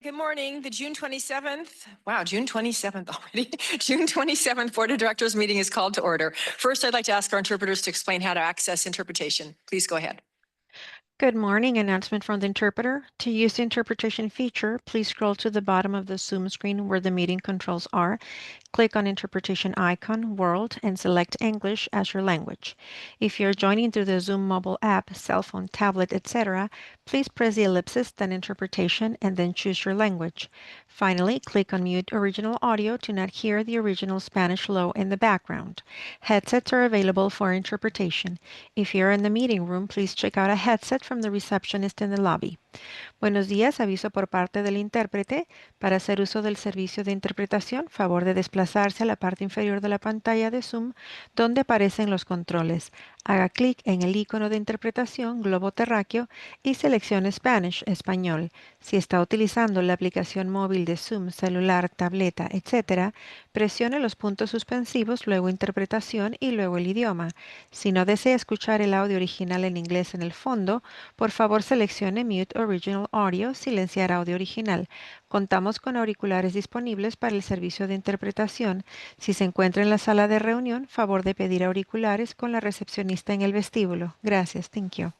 Good morning. The June 27th, wow, June 27th already. June 27th Board of Directors meeting is called to order. First, I'd like to ask our interpreters to explain how to access interpretation. Please go ahead. Good morning. Announcement from the interpreter. To use the interpretation feature, please scroll to the bottom of the Zoom screen where the meeting controls are. Click on interpretation icon, world, and select English as your language. If you're joining through the Zoom mobile app, cell phone, tablet, etc., please press the ellipsis, then interpretation, and then choose your language. Finally, click on mute original audio to not hear the original Spanish low in the background. Headsets are available for interpretation. If you're in the meeting room, please check out a headset from the receptionist in the lobby. Buenos días, aviso por parte del intérprete. Para hacer uso del servicio de interpretación, favor de desplazarse a la parte inferior de la pantalla de Zoom, donde aparecen los controles. Haga clic en el icono de interpretación globo terráqueo y seleccione Spanish, español. Si está utilizando la aplicación móvil de Zoom, celular, tableta, etc., presione los puntos suspensivos, luego interpretación y luego el idioma. Si no desea escuchar el audio original en inglés en el fondo, por favor seleccione Mute Original Audio, silenciar audio original. Contamos con auriculares disponibles para el servicio de interpretación. Si se encuentra en la sala de reunión, favor de pedir auriculares con la recepcionista en el vestíbulo. Gracias. Thank you.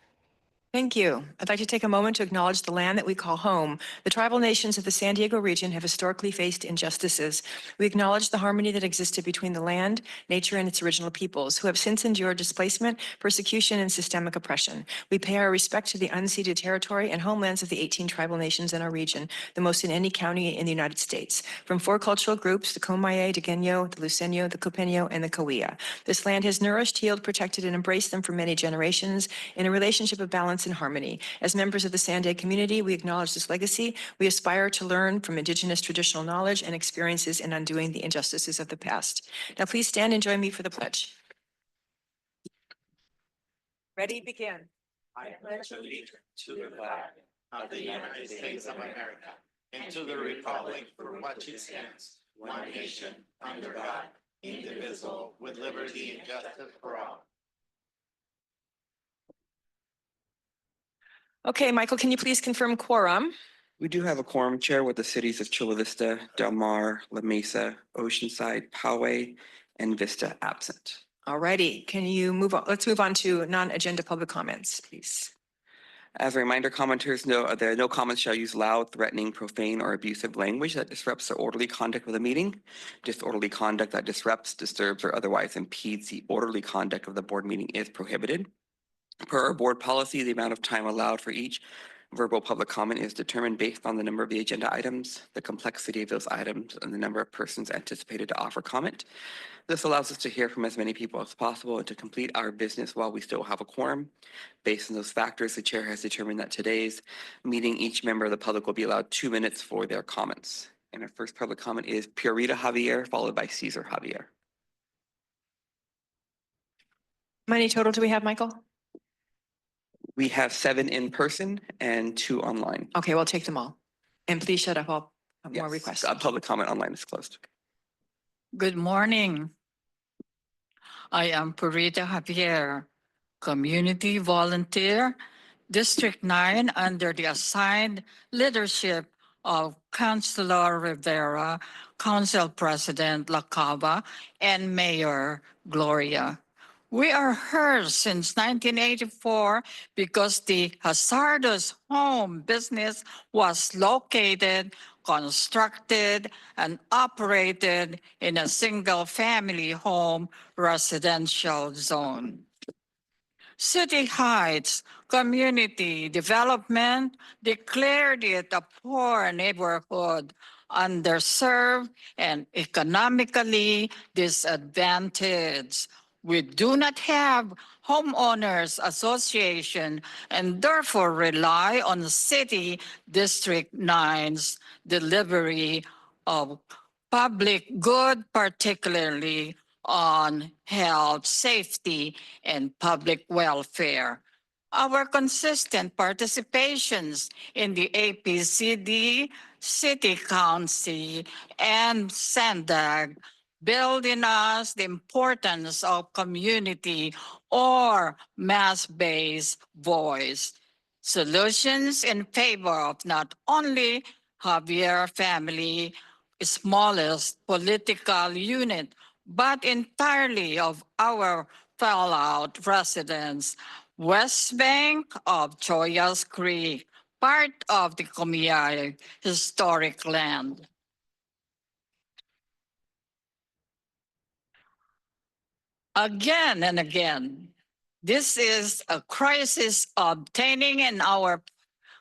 Thank you. I'd like to take a moment to acknowledge the land that we call home. The tribal nations of the San Diego region have historically faced injustices. We acknowledge the harmony that existed between the land, nature, and its original peoples, who have since endured displacement, persecution, and systemic oppression. We pay our respect to the unceded territory and homelands of the 18 tribal nations in our region, the most in any county in the United States. From 4 cultural groups, the Comaye, the Gueño, the Luceño, the Copeño, and the Cahuilla. This land has nourished, healed, protected, and embraced them for many generations in a relationship of balance and harmony. As members of the SANDAG community, we acknowledge this legacy. We aspire to learn from Indigenous traditional knowledge and experiences in undoing the injustices of the past. Now please stand and join me for the pledge. Ready, begin. I pledge allegiance to the flag of the United States of America and to the republic for which it stands, one nation, under God, indivisible, with liberty and justice for all. Okay, Michael, can you please confirm quorum? We do have a quorum, Chair, with the cities of Chula Vista, Del Mar, La Mesa, Oceanside, Poway, and Vista absent. All righty, can you move on? Let's move on to non-agenda public comments, please. As a reminder, commenters know that no comments shall use loud, threatening, profane, or abusive language that disrupts the orderly conduct of the meeting. Disorderly conduct that disrupts, disturbs, or otherwise impedes the orderly conduct of the board meeting is prohibited. Per our board policy, the amount of time allowed for each verbal public comment is determined based on the number of the agenda items, the complexity of those items, and the number of persons anticipated to offer comment. This allows us to hear from as many people as possible and to complete our business while we still have a quorum. Based on those factors, the chair has determined that today's meeting, each member of the public will be allowed 2 minutes for their comments. And our first public comment is Purita Javier, followed by Cesar Javier. How many total do we have, Michael? We have 7 in person and 2 online. Okay, we'll take them all. And please shut up all more requests. Public comment online is closed. Good morning. I am Purita Javier, community volunteer, District 9, under the assigned leadership of Councilor Rivera, Council President Lacaba, and Mayor Gloria. We are here since 1984 because the hazardous home business was located, constructed, and operated in a single-family home residential zone. City Heights Community Development declared it a poor neighborhood, underserved, and economically disadvantaged. We do not have homeowners association and therefore rely on City District 9's delivery of public good, particularly on health, safety, and public welfare. Our consistent participations in the APCD, City Council, and SANDAG build in us the importance of community or mass-based voice. Solutions in favor of not only Javier family smallest political unit, but entirely of our fallout residents. West Bank of Choyas Creek, part of the Comiay historic land. Again and again, this is a crisis obtaining in our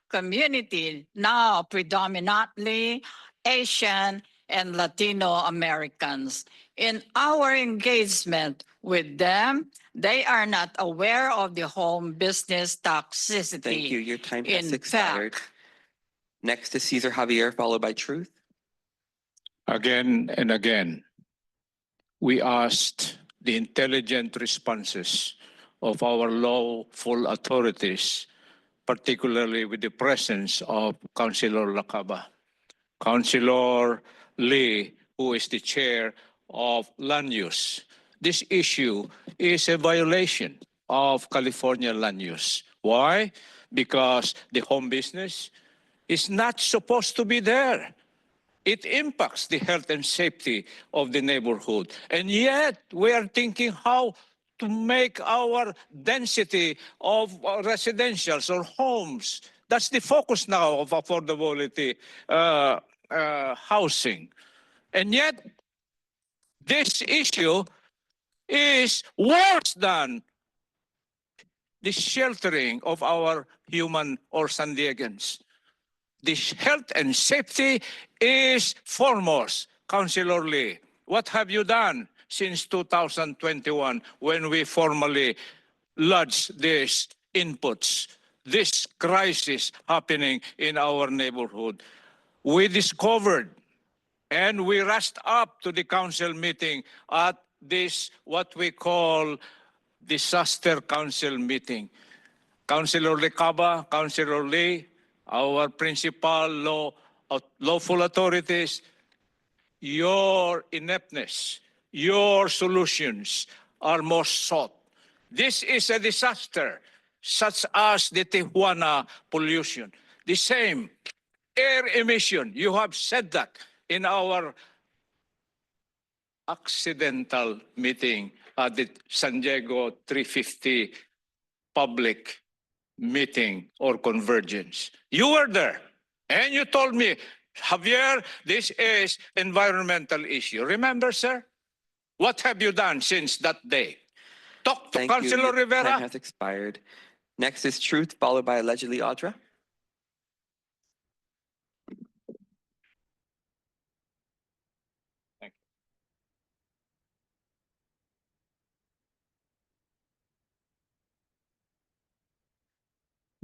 community, now predominantly Asian and Latino Americans. In our engagement with them, they are not aware of the home business toxicity. Thank you. Your time has In expired. fact, Next is Cesar Javier, followed by Truth. Again and again, we asked the intelligent responses of our lawful authorities, particularly with the presence of Councilor Lacaba. Councilor Lee, who is the chair of land use. This issue is a violation of California land use. Why? Because the home business is not supposed to be there. It impacts the health and safety of the neighborhood. And yet we are thinking how to make our density of residentials or homes. That's the focus now of affordability housing. And yet this issue is worse than the sheltering of our human or San Diegans. The health and safety is foremost. Councilor Lee, what have you done since 2021 when we formally lodged these inputs, this crisis happening in our neighborhood? We discovered and we rushed up to the council meeting at this, what we call disaster council meeting. Councilor Lecaba, Councilor Lee, our principal lawful authorities, your ineptness, your solutions are most sought. This is a disaster, such as the Tijuana pollution. The same air emission, you have said that in our accidental meeting at the San Diego 350 public meeting or convergence. You were there and you told me, Javier, this is environmental issue. Remember, sir? What have you done since that day? Talk to Thank you. Councilor Your Rivera. time has expired. Next is Truth, followed by allegedly Audra.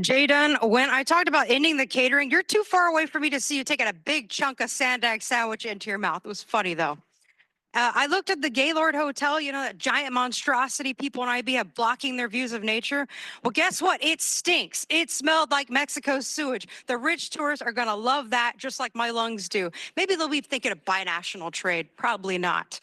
Jayden, when I talked about ending the catering, you're too far away for me to see you taking a big chunk of SANDAG sandwich into your mouth. It was funny, though. I looked at the Gaylord Hotel, you know, that giant monstrosity people in IB have blocking their views of nature. Well, guess what? It stinks. It smelled like Mexico's sewage. The rich tourists are going to love that just like my lungs do. Maybe they'll be thinking of binational trade. Probably not.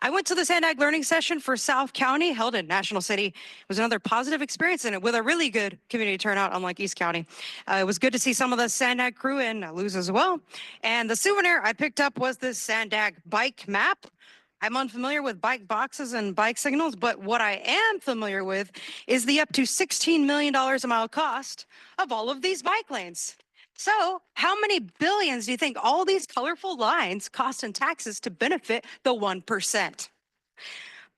I went to the SANDAG learning session for South County, held in National City. It was another positive experience in it with a really good community turnout, unlike East County. It was good to see some of the SANDAG crew in Luz as well. And the souvenir I picked up was this SANDAG bike map. I'm unfamiliar with bike boxes and bike signals, but what I am familiar with is the up to $16 million a mile cost of all of these bike lanes. So how many billions do you think all these colorful lines cost in taxes to benefit the 1%?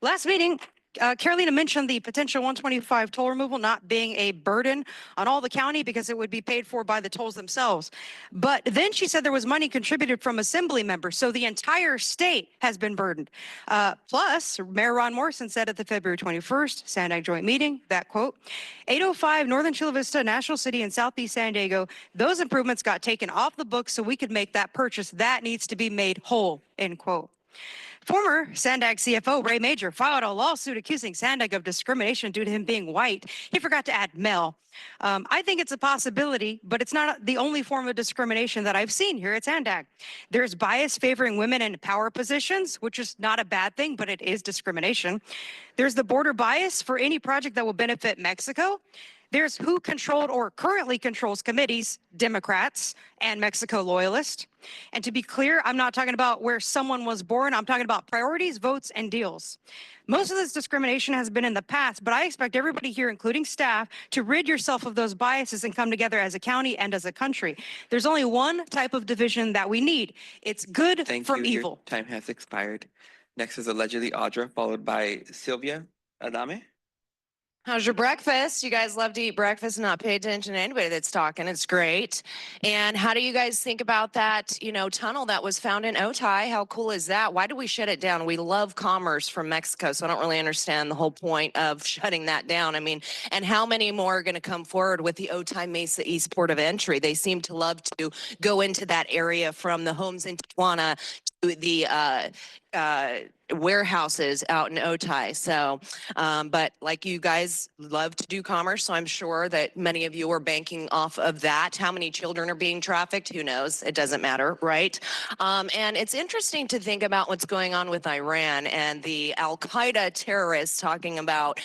Last meeting, Carolina mentioned the potential 125 toll removal not being a burden on all the county because it would be paid for by the tolls themselves. But then she said there was money contributed from assembly members, so the entire state has been burdened. Plus, Mayor Ron Morrison said at the February 21st SANDAG joint meeting, that quote, 805 Northern Chula Vista, National City, and Southeast San Diego, those improvements got taken off the books so we could make that purchase. That needs to be made whole, end quote. Former SANDAG CFO Ray Major filed a lawsuit accusing SANDAG of discrimination due to him being white. He forgot to add male. I think it's a possibility, but it's not the only form of discrimination that I've seen here at SANDAG. There's bias favoring women in power positions, which is not a bad thing, but it is discrimination. There's the border bias for any project that will benefit Mexico. There's who controlled or currently controls committees, Democrats and Mexico loyalists. And to be clear, I'm not talking about where someone was born. I'm talking about priorities, votes, and deals. Most of this discrimination has been in the past, but I expect everybody here, including staff, to rid yourself of those biases and come together as a county and as a country. There's only one type of division that we need. It's good Thank from you. evil. Your time has expired. Next is allegedly Audra, followed by Sylvia Adame. How's your breakfast? You guys love to eat breakfast and not pay attention to anybody that's talking. It's great. And how do you guys think about that, tunnel that was found in Otay? How cool is that? Why did we shut it down? We love commerce from Mexico, so I don't really understand the whole point of shutting that down. I mean, and how many more are going to come forward with the Otay Mesa East Port of Entry? They seem to love to go into that area from the homes in Tijuana to the warehouses out in Otay. So, but like you guys love to do commerce, so I'm sure that many of you are banking off of that. How many children are being trafficked? Who knows? It doesn't matter, right? And it's interesting to think about what's going on with Iran and the Al-Qaeda terrorists talking about,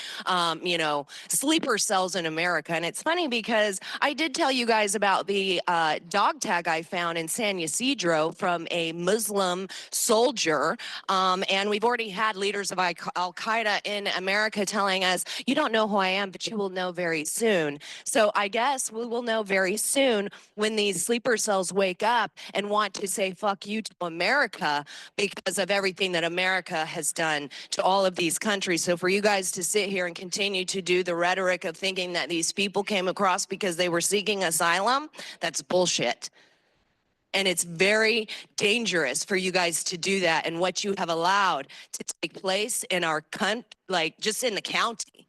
sleeper cells in America. And it's funny because I did tell you guys about the dog tag I found in San Ysidro from a Muslim soldier. And we've already had leaders of Al-Qaeda in America telling us, you don't know who I am, but you will know very soon. So I guess we will know very soon when these sleeper cells wake up and want to say, fuck you to America because of everything that America has done to all of these countries. So for you guys to sit here and continue to do the rhetoric of thinking that these people came across because they were seeking asylum, that's bullshit. And it's very dangerous for you guys to do that and what you have allowed to take place in our country, like just in the county,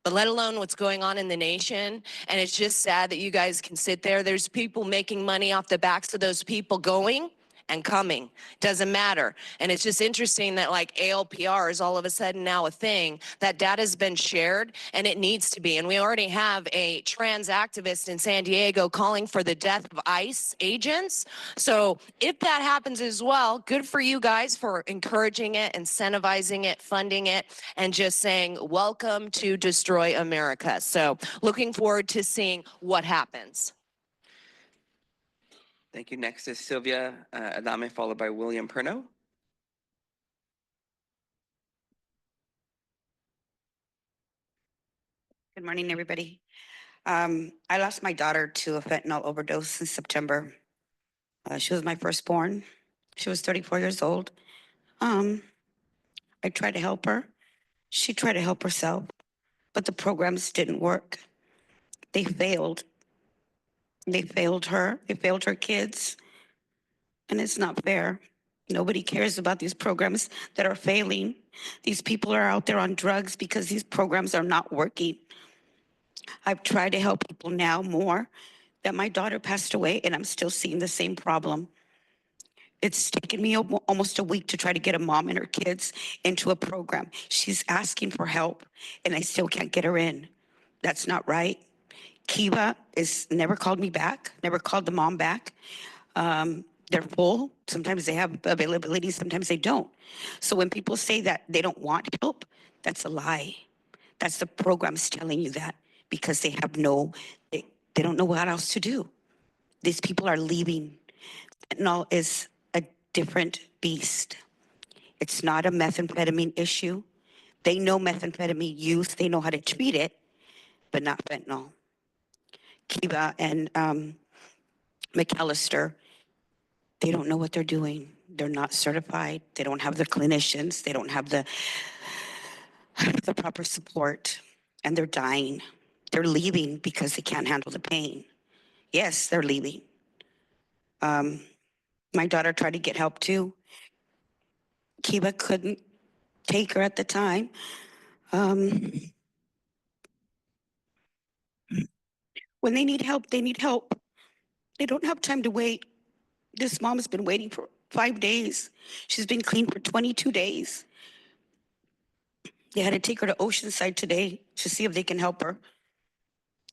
but let alone what's going on in the nation. And it's just sad that you guys can sit there. There's people making money off the backs of those people going and coming. Doesn't matter. And it's just interesting that like ALPR is all of a sudden now a thing. That data has been shared and it needs to be. And we already have a trans activist in San Diego calling for the death of ICE agents. So if that happens as well, good for you guys for encouraging it, incentivizing it, funding it, and just saying, welcome to destroy America. So looking forward to seeing what happens. Thank you. Next is Sylvia Adame, followed by William Perno. Good morning, everybody. I lost my daughter to a fentanyl overdose in September. She was my firstborn. She was 34 years old. I tried to help her. She tried to help herself, but the programs didn't work. They failed. They failed her. They failed her kids. And it's not fair. Nobody cares about these programs that are failing. These people are out there on drugs because these programs are not working. I've tried to help people now more that my daughter passed away and I'm still seeing the same problem. It's taken me almost a week to try to get a mom and her kids into a program. She's asking for help and I still can't get her in. That's not right. Kiva is never called me back, never called the mom back. They're full. Sometimes they have availability, sometimes they don't. So when people say that they don't want help, that's a lie. That's the programs telling you that because they have they don't know what else to do. These people are leaving. Fentanyl is a different beast. It's not a methamphetamine issue. They know methamphetamine use, they know how to treat it, but not fentanyl. Kiva and McAllister, they don't know what they're doing. They're not certified. They don't have the clinicians. They don't have the proper support, and they're dying. They're leaving because they can't handle the pain. Yes, they're leaving. My daughter tried to get help too. Kiva couldn't take her at the time. When they need help, they need help. They don't have time to wait. This mom has been waiting for 5 days. She's been clean for 22 days. They had to take her to Oceanside today to see if they can help her.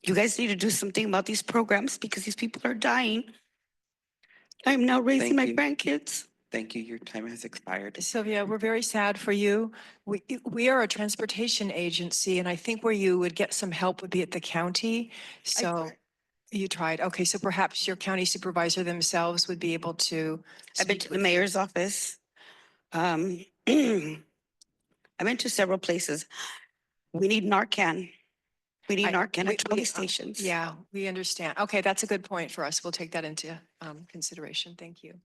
You guys need to do something about these programs because these people are dying. I'm now raising my grandkids. Thank you. Your time has expired. Sylvia, we're very sad for you. We are a transportation agency, and I think where you would get some help would be at the county. So you tried. Okay, so perhaps your county supervisor themselves would be able to. I've been speak to the with you. mayor's office. I've been to several places. We need Narcan. We need Narcan at 20 stations. Yeah, we understand. Okay, that's a good point for us. We'll take that into consideration. Thank you.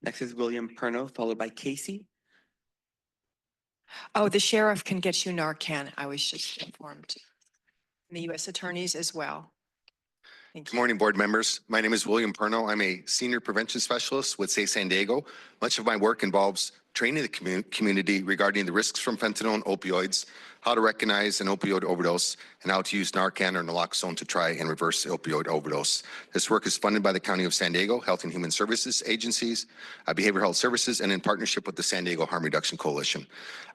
Next is William Perno, followed by Casey. Oh, the sheriff can get you Narcan. I was just informed. And the U.S. attorneys as well. Thank Good you. morning, board members. My name is William Perno. I'm a senior prevention specialist with San Diego. Much of my work involves training the community regarding the risks from fentanyl and opioids, how to recognize an opioid overdose, and how to use Narcan or naloxone to try and reverse the opioid overdose. This work is funded by the County of San Diego, Health and Human Services agencies, Behavioral Health Services, and in partnership with the San Diego Harm Reduction Coalition.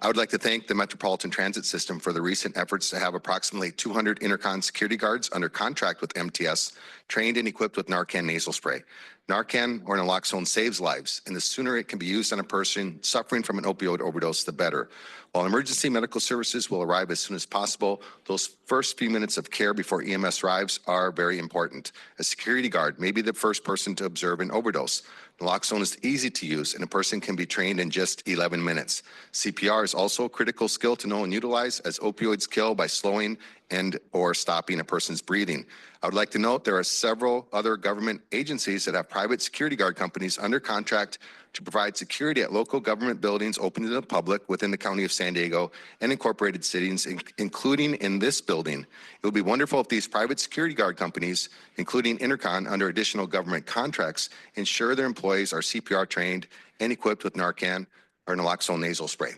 I would like to thank the Metropolitan Transit System for the recent efforts to have approximately 200 Intercon security guards under contract with MTS, trained and equipped with Narcan nasal spray. Narcan or naloxone saves lives, and the sooner it can be used on a person suffering from an opioid overdose, the better. While emergency medical services will arrive as soon as possible, those first few minutes of care before EMS arrives are very important. A security guard may be the first person to observe an overdose. Naloxone is easy to use, and a person can be trained in just 11 minutes. CPR is also a critical skill to know and utilize, as opioids kill by slowing and or stopping a person's breathing. I would like to note there are several other government agencies that have private security guard companies under contract to provide security at local government buildings open to the public within the County of San Diego and incorporated cities, including in this building. It would be wonderful if these private security guard companies, including Intercon, under additional government contracts, ensure their employees are CPR trained and equipped with Narcan or naloxone nasal spray.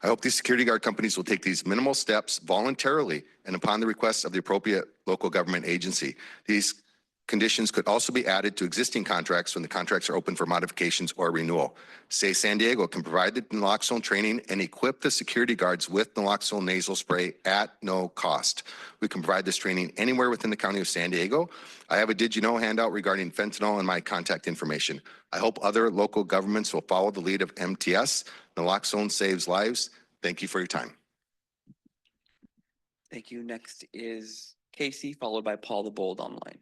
I hope these security guard companies will take these minimal steps voluntarily and upon the request of the appropriate local government agency. These conditions could also be added to existing contracts when the contracts are open for modifications or renewal. San Diego can provide the naloxone training and equip the security guards with naloxone nasal spray at no cost. We can provide this training anywhere within the County of San Diego. I have a Did You Know handout regarding fentanyl and my contact information. I hope other local governments will follow the lead of MTS. Naloxone saves lives. Thank you for your time. Thank you. Next is Casey, followed by Paul the Bold online.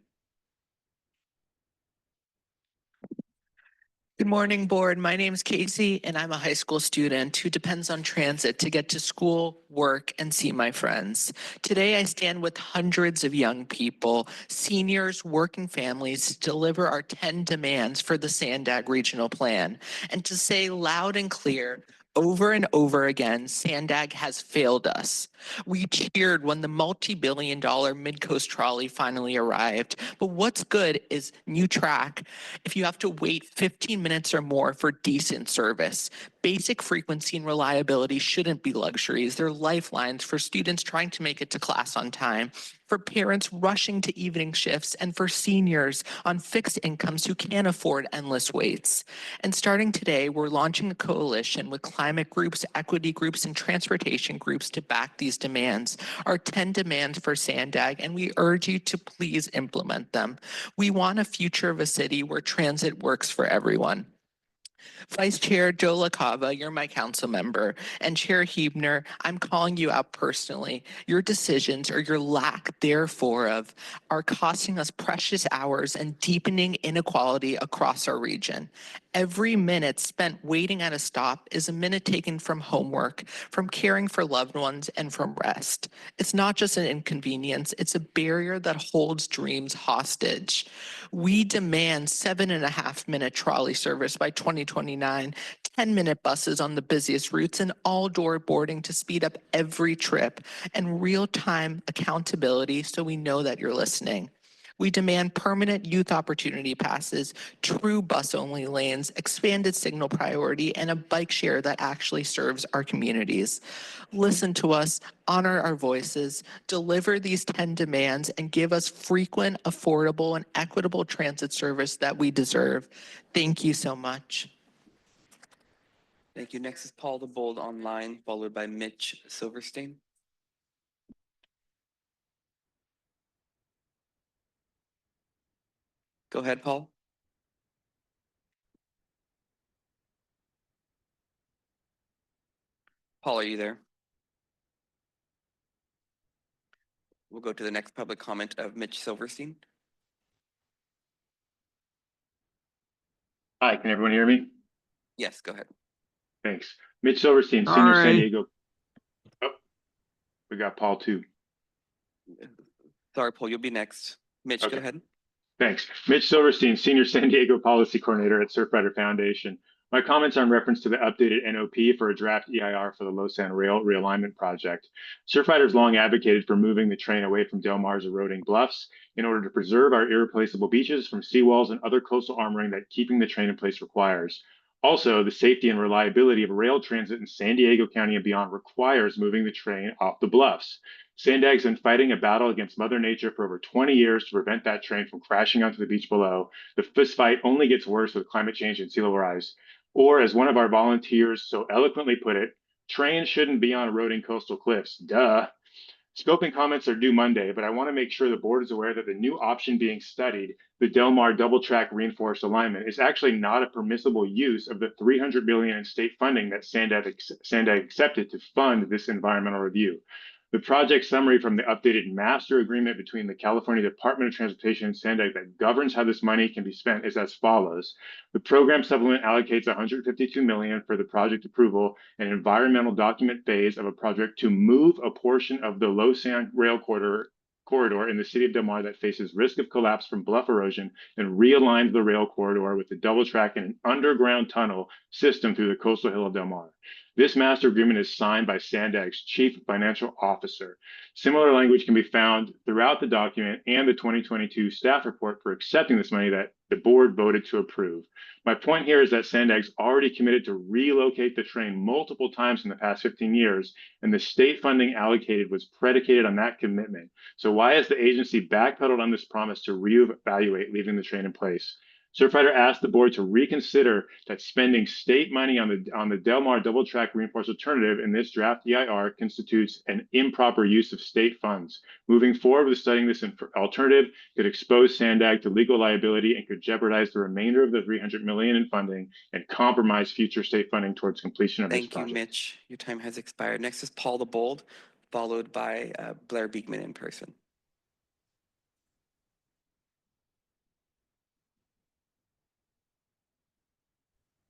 Good morning, board. My name is Casey, and I'm a high school student who depends on transit to get to school, work, and see my friends. Today, I stand with hundreds of young people, seniors, working families, to deliver our 10 demands for the SANDAG regional plan, and to say loud and clear, over and over again, SANDAG has failed us. We cheered when the multi-billion-dollar Midcoast trolley finally arrived, but what's good is new track if you have to wait 15 minutes or more for decent service. Basic frequency and reliability shouldn't be luxuries. They're lifelines for students trying to make it to class on time, for parents rushing to evening shifts, and for seniors on fixed incomes who can't afford endless waits. And starting today, we're launching a coalition with climate groups, equity groups, and transportation groups to back these demands. Our 10 demands for SANDAG, and we urge you to please implement them. We want a future of a city where transit works for everyone. Vice Chair Joe LaCava, you're my council member, and Chair Huebner, I'm calling you out personally. Your decisions, or your lack therefore of, are costing us precious hours and deepening inequality across our region. Every minute spent waiting at a stop is a minute taken from homework, from caring for loved ones, and from rest. It's not just an inconvenience, it's a barrier that holds dreams hostage. We demand 7.5-minute trolley service by 2029, 10-minute buses on the busiest routes, and all-door boarding to speed up every trip, and real-time accountability so we know that you're listening. We demand permanent youth opportunity passes, true bus-only lanes, expanded signal priority, and a bike share that actually serves our communities. Listen to us, honor our voices, deliver these 10 demands, and give us frequent, affordable, and equitable transit service that we deserve. Thank you so much. Thank you. Next is Paul the Bold online, followed by Mitch Silverstein. Go ahead, Paul. Paul, are you there? We'll go to the next public comment of Mitch Silverstein. Hi, can everyone hear me? Yes, go ahead. Thanks. Mitch Silverstein, Senior San Sorry. Diego. Oh, we got Paul too. Sorry, Paul, you'll be next. Mitch, go Okay. ahead. Thanks. Mitch Silverstein, Senior San Diego Policy Coordinator at Surfrider Foundation. My comments are in reference to the updated NOP for a draft EIR for the Lausanne Rail Realignment Project. Surfrider's long advocated for moving the train away from Del Mar's eroding bluffs in order to preserve our irreplaceable beaches from seawalls and other coastal armoring that keeping the train in place requires. Also, the safety and reliability of rail transit in San Diego County and beyond requires moving the train off the bluffs. SANDAG's been fighting a battle against Mother Nature for over 20 years to prevent that train from crashing onto the beach below. The fist fight only gets worse with climate change and sea level rise. Or, as one of our volunteers so eloquently put it, trains shouldn't be on eroding coastal cliffs. Duh. Scoping comments are due Monday, but I want to make sure the board is aware that the new option being studied, the Del Mar double track reinforced alignment, is actually not a permissible use of the $300 billion in state funding that SANDAG accepted to fund this environmental review. The project summary from the updated master agreement between the California Department of Transportation and SANDAG that governs how this money can be spent is as follows. The program supplement allocates $152 million for the project approval and environmental document phase of a project to move a portion of the Lausanne rail corridor in the city of Del Mar that faces risk of collapse from bluff erosion and realigns the rail corridor with the double track and an underground tunnel system through the coastal hill of Del Mar. This master agreement is signed by SANDAG's chief financial officer. Similar language can be found throughout the document and the 2022 staff report for accepting this money that the board voted to approve. My point here is that SANDAG's already committed to relocate the train multiple times in the past 15 years, and the state funding allocated was predicated on that commitment. So why has the agency backpedaled on this promise to reevaluate leaving the train in place? Surfrider asked the board to reconsider that spending state money on the Del Mar double track reinforced alternative in this draft EIR constitutes an improper use of state funds. Moving forward with studying this alternative could expose SANDAG to legal liability and could jeopardize the remainder of the $300 million in funding and compromise future state funding towards completion of this project. Thank you, Mitch. Your time has expired. Next is Paul the Bold, followed by Blair Beekman in person.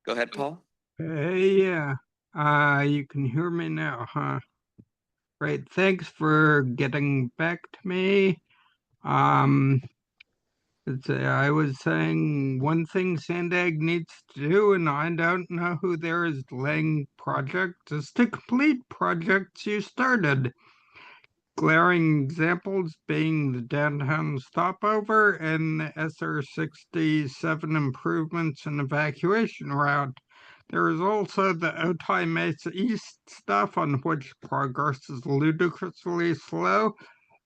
Go ahead, Paul. Yeah, you can hear me now, huh? Great, thanks for getting back to me. I was saying one thing SANDAG needs to do, and I don't know who there is delaying projects, is to complete projects you started. Glaring examples being the downtown stopover and the SR 67 improvements and evacuation route. There is also the Otay Mesa East stuff on which progress is ludicrously slow.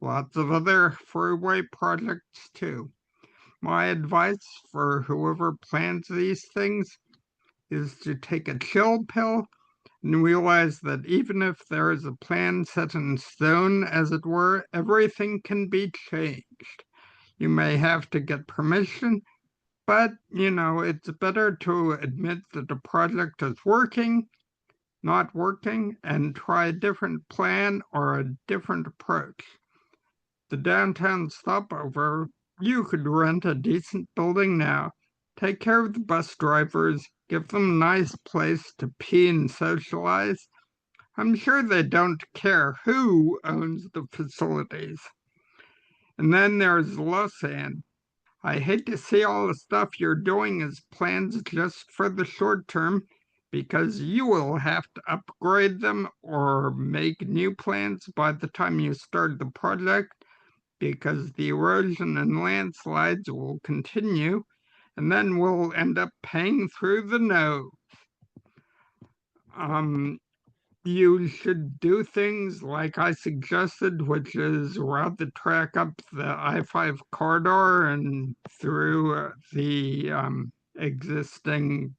Lots of other freeway projects too. My advice for whoever plans these things is to take a chill pill and realize that even if there is a plan set in stone, as it were, everything can be changed. You may have to get permission, but, it's better to admit that a project is not working, and try a different plan or a different approach. The downtown stopover, you could rent a decent building now, take care of the bus drivers, give them a nice place to pee and socialize. I'm sure they don't care who owns the facilities. And then there's Lausanne. I hate to see all the stuff you're doing as plans just for the short term, because you will have to upgrade them or make new plans by the time you start the project, because the erosion and landslides will continue, and then we'll end up paying through the nose. You should do things like I suggested, which is route the track up the I-5 corridor and through the existing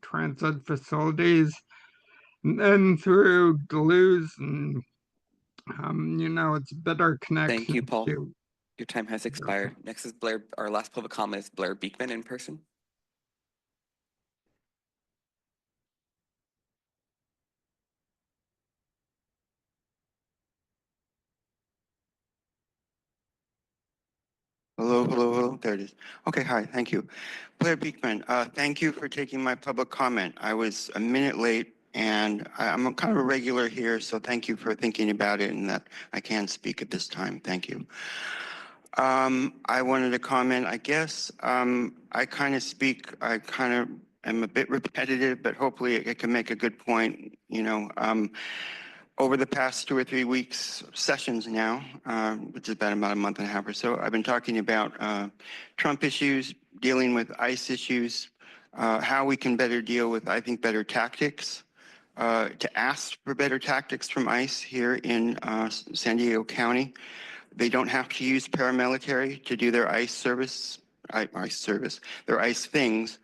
transit facilities, and then through Duluth, and it's better connection. Thank you, Paul. Your time has expired. Next is Blair. Our last public comment is Blair Beekman in person. Hello. There it is. Okay, hi, thank you. Blair Beekman, thank you for taking my public comment. I was a minute late and I'm a kind of a regular here, so thank you for thinking about it and that I can speak at this time. Thank you. I wanted to comment, I guess, I kind of am a bit repetitive, but hopefully it can make a good point, over the past 2 or 3 weeks, sessions now, which has been about a month and a half or so, I've been talking about Trump issues, dealing with ICE issues, how we can better deal with, I think, better tactics, to ask for better tactics from ICE here in San Diego County. They don't have to use paramilitary to do their ICE service, their ICE things.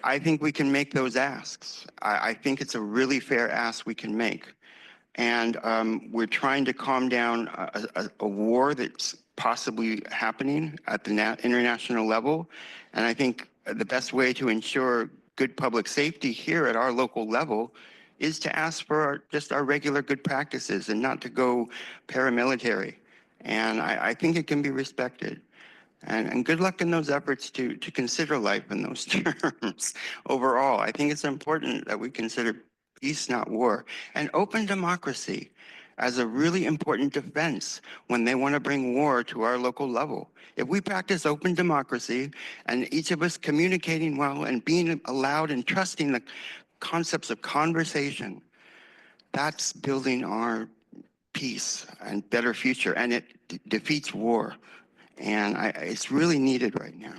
I think we can make those asks. I think it's a really fair ask we can make. And we're trying to calm down a war that's possibly happening at the international level. And I think the best way to ensure good public safety here at our local level is to ask for just our regular good practices and not to go paramilitary. And I think it can be respected. And good luck in those efforts to consider life in those terms. Overall, I think it's important that we consider peace, not war, and open democracy as a really important defense when they want to bring war to our local level. If we practice open democracy and each of us communicating well and being allowed and trusting the concepts of conversation, that's building our peace and better future, and it defeats war. And it's really needed right now.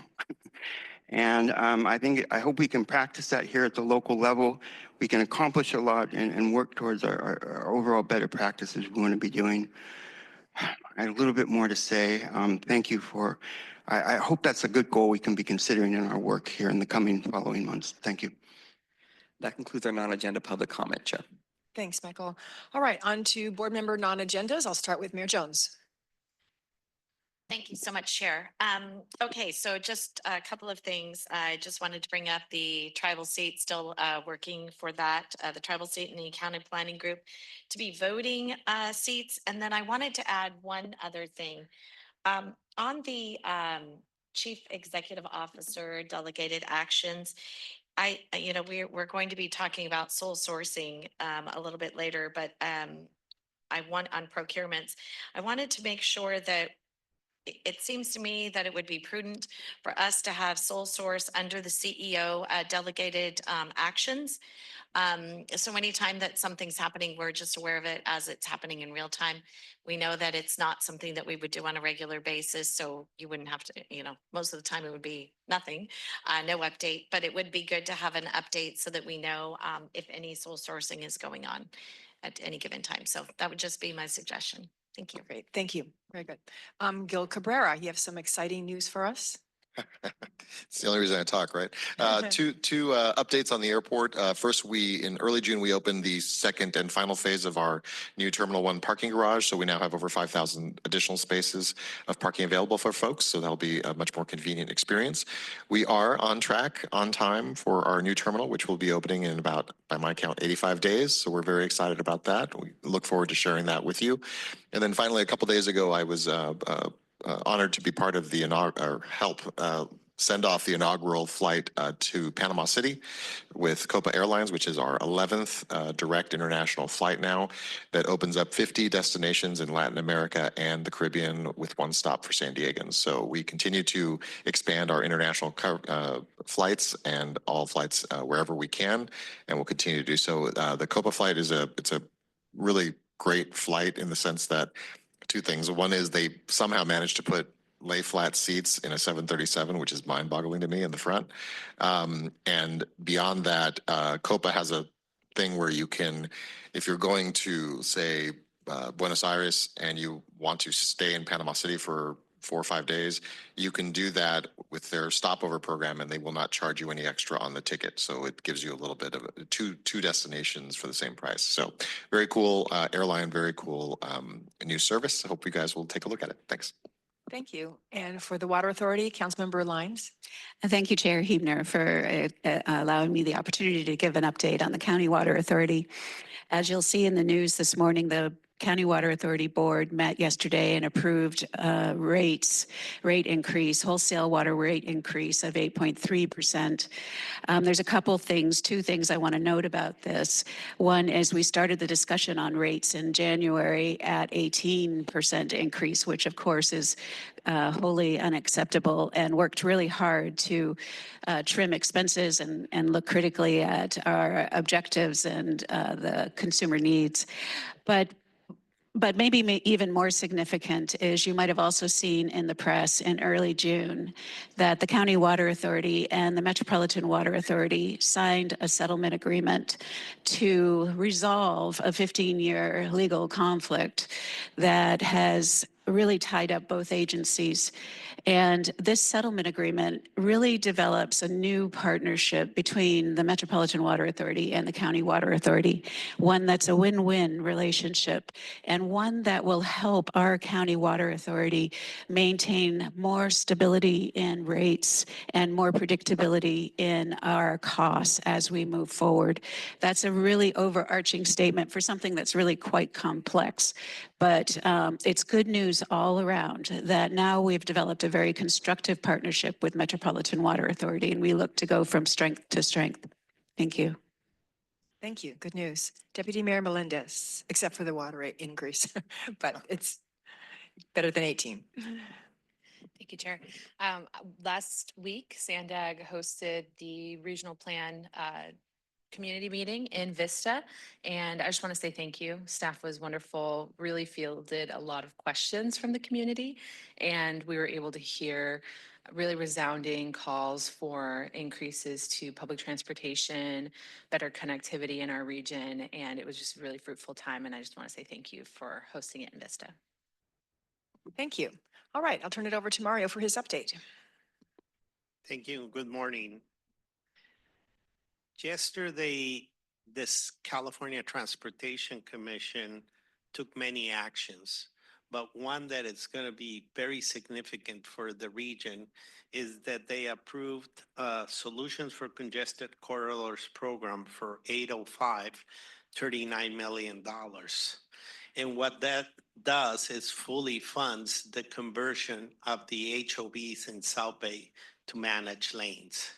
And I hope we can practice that here at the local level. We can accomplish a lot and work towards our overall better practices we want to be doing. I had a little bit more to say. Thank you for, I hope that's a good goal we can be considering in our work here in the following months. Thank you. That concludes our non-agenda public comment, Chair. Thanks, Michael. All right, on to board member non-agendas. I'll start with Mayor Jones. Thank you so much, Chair. Okay, so just a couple of things. I just wanted to bring up the tribal seat, still working for that, the tribal seat in the county planning group to be voting seats. And then I wanted to add one other thing. On the Chief Executive Officer delegated actions, we're going to be talking about sole sourcing a little bit later, but on procurements, I wanted to make sure that it seems to me that it would be prudent for us to have sole source under the CEO delegated actions. So anytime that something's happening, we're just aware of it as it's happening in real time. We know that it's not something that we would do on a regular basis. So you wouldn't have to, most of the time it would be nothing, no update, but it would be good to have an update so that we know if any sole sourcing is going on at any given time. So that would just be my suggestion. Thank you. Great, thank you. Very good. Gil Cabrera, you have some exciting news for us? It's the only reason I talk, right? Two updates on the airport. First, in early June, we opened the second and final phase of our new Terminal 1 parking garage. So we now have over 5,000 additional spaces of parking available for folks. So that'll be a much more convenient experience. We are on track, on time for our new terminal, which will be opening in about, by my count, 85 days. So we're very excited about that. We look forward to sharing that with you. And then finally, a couple days ago, I was honored to be part of the send off the inaugural flight to Panama City with Copa Airlines, which is our 11th direct international flight now that opens up 50 destinations in Latin America and the Caribbean with one stop for San Diegans. So we continue to expand our international flights and all flights wherever we can, and we'll continue to do so. The Copa flight it's a really great flight in the sense that two things. One is they somehow managed to put lay flat seats in a 737, which is mind-boggling to me in the front. And beyond that, Copa has a thing where you can, if you're going to, say, Buenos Aires and you want to stay in Panama City for 4 or 5 days, you can do that with their stopover program and they will not charge you any extra on the ticket. So it gives you a little bit of two destinations for the same price. So very cool airline, very cool new service. I hope you guys will take a look at it. Thanks. Thank you. And for the Water Authority, Councilmember Lyons. Thank you, Chair Huebner, for allowing me the opportunity to give an update on the County Water Authority. As you'll see in the news this morning, the County Water Authority Board met yesterday and approved rate increase, wholesale water rate increase of 8.3%. There's a couple things, two things I want to note about this. One is we started the discussion on rates in January at 18% increase, which of course is wholly unacceptable, and worked really hard to trim expenses and look critically at our objectives and the consumer needs. But maybe even more significant is you might have also seen in the press in early June that the County Water Authority and the Metropolitan Water Authority signed a settlement agreement to resolve a 15-year legal conflict that has really tied up both agencies. And this settlement agreement really develops a new partnership between the Metropolitan Water Authority and the County Water Authority, one that's a win-win relationship, and one that will help our County Water Authority maintain more stability in rates and more predictability in our costs as we move forward. That's a really overarching statement for something that's really quite complex. But it's good news all around that now we've developed a very constructive partnership with Metropolitan Water Authority, and we look to go from strength to strength. Thank you. Thank you. Good news. Deputy Mayor Melendez, except for the water rate increase, but it's better than 18. Thank you, Chair. Last week, SANDAG hosted the regional plan community meeting in Vista. And I just want to say thank you. Staff was wonderful, really fielded a lot of questions from the community. And we were able to hear really resounding calls for increases to public transportation, better connectivity in our region. And it was just a really fruitful time. And I just want to say thank you for hosting it in Vista. Thank you. All right, I'll turn it over to Mario for his update. Thank you. Good morning. Yesterday, this California Transportation Commission took many actions, but one that is going to be very significant for the region is that they approved Solutions for Congested Corridors program for 805, $39 million. And what that does is fully funds the conversion of the HOVs in South Bay to managed lanes.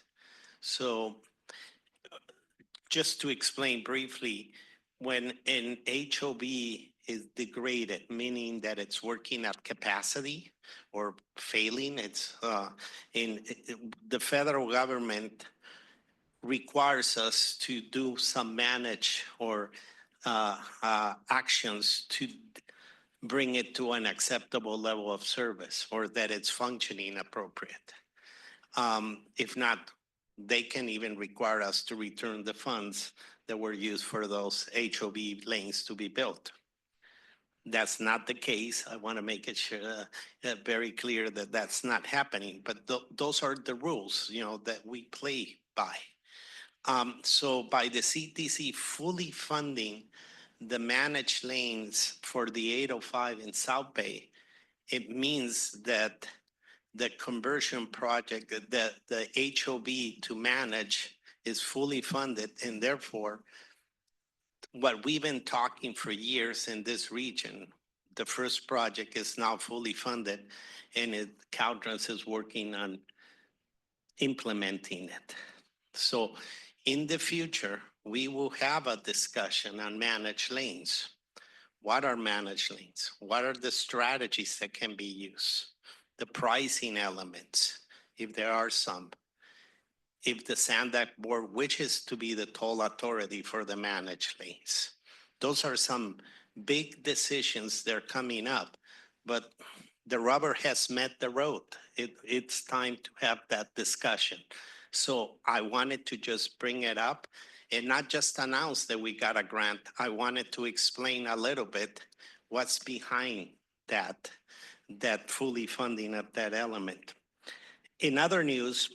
So just to explain briefly, when an HOV is degraded, meaning that it's working at capacity or failing, it's the federal government requires us to do some manage or actions to bring it to an acceptable level of service or that it's functioning appropriate. If not, they can even require us to return the funds that were used for those HOV lanes to be built. That's not the case. I want to make it sure, very clear that that's not happening, but those are the rules, that we play by. So by the CTC fully funding the managed lanes for the 805 in South Bay, it means that the conversion project, the HOV to manage is fully funded, and therefore, what we've been talking for years in this region, the first project is now fully funded, and Caltrans is working on implementing it. So in the future, we will have a discussion on managed lanes. What are managed lanes? What are the strategies that can be used? The pricing elements, if there are some. If the SANDAG board wishes to be the toll authority for the managed lanes. Those are some big decisions that are coming up, but the rubber has met the road. It's time to have that discussion. So I wanted to just bring it up and not just announce that we got a grant. I wanted to explain a little bit what's behind that fully funding of that element. In other news,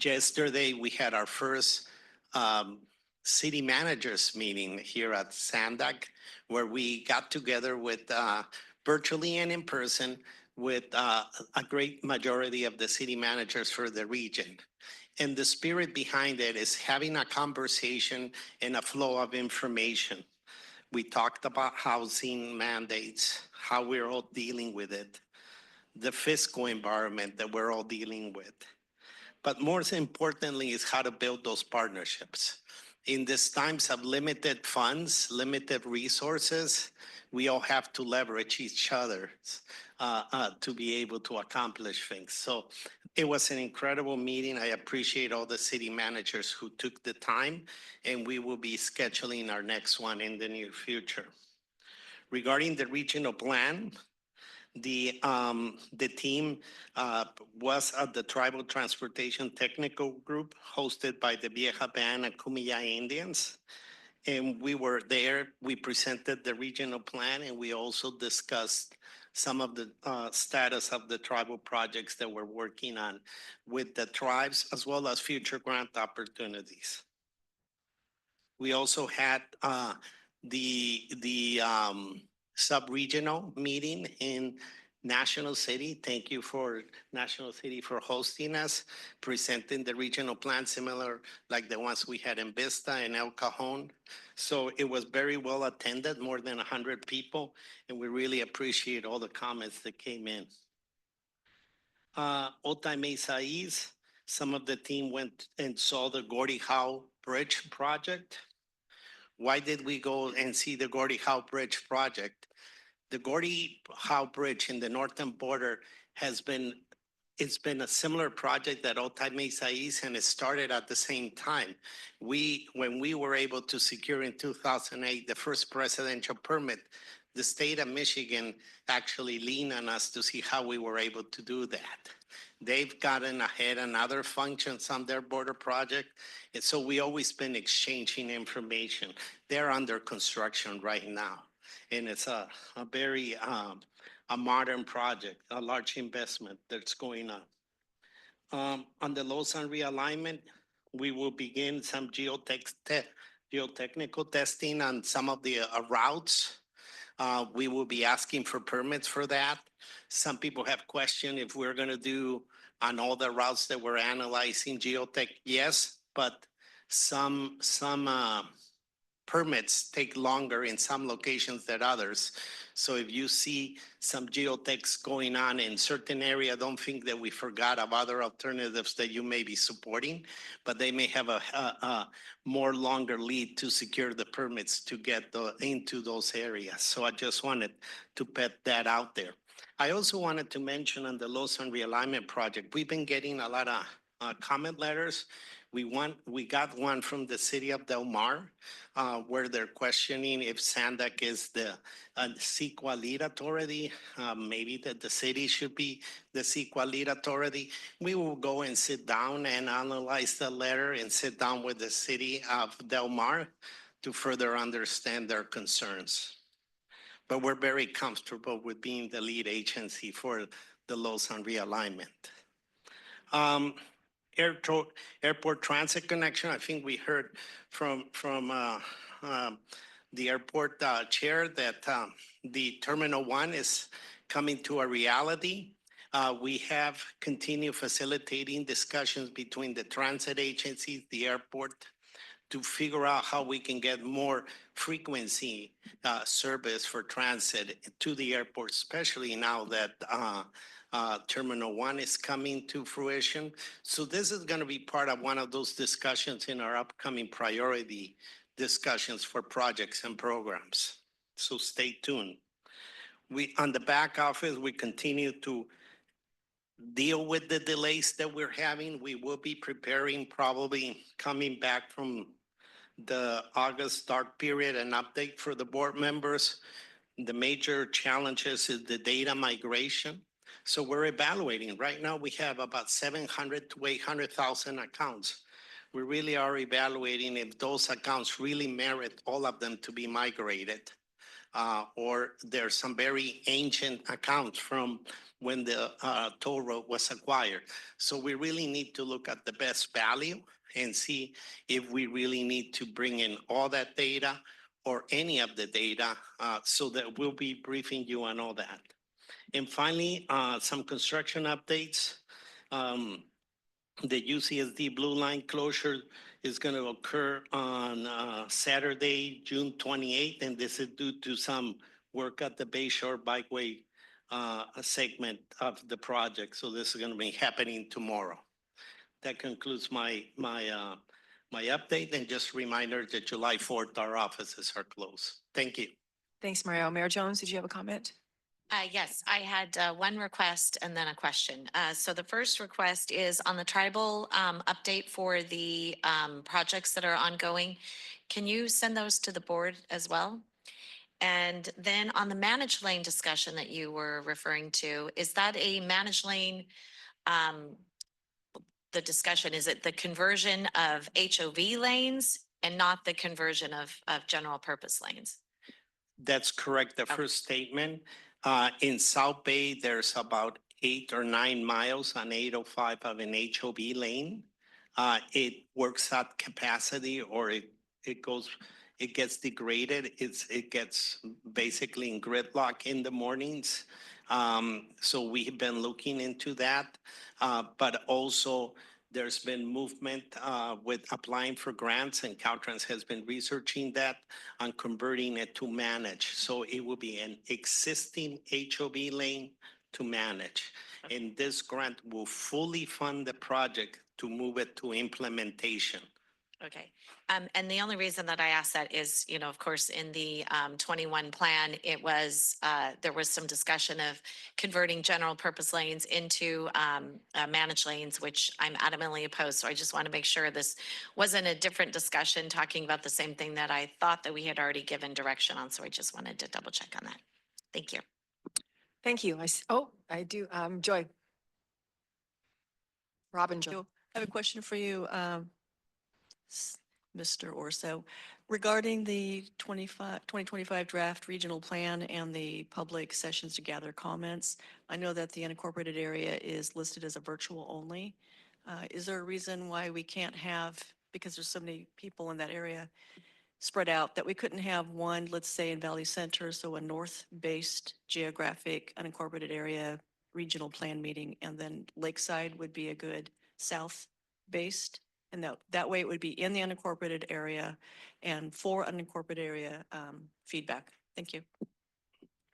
yesterday we had our first city managers meeting here at SANDAG, where we got together with virtually and in person with a great majority of the city managers for the region. And the spirit behind it is having a conversation and a flow of information. We talked about housing mandates, how we're all dealing with it, the fiscal environment that we're all dealing with. But more importantly is how to build those partnerships. In these times of limited funds, limited resources, we all have to leverage each other to be able to accomplish things. So it was an incredible meeting. I appreciate all the city managers who took the time, and we will be scheduling our next one in the near future. Regarding the regional plan, the team was at the Tribal Transportation Technical Group hosted by the Vieja Band and Kumeyaay Indians. And we were there, we presented the regional plan, and we also discussed some of the status of the tribal projects that we're working on with the tribes, as well as future grant opportunities. We also had the sub-regional meeting in National City. Thank you for National City for hosting us, presenting the regional plan similar like the ones we had in Vista and El Cajon. So it was very well attended, more than 100 people, and we really appreciate all the comments that came in. Otay Mesa East, some of the team went and saw the Gordie Howe Bridge project. Why did we go and see the Gordie Howe Bridge project? The Gordie Howe Bridge in the northern border it's been a similar project that Otay Mesa East, and it started at the same time. When we were able to secure in 2008 the first presidential permit, the state of Michigan actually leaned on us to see how we were able to do that. They've gotten ahead on other functions on their border project, and so we always been exchanging information. They're under construction right now, and it's a very a modern project, a large investment that's going on. On the Lausanne realignment, we will begin some geotechnical testing on some of the routes. We will be asking for permits for that. Some people have questioned if we're going to do on all the routes that we're analyzing geotech. Yes, but some permits take longer in some locations than others. So if you see some geotechs going on in certain area, don't think that we forgot of other alternatives that you may be supporting, but they may have a more longer lead to secure the permits to get into those areas. So I just wanted to put that out there. I also wanted to mention on the Lausanne realignment project, we've been getting a lot of comment letters. We got one from the city of Del Mar, where they're questioning if SANDAG is the CEQA lead authority. Maybe that the city should be the CEQA lead authority. We will go and sit down and analyze the letter and sit down with the city of Del Mar to further understand their concerns. But we're very comfortable with being the lead agency for the Lausanne realignment. Airport transit connection, I think we heard from the airport chair that the Terminal 1 is coming to a reality. We have continued facilitating discussions between the transit agencies, the airport, to figure out how we can get more frequency service for transit to the airport, especially now that Terminal 1 is coming to fruition. So this is going to be part of one of those discussions in our upcoming priority discussions for projects and programs. So stay tuned. On the back office, we continue to deal with the delays that we're having. We will be preparing, probably coming back from the August dark period, an update for the board members. The major challenges is the data migration. So we're evaluating. Right now, we have about 700 to 800,000 accounts. We really are evaluating if those accounts really merit all of them to be migrated, or there's some very ancient accounts from when the toll road was acquired. So we really need to look at the best value and see if we really need to bring in all that data or any of the data, so that we'll be briefing you on all that. And finally, some construction updates. The UCSD Blue Line closure is going to occur on Saturday, June 28th, and this is due to some work at the Bayshore Bikeway segment of the project. So this is going to be happening tomorrow. That concludes my update, and just a reminder that July 4th, our offices are closed. Thank you. Thanks, Mario. Mayor Jones, did you have a comment? Yes, I had one request and then a question. So the first request is on the tribal update for the projects that are ongoing. Can you send those to the board as well? And then on the managed lane discussion that you were referring to, is that a managed lane? The discussion, is it the conversion of HOV lanes and not the conversion of general purpose lanes? That's correct. The first statement. In South Bay, there's about 8 or 9 miles on 805 of an HOV lane. It works at capacity, or it gets degraded. It gets basically in gridlock in the mornings. So we have been looking into that, but also there's been movement with applying for grants, and Caltrans has been researching that on converting it to manage. So it will be an existing HOV lane to manage. And this grant will fully fund the project to move it to implementation. Okay. And the only reason that I asked that is, you know, of course, in the 21 plan, it was, there was some discussion of converting general purpose lanes into managed lanes, which I'm adamantly opposed. So I just want to make sure this wasn't a different discussion talking about the same thing that I thought that we had already given direction on. So I just wanted to double check on that. Thank you. Thank you. I do. Joy. Robin Joy. I have a question for you, Mr. Orso, regarding the 2025 draft regional plan and the public sessions to gather comments. I know that the unincorporated area is listed as a virtual only. Is there a reason why we can't have, because there's so many people in that area spread out, that we couldn't have one, let's say in Valley Center, so a north-based geographic unincorporated area regional plan meeting, and then Lakeside would be a good south-based? And that way it would be in the unincorporated area and for unincorporated area feedback. Thank you.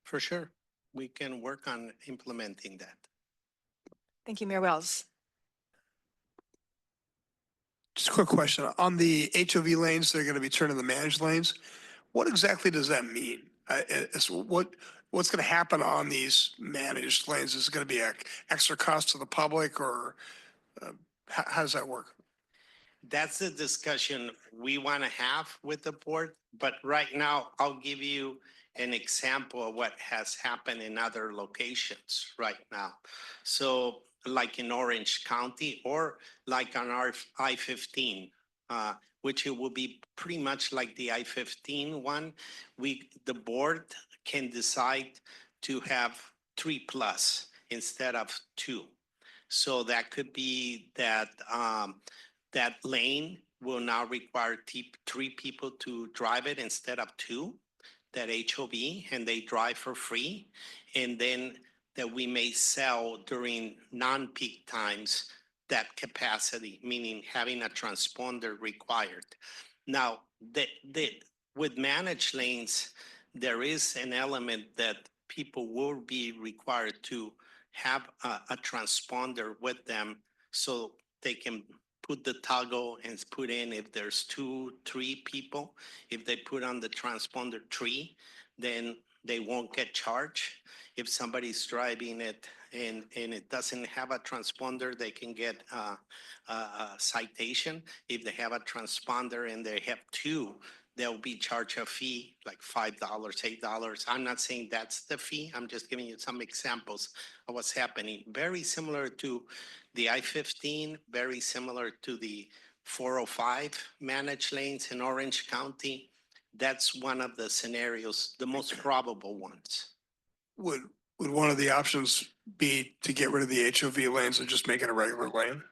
For sure. We can work on implementing that. Thank you, Mayor Wells. Just a quick question. On the HOV lanes, they're going to be turned into managed lanes. What exactly does that mean? What's going to happen on these managed lanes? Is it going to be an extra cost to the public, or how does that work? That's the discussion we want to have with the board. But right now, I'll give you an example of what has happened in other locations right now. So like in Orange County, or like on our I-15, which it will be pretty much like the I-15 one. The board can decide to have 3+ instead of 2. So that could be that that lane will now require 3 people to drive it instead of 2, that HOV, and they drive for free. And then that we may sell during non-peak times that capacity, meaning having a transponder required. Now, with managed lanes, there is an element that people will be required to have a transponder with them, so they can put the toggle and put in if there's 2, 3 people. If they put on the transponder 3, then they won't get charged. If somebody's driving it and it doesn't have a transponder, they can get a citation. If they have a transponder and they have 2, they'll be charged a fee like $5, $8. I'm not saying that's the fee. I'm just giving you some examples of what's happening. Very similar to the I-15, very similar to the 405 managed lanes in Orange County. That's one of the scenarios, the most probable ones. Would one of the options be to get rid of the HOV lanes and just make it a regular lane?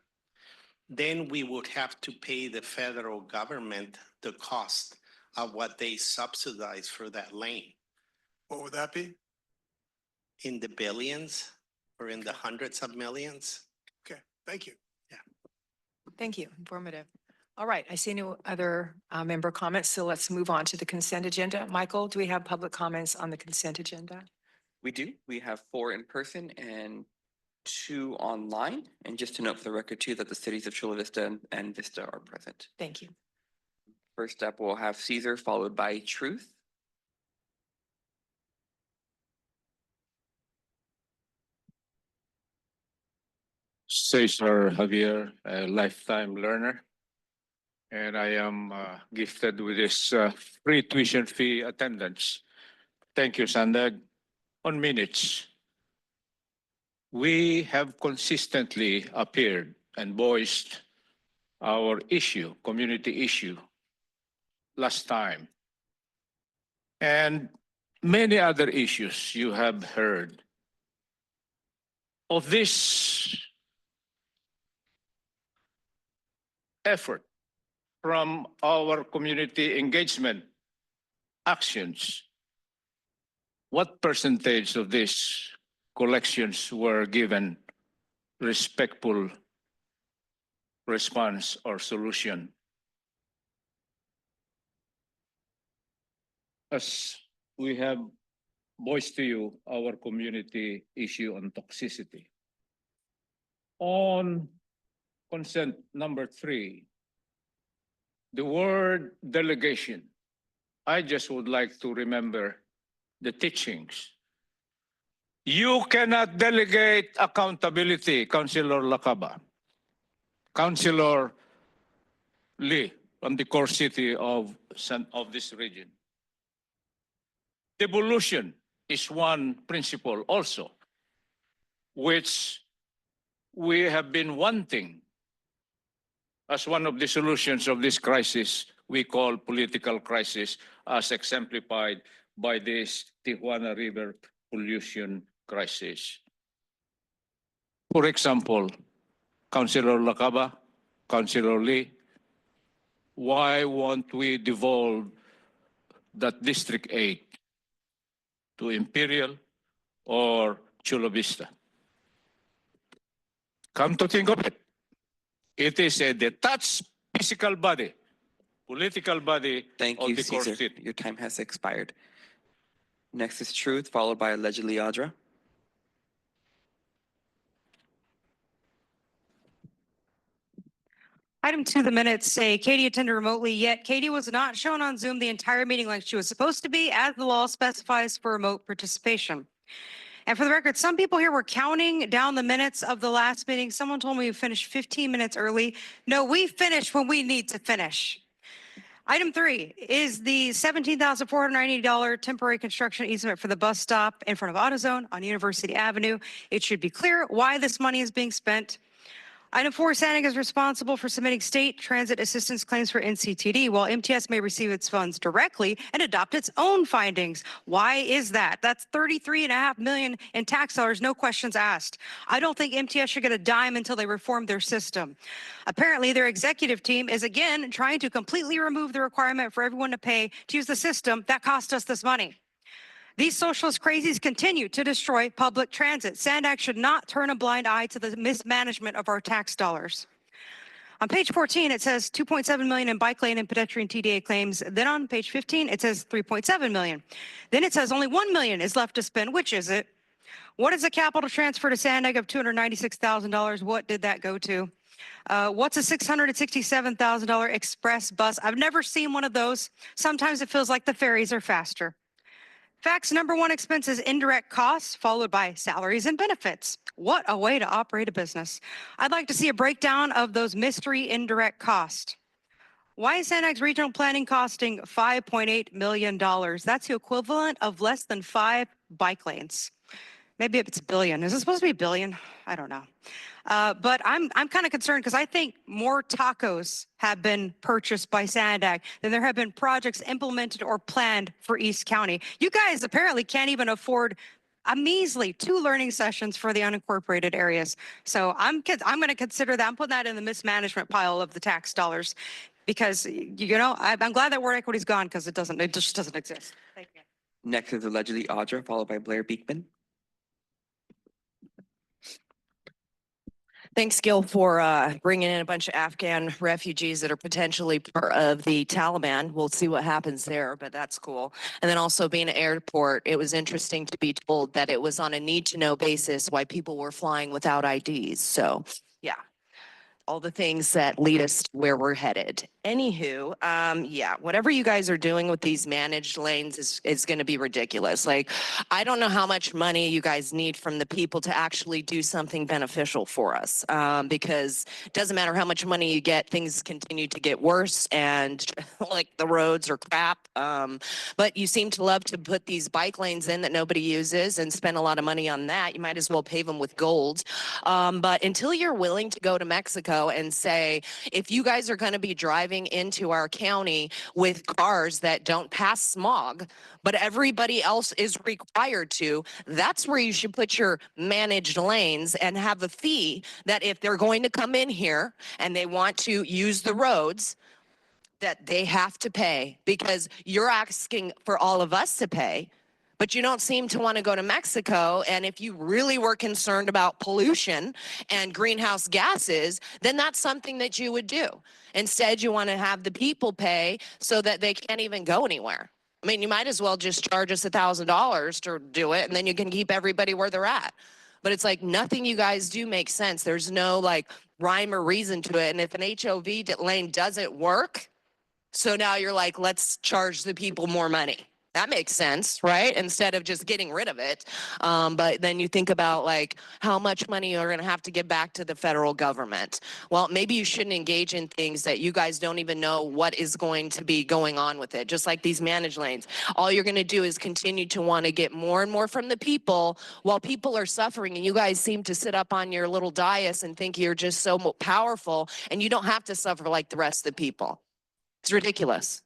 Then we would have to pay the federal government the cost of what they subsidize for that lane. What would that be? In the billions or in the hundreds of millions. Okay, thank you. Yeah. Thank you. Informative. All right, I see no other member comments, so let's move on to the consent agenda. Michael, do we have public comments on the consent agenda? We do. We have 4 in person and 2 online. And just to note for the record too, that the cities of Chula Vista and Vista are present. Thank you. First up, we'll have Caesar, followed by Truth. Cesar Javier, a lifetime learner. And I am gifted with this free tuition fee attendance. Thank you, SANDAG. On minutes, we have consistently appeared and voiced our issue, community issue, last time. And many other issues you have heard. Of this effort from our community engagement actions, what percentage of these collections were given respectful response or solution? As we have voiced to you our community issue on toxicity. On consent number 3, the word delegation, I just would like to remember the teachings. You cannot delegate accountability, Councilor Luqadda, Councilor Lee, from the core city of this region. Devolution is one principle also, which we have been wanting as one of the solutions of this crisis we call political crisis, as exemplified by this Tijuana River pollution crisis. For example, Councilor Luqadda, Councilor Lee, why won't we devolve that District 8 to Imperial or Chula Vista? Come to think of it, it is a detached physical body, political body. Thank of you, the core Caesar. city. Your time has expired. Next is Truth, followed by allegedly Audra. Item 2, the minutes say Katie attended remotely, yet Katie was not shown on Zoom the entire meeting like she was supposed to be, as the law specifies for remote participation. And for the record, some people here were counting down the minutes of the last meeting. Someone told me we finished 15 minutes early. No, we finish when we need to finish. Item 3 is the $17,490 temporary construction easement for the bus stop in front of AutoZone on University Avenue. It should be clear why this money is being spent. Item 4, SANDAG is responsible for submitting state transit assistance claims for NCTD, while MTS may receive its funds directly and adopt its own findings. Why is that? That's $33.5 million in tax dollars, no questions asked. I don't think MTS should get a dime until they reform their system. Apparently, their executive team is again trying to completely remove the requirement for everyone to pay to use the system that cost us this money. These socialist crazies continue to destroy public transit. SANDAG should not turn a blind eye to the mismanagement of our tax dollars. On page 14, it says 2.7 million in bike lane and pedestrian TDA claims. Then on page 15, it says 3.7 million. Then it says only 1 million is left to spend. Which is it? What is a capital transfer to SANDAG of $296,000? What did that go to? What's a $667,000 express bus? I've never seen one of those. Sometimes it feels like the ferries are faster. Facts number 1 expense is indirect costs, followed by salaries and benefits. What a way to operate a business. I'd like to see a breakdown of those mystery indirect costs. Why is SANDAG's regional planning costing $5.8 million? That's the equivalent of less than 5 bike lanes. Maybe it's a billion. Is it supposed to be a billion? I don't know. But I'm kind of concerned because I think more tacos have been purchased by SANDAG than there have been projects implemented or planned for East County. You guys apparently can't even afford a measly 2 learning sessions for the unincorporated areas. So I'm going to consider that. I'm putting that in the mismanagement pile of the tax dollars because, you know, I'm glad that word equity is gone because it just doesn't exist. Thank you. Next is allegedly Audra, followed by Blair Beekman. Thanks, Gil, for bringing in a bunch of Afghan refugees that are potentially part of the Taliban. We'll see what happens there, but that's cool. And then also being an airport, it was interesting to be told that it was on a need-to-know basis why people were flying without IDs. So, yeah. All the things that lead us to where we're headed. Anywho, yeah, whatever you guys are doing with these managed lanes is going to be ridiculous. Like, I don't know how much money you guys need from the people to actually do something beneficial for us, because it doesn't matter how much money you get, things continue to get worse, and like the roads are crap. But you seem to love to put these bike lanes in that nobody uses and spend a lot of money on that. You might as well pave them with gold. But until you're willing to go to Mexico and say, if you guys are going to be driving into our county with cars that don't pass smog, but everybody else is required to, that's where you should put your managed lanes and have a fee that if they're going to come in here and they want to use the roads, that they have to pay, because you're asking for all of us to pay. But you don't seem to want to go to Mexico. And if you really were concerned about pollution and greenhouse gases, then that's something that you would do. Instead, you want to have the people pay so that they can't even go anywhere. I mean, you might as well just charge us $1,000 to do it, and then you can keep everybody where they're at. But it's like nothing you guys do makes sense. There's no like rhyme or reason to it. And if an HOV lane doesn't work, so now you're like, let's charge the people more money. That makes sense, right? Instead of just getting rid of it. But then you think about like how much money you're going to have to give back to the federal government. Well, maybe you shouldn't engage in things that you guys don't even know what is going to be going on with it. Just like these managed lanes. All you're going to do is continue to want to get more and more from the people while people are suffering. And you guys seem to sit up on your little dais and think you're just so powerful and you don't have to suffer like the rest of the people. It's ridiculous.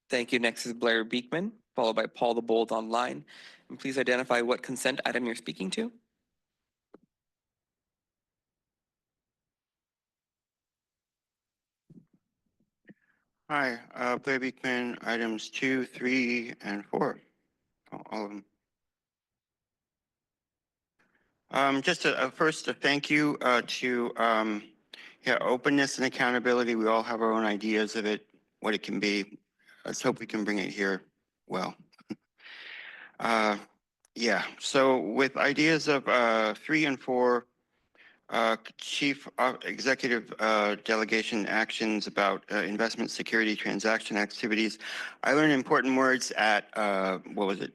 Thank you. Next is Blair Beekman, followed by Paul the Bold online. And please identify what consent item you're speaking to. Hi, Blair Beekman, items 2, 3, and 4, all of them. Just first, a thank you to openness and accountability. We all have our own ideas of it, what it can be. Let's hope we can bring it here well. Yeah, so with ideas of 3 and 4, Chief Executive Delegation actions about investment security transaction activities. I learned important words at,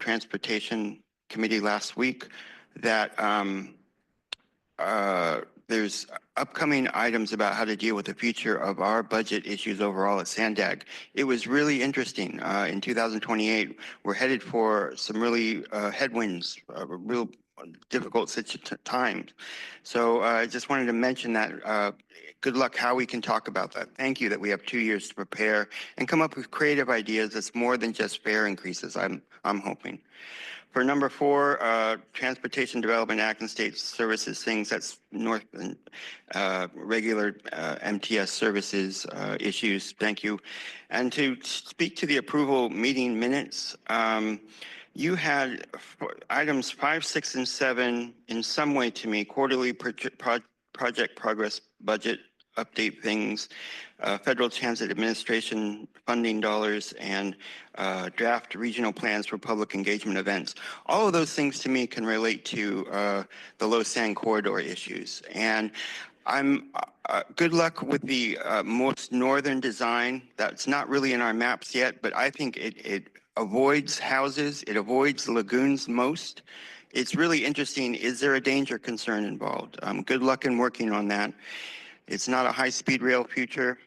Transportation Committee last week, that there's upcoming items about how to deal with the future of our budget issues overall at SANDAG. It was really interesting. In 2028, we're headed for some really headwinds, real difficult times. So I just wanted to mention that. Good luck how we can talk about that. Thank you that we have 2 years to prepare and come up with creative ideas that's more than just fare increases, I'm hoping. For number 4, Transportation Development Act and State Services things, that's north and regular MTS services issues. Thank you. And to speak to the approval meeting minutes, you had items 5, 6, and 7 in some way to me, quarterly project progress budget update things, Federal Transit Administration funding dollars, and draft regional plans for public engagement events. All of those things to me can relate to the low sand corridor issues. And I'm good luck with the most northern design. That's not really in our maps yet, but I think it avoids houses, it avoids lagoons most. It's really interesting. Is there a danger concern involved? Good luck in working on that. It's not a high-speed rail future.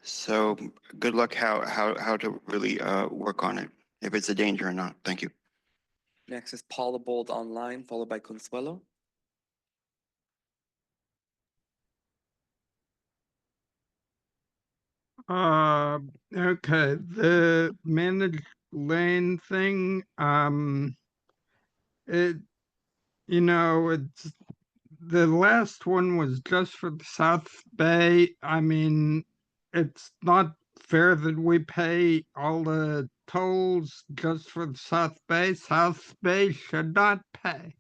So good luck how to really work on it, if it's a danger or not. Thank you. Next is Paul the Bold online, followed by Consuelo. Okay, the managed lane thing, it's the last one was just for the South Bay. I mean, it's not fair that we pay all the tolls just for the South Bay. South Bay should not pay.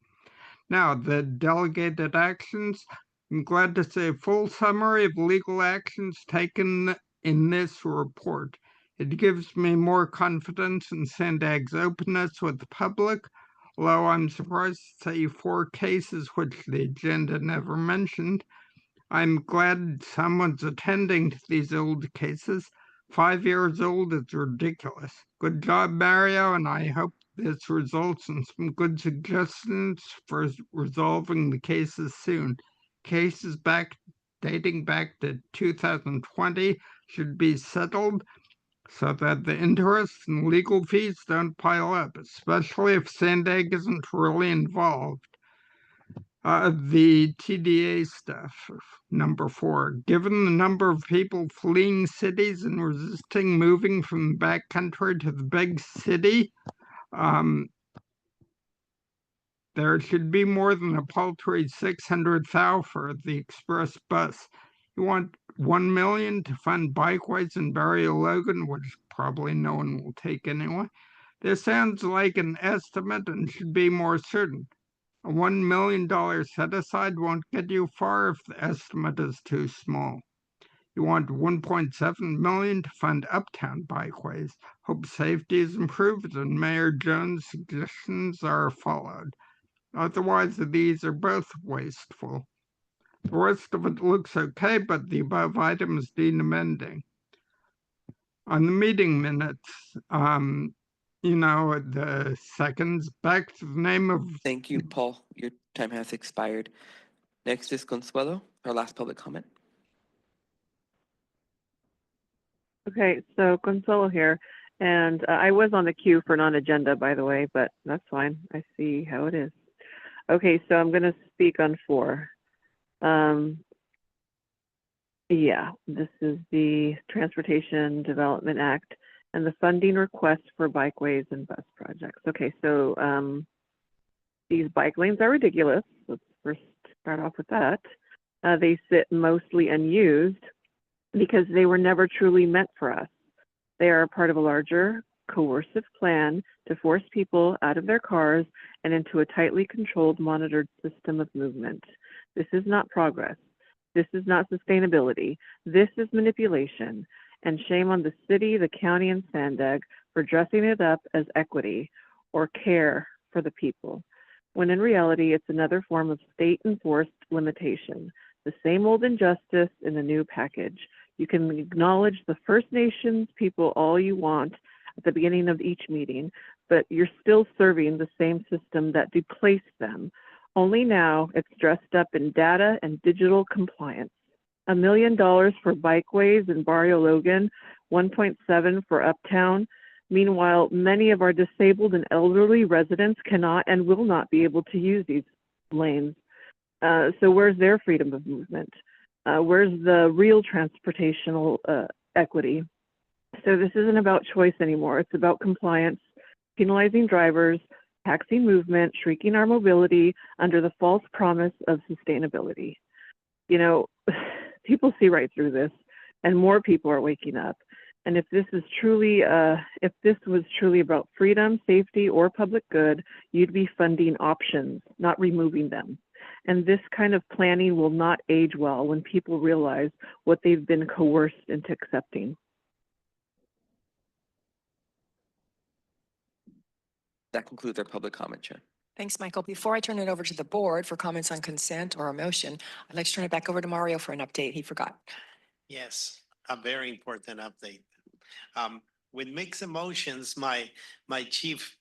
Now, the delegated actions. I'm glad to say a full summary of legal actions taken in this report. It gives me more confidence in SANDAG's openness with the public, although I'm surprised to see 4 cases which the agenda never mentioned. I'm glad someone's attending to these old cases. 5 years old is ridiculous. Good job, Mario, and I hope this results in some good suggestions for resolving the cases soon. Cases dating back to 2020 should be settled so that the interest and legal fees don't pile up, especially if SANDAG isn't really involved. The TDA stuff, number 4. Given the number of people fleeing cities and resisting moving from the backcountry to the big city, there should be more than a paltry 600,000 for the express bus. You want 1 million to fund bikeways in Barrio Logan, which probably no one will take anyway. This sounds like an estimate and should be more certain. A $1 million set aside won't get you far if the estimate is too small. You want 1.7 million to fund uptown bikeways. Hope safety is improved and Mayor Jones' suggestions are followed. Otherwise, these are both wasteful. The rest of it looks okay, but the above items need amending. On the meeting minutes, the seconds, back to the name of... Thank you, Paul. Your time has expired. Next is Consuelo, our last public comment. Okay, so Consuelo here, and I was on the queue for non-agenda, by the way, but that's fine. I see how it is. Okay, so I'm going to speak on 4. Yeah, this is the Transportation Development Act and the funding request for bikeways and bus projects. Okay, so these bike lanes are ridiculous. Let's first start off with that. They sit mostly unused because they were never truly meant for us. They are a part of a larger, coercive plan to force people out of their cars and into a tightly controlled, monitored system of movement. This is not progress. This is not sustainability. This is manipulation. And shame on the city, the county, and SANDAG for dressing it up as equity or care for the people, when in reality, it's another form of state-enforced limitation, the same old injustice in a new package. You can acknowledge the First Nations people all you want at the beginning of each meeting, but you're still serving the same system that displaced them. Only now it's dressed up in data and digital compliance. $1 million for bikeways in Barrio Logan, 1.7 for Uptown. Meanwhile, many of our disabled and elderly residents cannot and will not be able to use these lanes. So where's their freedom of movement? Where's the real transportational equity? So this isn't about choice anymore. It's about compliance, penalizing drivers, taxing movement, shrinking our mobility under the false promise of sustainability. You know, people see right through this, and more people are waking up. And if this is truly, if this was truly about freedom, safety, or public good, you'd be funding options, not removing them. And this kind of planning will not age well when people realize what they've been coerced into accepting. That concludes our public comment, Chair. Thanks, Michael. Before I turn it over to the board for comments on consent or a motion, I'd like to turn it back over to Mario for an update. He forgot. Yes, a very important update. With mixed emotions, my chief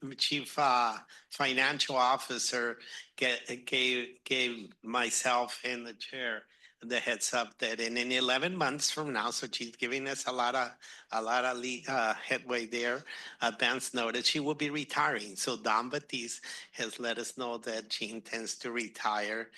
financial officer gave myself and the chair the heads up that in 11 months from now, so she's giving us a lot of headway there, advance notice, she will be retiring. So Don Batiste has let us know that she intends to retire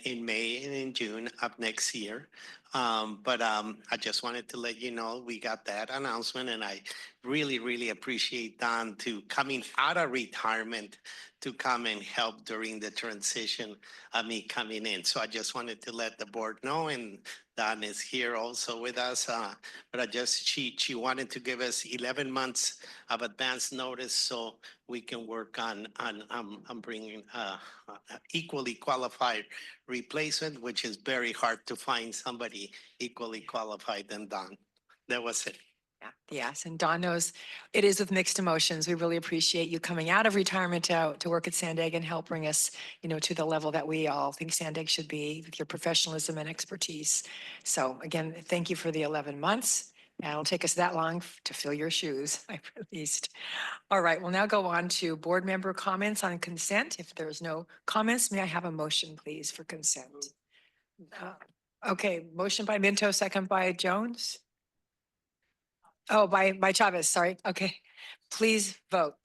in May and in June of next year. But I just wanted to let you know we got that announcement, and I really appreciate Don to coming out of retirement to come and help during the transition of me coming in. So I just wanted to let the board know, and Don is here also with us, but she wanted to give us 11 months of advance notice so we can work on bringing equally qualified replacement, which is very hard to find somebody equally qualified than Don. That was it. Yeah, yes, and Don knows it is with mixed emotions. We really appreciate you coming out of retirement to work at SANDAG and help bring us, to the level that we all think SANDAG should be with your professionalism and expertise. So again, thank you for the 11 months. And it'll take us that long to fill your shoes, at least. All right, we'll now go on to board member comments on consent. If there's no comments, may I have a motion, please, for consent? Okay, motion by Minto, second by Jones. Oh, by Chavez, sorry. Okay, please vote.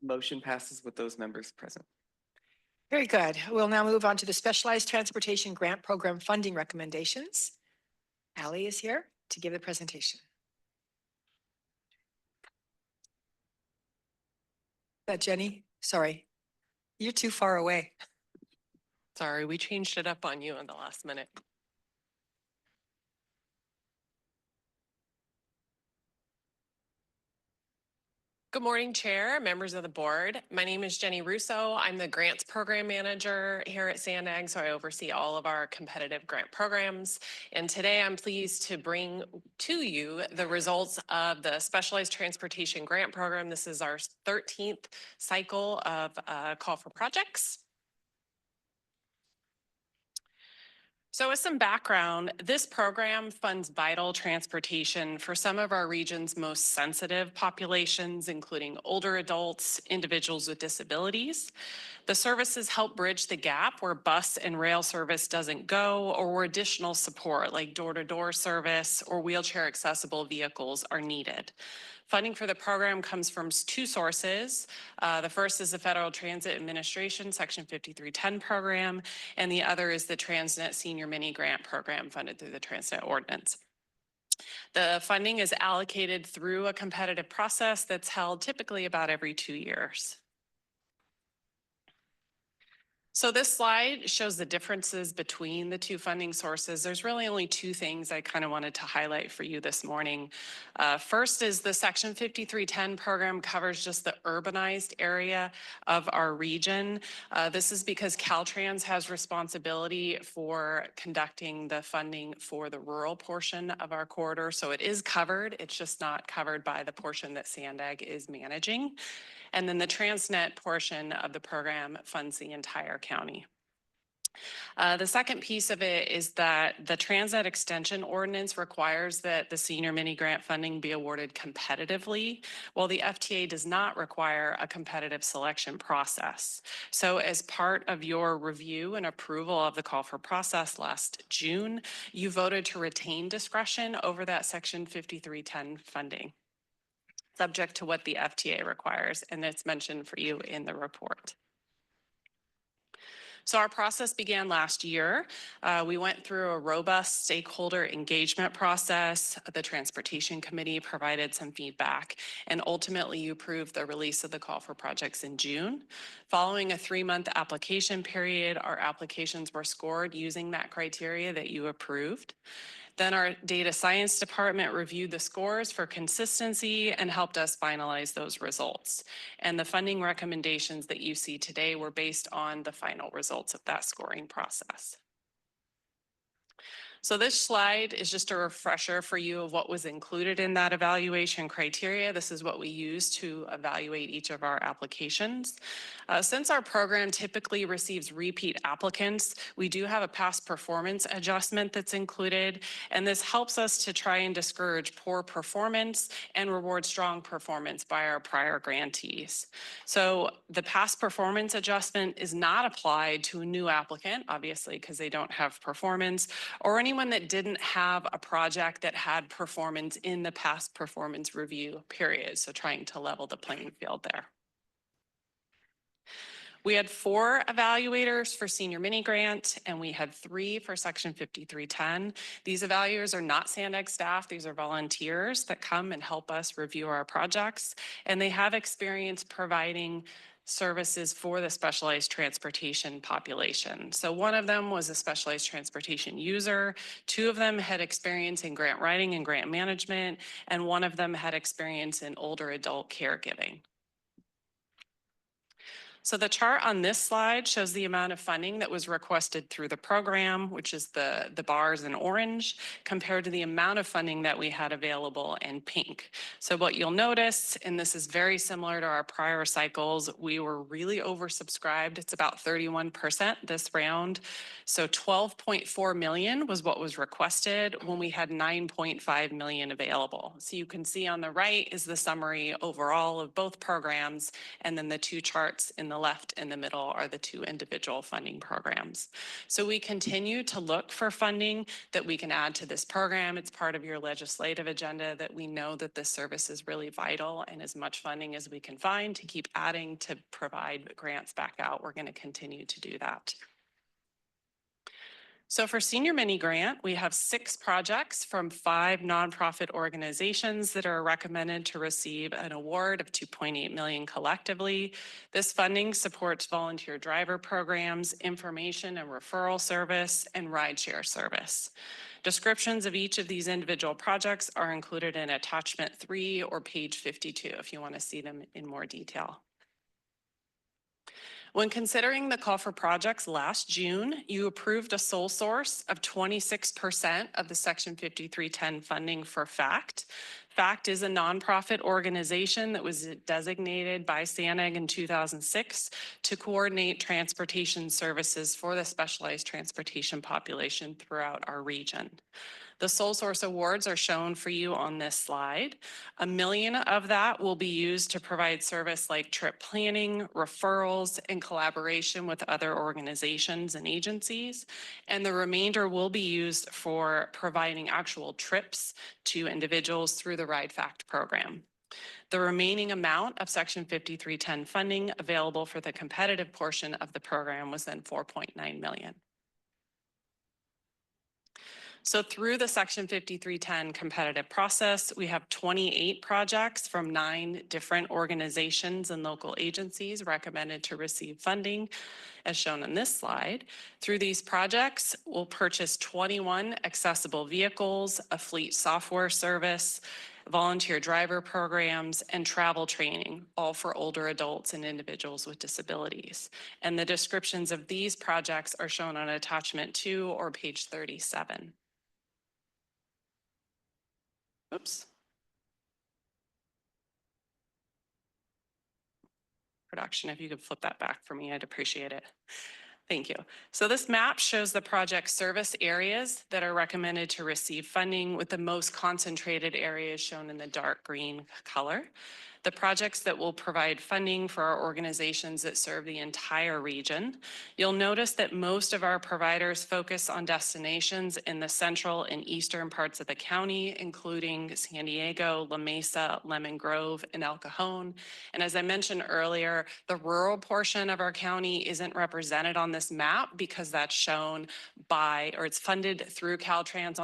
The motion passes with those members present. Very good. We'll now move on to the Specialized Transportation Grant Program funding recommendations. Allie is here to give the presentation. That Jenny? Sorry, you're too far away. Sorry, we changed it up on you in the last minute. Good morning, Chair, members of the board. My name is Jenny Russo. I'm the Grants Program Manager here at SANDAG, so I oversee all of our competitive grant programs. And today I'm pleased to bring to you the results of the Specialized Transportation Grant Program. This is our 13th cycle of call for projects. So with some background, this program funds vital transportation for some of our region's most sensitive populations, including older adults, individuals with disabilities. The services help bridge the gap where bus and rail service doesn't go, or where additional support like door-to-door service or wheelchair accessible vehicles are needed. Funding for the program comes from two sources. The first is the Federal Transit Administration Section 5310 program, and the other is the Transnet Senior Mini Grant Program funded through the Transnet Ordinance. The funding is allocated through a competitive process that's held typically about every 2 years. So this slide shows the differences between the two funding sources. There's really only two things I kind of wanted to highlight for you this morning. First is the Section 5310 program covers just the urbanized area of our region. This is because Caltrans has responsibility for conducting the funding for the rural portion of our corridor. So it is covered, it's just not covered by the portion that SANDAG is managing. And then the Transnet portion of the program funds the entire county. The second piece of it is that the Transnet Extension Ordinance requires that the senior mini grant funding be awarded competitively, while the FTA does not require a competitive selection process. So as part of your review and approval of the call for process last June, you voted to retain discretion over that Section 5310 funding, subject to what the FTA requires, and it's mentioned for you in the report. So our process began last year. We went through a robust stakeholder engagement process. The Transportation Committee provided some feedback, and ultimately you approved the release of the call for projects in June. Following a 3-month application period, our applications were scored using that criteria that you approved. Then our data science department reviewed the scores for consistency and helped us finalize those results. And the funding recommendations that you see today were based on the final results of that scoring process. So this slide is just a refresher for you of what was included in that evaluation criteria. This is what we use to evaluate each of our applications. Since our program typically receives repeat applicants, we do have a past performance adjustment that's included, and this helps us to try and discourage poor performance and reward strong performance by our prior grantees. So the past performance adjustment is not applied to a new applicant, obviously, because they don't have performance, or anyone that didn't have a project that had performance in the past performance review period. So trying to level the playing field there. We had 4 evaluators for senior mini grant, and we had 3 for section 5310. These evaluators are not SANDAG staff. These are volunteers that come and help us review our projects, and they have experience providing services for the specialized transportation population. So one of them was a specialized transportation user, 2 of them had experience in grant writing and grant management, and 1 of them had experience in older adult caregiving. So the chart on this slide shows the amount of funding that was requested through the program, which is the bars in orange, compared to the amount of funding that we had available in pink. So what you'll notice, and this is very similar to our prior cycles, we were really oversubscribed. It's about 31% this round. So 12.4 million was what was requested when we had 9.5 million available. So you can see on the right is the summary overall of both programs, and then the 2 charts in the left and the middle are the 2 individual funding programs. So we continue to look for funding that we can add to this program. It's part of your legislative agenda that we know that this service is really vital, and as much funding as we can find to keep adding to provide grants back out, we're going to continue to do that. So for Senior Mini Grant, we have 6 projects from 5 nonprofit organizations that are recommended to receive an award of $2.8 million collectively. This funding supports volunteer driver programs, information and referral service, and rideshare service. Descriptions of each of these individual projects are included in attachment 3 or page 52 if you want to see them in more detail. When considering the call for projects last June, you approved a sole source of 26% of the Section 5310 funding for FACT. FACT is a nonprofit organization that was designated by SANDAG in 2006 to coordinate transportation services for the specialized transportation population throughout our region. The sole source awards are shown for you on this slide. $1 million of that will be used to provide service like trip planning, referrals, and collaboration with other organizations and agencies. And the remainder will be used for providing actual trips to individuals through the Ride Fact program. The remaining amount of Section 5310 funding available for the competitive portion of the program was then $4.9 million. So through the Section 5310 competitive process, we have 28 projects from 9 different organizations and local agencies recommended to receive funding, as shown on this slide. Through these projects, we'll purchase 21 accessible vehicles, a fleet software service, volunteer driver programs, and travel training, all for older adults and individuals with disabilities. And the descriptions of these projects are shown on attachment 2 or page 37. Oops. Production, if you could flip that back for me, I'd appreciate it. Thank you. So this map shows the project service areas that are recommended to receive funding, with the most concentrated areas shown in the dark green color. The projects that will provide funding for our organizations that serve the entire region. You'll notice that most of our providers focus on destinations in the central and eastern parts of the county, including San Diego, La Mesa, Lemon Grove, and El Cajon. And as I mentioned earlier, the rural portion of our county isn't represented on this map because that's shown by, or it's funded through Caltrans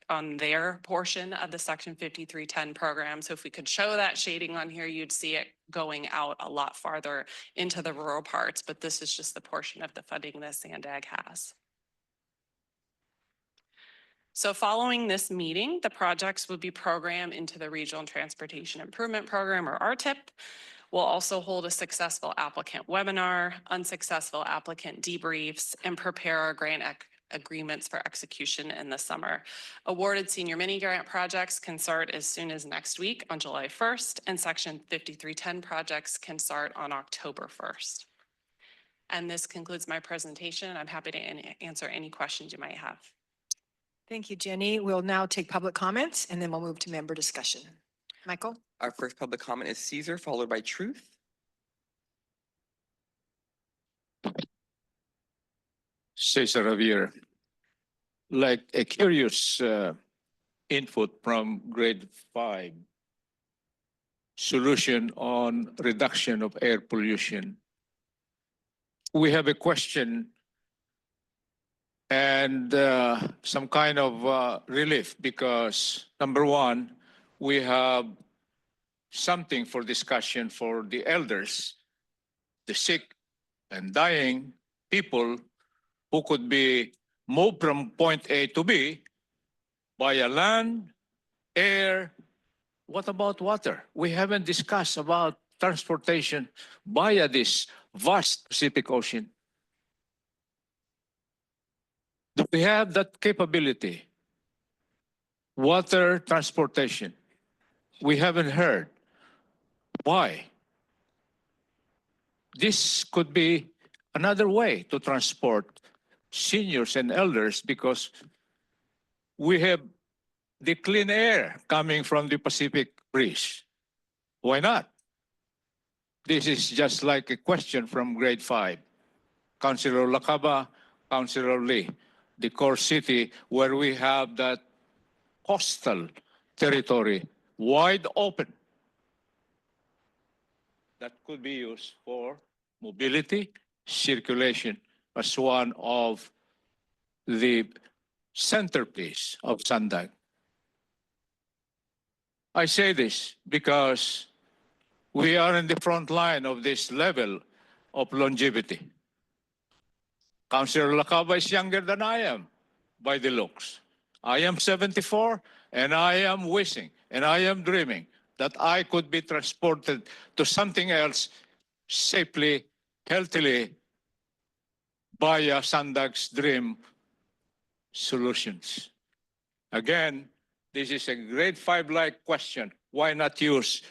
on their portion of the Section 5310 program. So if we could show that shading on here, you'd see it going out a lot farther into the rural parts, but this is just the portion of the funding that SANDAG has. So following this meeting, the projects would be programmed into the Regional Transportation Improvement Program, or RTIP. We'll also hold a successful applicant webinar, unsuccessful applicant debriefs, and prepare our grant agreements for execution in the summer. Awarded senior mini grant projects can start as soon as next week on July 1st, and Section 5310 projects can start on October 1st. And this concludes my presentation. I'm happy to answer any questions you might have. Thank you, Jenny. We'll now take public comments, and then we'll move to member discussion. Michael? Our first public comment is Caesar, followed by Truth. Cesar Javier, like a curious input from grade 5, solution on reduction of air pollution. we have a question and some kind of relief because number one, we have something for discussion for the elders, the sick and dying people who could be moved from point A to B via land, air. What about water? We haven't discussed about transportation via this vast Pacific Ocean. Do we have that capability? Water transportation. We haven't heard. Why? This could be another way to transport seniors and elders because we have the clean air coming from the Pacific breeze. Why not? This is just like a question from grade 5. Councilor Lacaba, Councilor Lee, the core city where we have that coastal territory wide open that could be used for mobility, circulation as one of the centerpiece of SANDAG. I say this because we are in the front line of this level of longevity. Councilor Lacaba is younger than I am by the looks. I am 74 and I am wishing and I am dreaming that I could be transported to something else safely, healthily via SANDAG's dream solutions. Again, this is a grade 5-like question. Why not use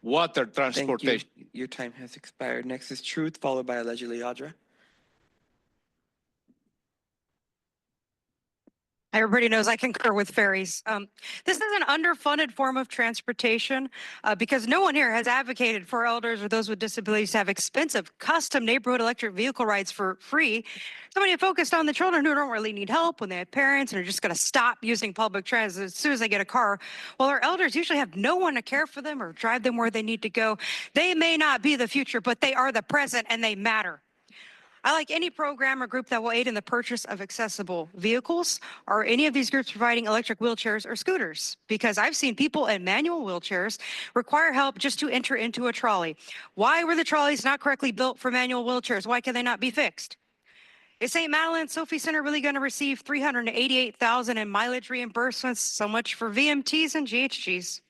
water transportation? Thank you. Your time has expired. Next is Truth, followed by allegedly Audra. Everybody knows I concur with ferries. This is an underfunded form of transportation because no one here has advocated for elders or those with disabilities to have expensive custom neighborhood electric vehicle rides for free. Somebody focused on the children who don't really need help when they have parents and are just going to stop using public transit as soon as they get a car. While our elders usually have no one to care for them or drive them where they need to go. They may not be the future, but they are the present and they matter. I like any program or group that will aid in the purchase of accessible vehicles or any of these groups providing electric wheelchairs or scooters because I've seen people in manual wheelchairs require help just to enter into a trolley. Why were the trolleys not correctly built for manual wheelchairs? Why can they not be fixed? Is St. Madeleine Sophie Center really going to receive $388,000 in mileage reimbursements? So much for VMTs and GHGs.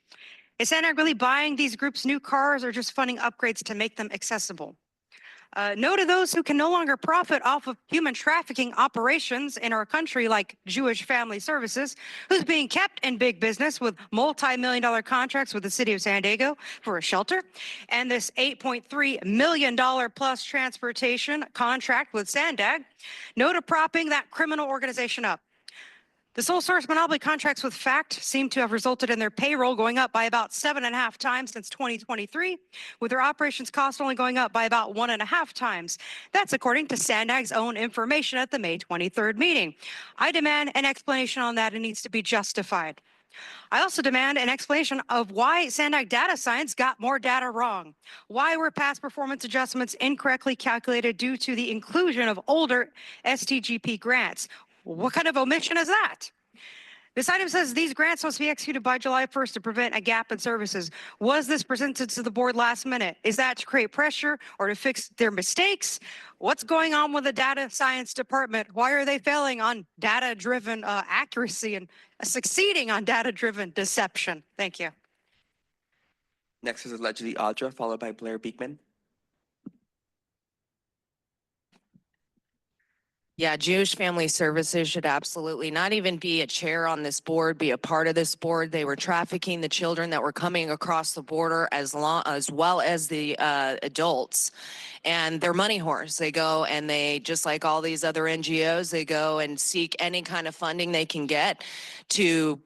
Is SANDAG really buying these groups new cars or just funding upgrades to make them accessible? No to those who can no longer profit off of human trafficking operations in our country, like Jewish Family Services, who's being kept in big business with multi-million-dollar contracts with the city of San Diego for a shelter, and this $8.3 million plus transportation contract with SANDAG. No to propping that criminal organization up. The sole source monopoly contracts with FACT seem to have resulted in their payroll going up by about 7.5 times since 2023, with their operations costs only going up by about 1.5 times. That's according to SANDAG's own information at the May 23rd meeting. I demand an explanation on that. It needs to be justified. I also demand an explanation of why SANDAG data science got more data wrong. Why were past performance adjustments incorrectly calculated due to the inclusion of older STGP grants? What kind of omission is that? This item says these grants must be executed by July 1st to prevent a gap in services. Was this presented to the board last minute? Is that to create pressure or to fix their mistakes? What's going on with the data science department? Why are they failing on data-driven accuracy and succeeding on data-driven deception? Thank you. Next is allegedly Audra, followed by Blair Beekman. Yeah, Jewish Family Services should absolutely not even be a chair on this board, be a part of this board. They were trafficking the children that were coming across the border as well as the adults. And they're money whores. They go and they, just like all these other NGOs, they go and seek any kind of funding they can get to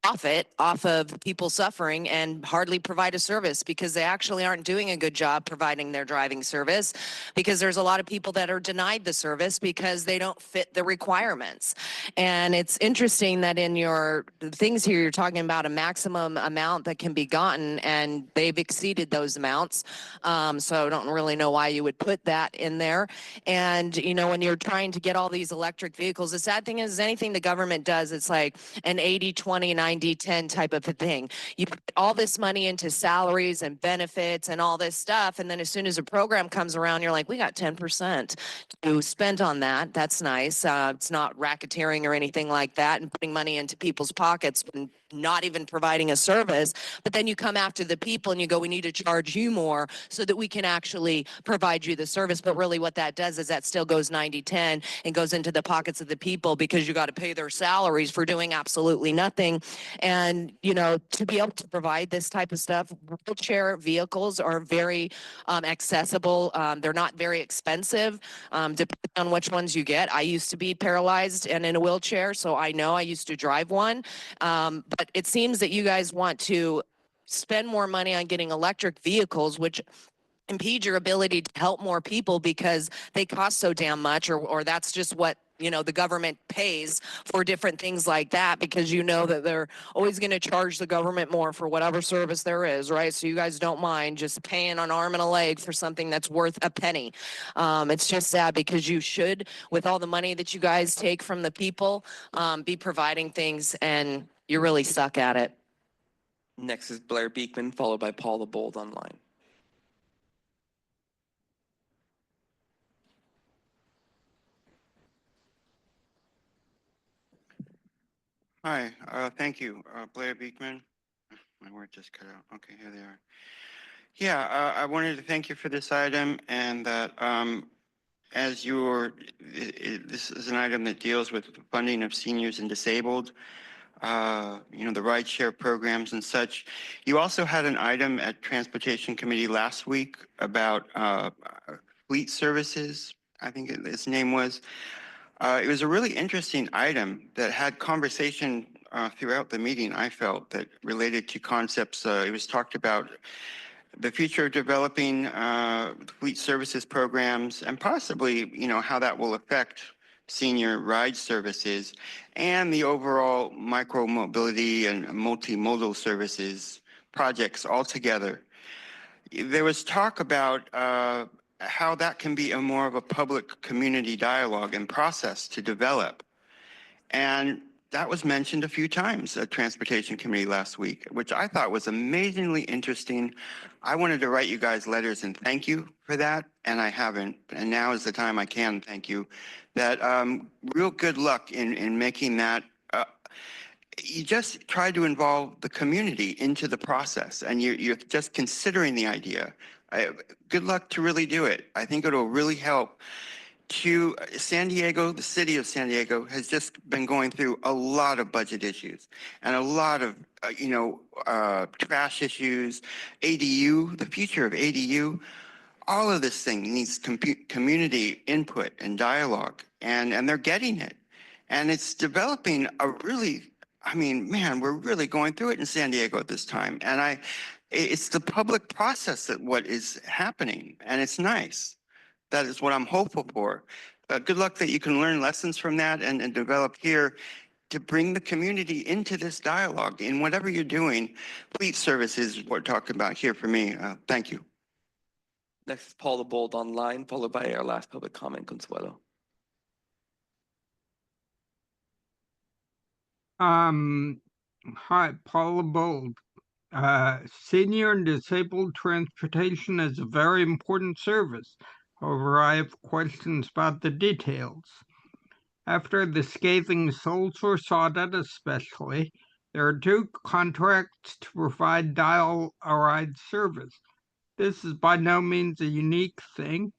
profit off of people suffering and hardly provide a service because they actually aren't doing a good job providing their driving service, because there's a lot of people that are denied the service because they don't fit the requirements. And it's interesting that in your things here, you're talking about a maximum amount that can be gotten, and they've exceeded those amounts. So I don't really know why you would put that in there. And, you know, when you're trying to get all these electric vehicles, the sad thing is anything the government does, it's like an 80-20, 90-10 type of a thing. You put all this money into salaries and benefits and all this stuff, and then as soon as a program comes around, you're like, we got 10% to spend on that. That's nice. It's not racketeering or anything like that and putting money into people's pockets and not even providing a service. But then you come after the people and you go, we need to charge you more so that we can actually provide you the service. But really what that does is that still goes 90-10 and goes into the pockets of the people, because you got to pay their salaries for doing absolutely nothing. And, you know, to be able to provide this type of stuff, wheelchair vehicles are very accessible. They're not very expensive, depending on which ones you get. I used to be paralyzed and in a wheelchair, so I know. I used to drive one. But it seems that you guys want to spend more money on getting electric vehicles, which impede your ability to help more people because they cost so damn much, or that's just what, you know, the government pays for different things like that, because you know that they're always going to charge the government more for whatever service there is, right? So you guys don't mind just paying an arm and a leg for something that's worth a penny. It's just sad, because you should, with all the money that you guys take from the people, be providing things, and you really suck at it. Next is Blair Beekman, followed by Paul the Bold online. Hi, thank you. Blair Beekman. My word just cut out. Okay, here they are. Yeah, I wanted to thank you for this item, and that as this is an item that deals with funding of seniors and disabled, you know, the rideshare programs and such. You also had an item at Transportation Committee last week about fleet services, I think its name was. It was a really interesting item that had conversation throughout the meeting, I felt, that related to concepts. It was talked about the future of developing fleet services programs, and possibly, you know, how that will affect senior ride services and the overall micro mobility and multimodal services projects altogether. There was talk about how that can be a more of a public community dialogue and process to develop. And that was mentioned a few times at Transportation Committee last week, which I thought was amazingly interesting. I wanted to write you guys letters and thank you for that, and I haven't. And now is the time I can thank you. That real good luck in making that. You just try to involve the community into the process, and you're just considering the idea. Good luck to really do it. I think it'll really help. To San Diego, the city of San Diego has just been going through a lot of budget issues and a lot of, trash issues, ADU, the future of ADU. All of this thing needs community input and dialogue, and they're getting it. And it's developing a really, I mean, man, we're really going through it in San Diego at this time. And it's the public process that what is happening, and it's nice. That is what I'm hopeful for. Good luck that you can learn lessons from that and develop here to bring the community into this dialogue in whatever you're doing. Fleet services is what we're talking about here for me. Thank you. Next is Paul the Bold online, followed by our last public comment, Consuelo. Hi, Paula Bold. Senior and disabled transportation is a very important service. However, I have questions about the details. After the scathing sole source audit especially, there are 2 contracts to provide dial-a-ride service. This is by no means a unique thing.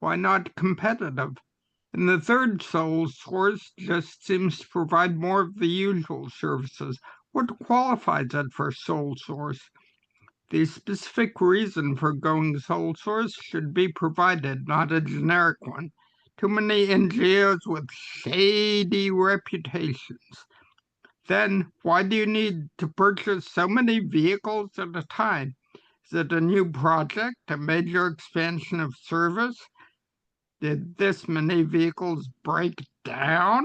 Why not competitive? And the 3rd sole source just seems to provide more of the usual services. What qualifies it for sole source? The specific reason for going sole source should be provided, not a generic one. Too many NGOs with shady reputations. Then why do you need to purchase so many vehicles at a time? Is it a new project, a major expansion of service? Did this many vehicles break down?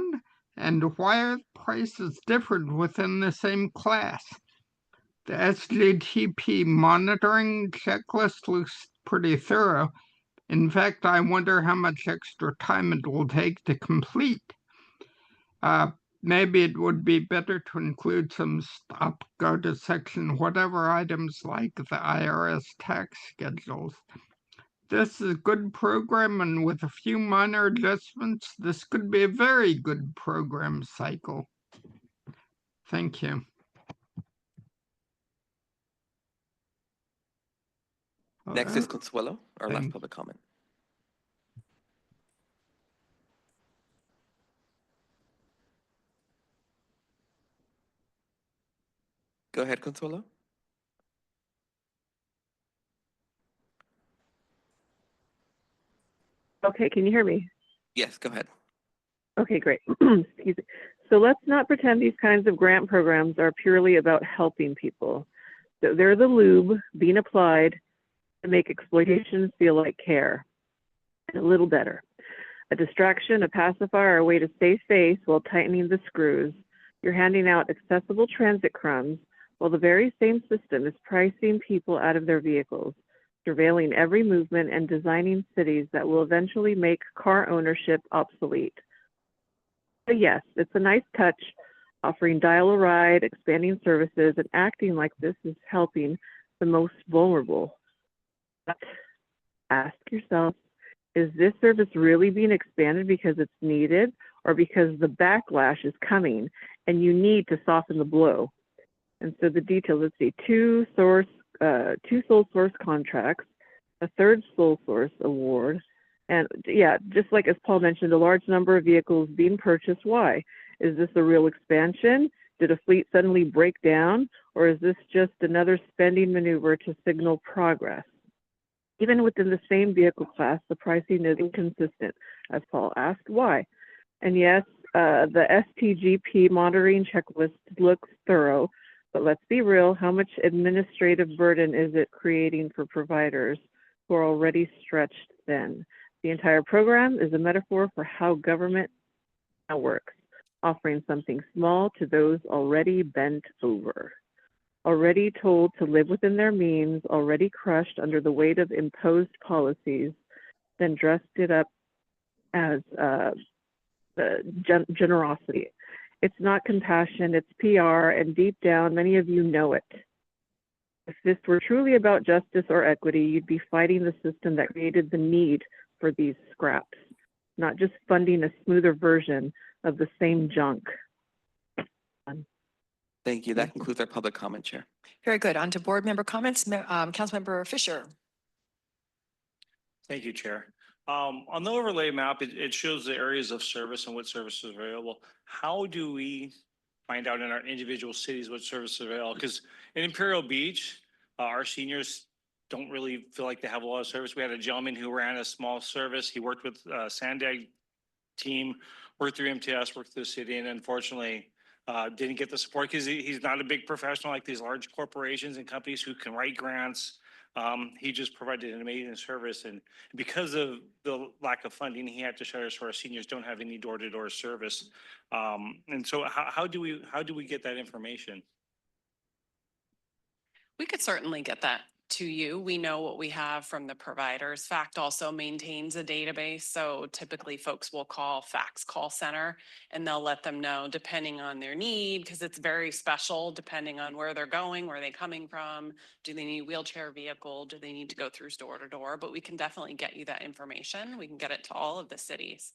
And why are prices different within the same class? The SGTP monitoring checklist looks pretty thorough. In fact, I wonder how much extra time it will take to complete. Maybe it would be better to include some stop, go to section, whatever items like the IRS tax schedules. This is a good program, and with a few minor adjustments, this could be a very good program cycle. Thank you. Next is Consuelo, our last Thanks. public comment. Go ahead, Consuelo. Okay, can you hear me? Yes, go ahead. Okay, great. Excuse me. So let's not pretend these kinds of grant programs are purely about helping people. They're the lube being applied to make exploitation feel like care, and a little better. A distraction, a pacifier, a way to save face while tightening the screws. You're handing out accessible transit crumbs while the very same system is pricing people out of their vehicles, surveilling every movement and designing cities that will eventually make car ownership obsolete. But yes, it's a nice touch, offering dial-a-ride, expanding services, and acting like this is helping the most vulnerable. But ask yourself, is this service really being expanded because it's needed or because the backlash is coming and you need to soften the blow? And so the details, let's see, two sole source contracts, a third sole source award, and yeah, just like as Paul mentioned, a large number of vehicles being purchased. Why? Is this a real expansion? Did a fleet suddenly break down? Or is this just another spending maneuver to signal progress? Even within the same vehicle class, the pricing is inconsistent, as Paul asked. Why? And yes, the STGP monitoring checklist looks thorough, but let's be real, how much administrative burden is it creating for providers who are already stretched thin? The entire program is a metaphor for how government now works, offering something small to those already bent over, already told to live within their means, already crushed under the weight of imposed policies, then dressed it up as generosity. It's not compassion, it's PR, and deep down, many of you know it. If this were truly about justice or equity, you'd be fighting the system that created the need for these scraps, not just funding a smoother version of the same junk. Thank you. That concludes our public comment, Chair. Very good. On to board member comments. Councilmember Fisher. Thank you, Chair. On the overlay map, it shows the areas of service and what services are available. How do we find out in our individual cities what services are available? Because in Imperial Beach, our seniors don't really feel like they have a lot of service. We had a gentleman who ran a small service. He worked with SANDAG team, worked through MTS, worked through the city, and unfortunately didn't get the support because he's not a big professional like these large corporations and companies who can write grants. He just provided an amazing service, and because of the lack of funding, he had to shutter, so our seniors don't have any door-to-door service. And so how do we get that information? We could certainly get that to you. We know what we have from the providers. FACT also maintains a database. So typically folks will call FACT's call center and they'll let them know depending on their need, because it's very special depending on where they're going, where they're coming from. Do they need a wheelchair vehicle? Do they need to go through door to door? But we can definitely get you that information. We can get it to all of the cities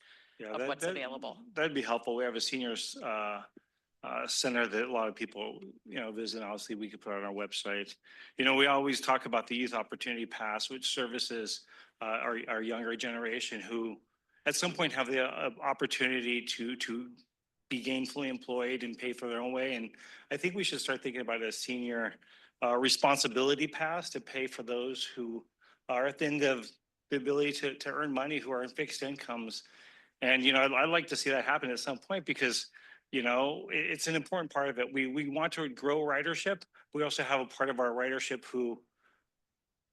of what's available. That'd be helpful. We have a seniors center that a lot of people, visit. Obviously, we could put on our website. We always talk about the Youth Opportunity Pass, which services our younger generation who at some point have the opportunity to be gainfully employed and pay for their own way. And I think we should start thinking about a senior responsibility pass to pay for those who are at the end of the ability to earn money, who are in fixed incomes. And, I'd like to see that happen at some point because You know, it's an important part of it. We want to grow ridership. We also have a part of our ridership who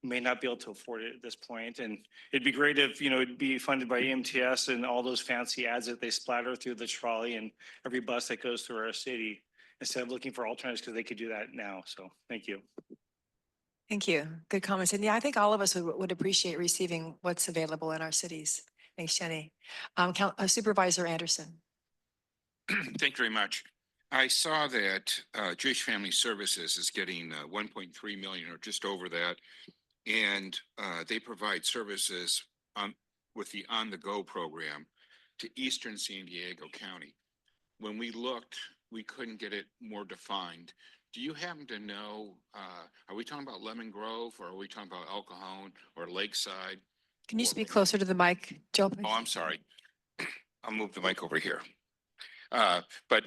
may not be able to afford it at this point. And it'd be great if, you know, it'd be funded by EMTS and all those fancy ads that they splatter through the trolley and every bus that goes through our city, instead of looking for alternatives, because they could do that now. So thank you. Thank you. Good comments. And yeah, I think all of us would appreciate receiving what's available in our cities. Thanks, Jenny. Supervisor Anderson. Thank you very much. I saw that Jewish Family Services is getting 1.3 million or just over that. And they provide services with the On the Go program to Eastern San Diego County. When we looked, we couldn't get it more defined. Do you happen to know, are we talking about Lemon Grove or are we talking about El Cajon or Lakeside? Can you speak closer to the mic, Joe? Please? Oh, I'm sorry. I'll move the mic over here. But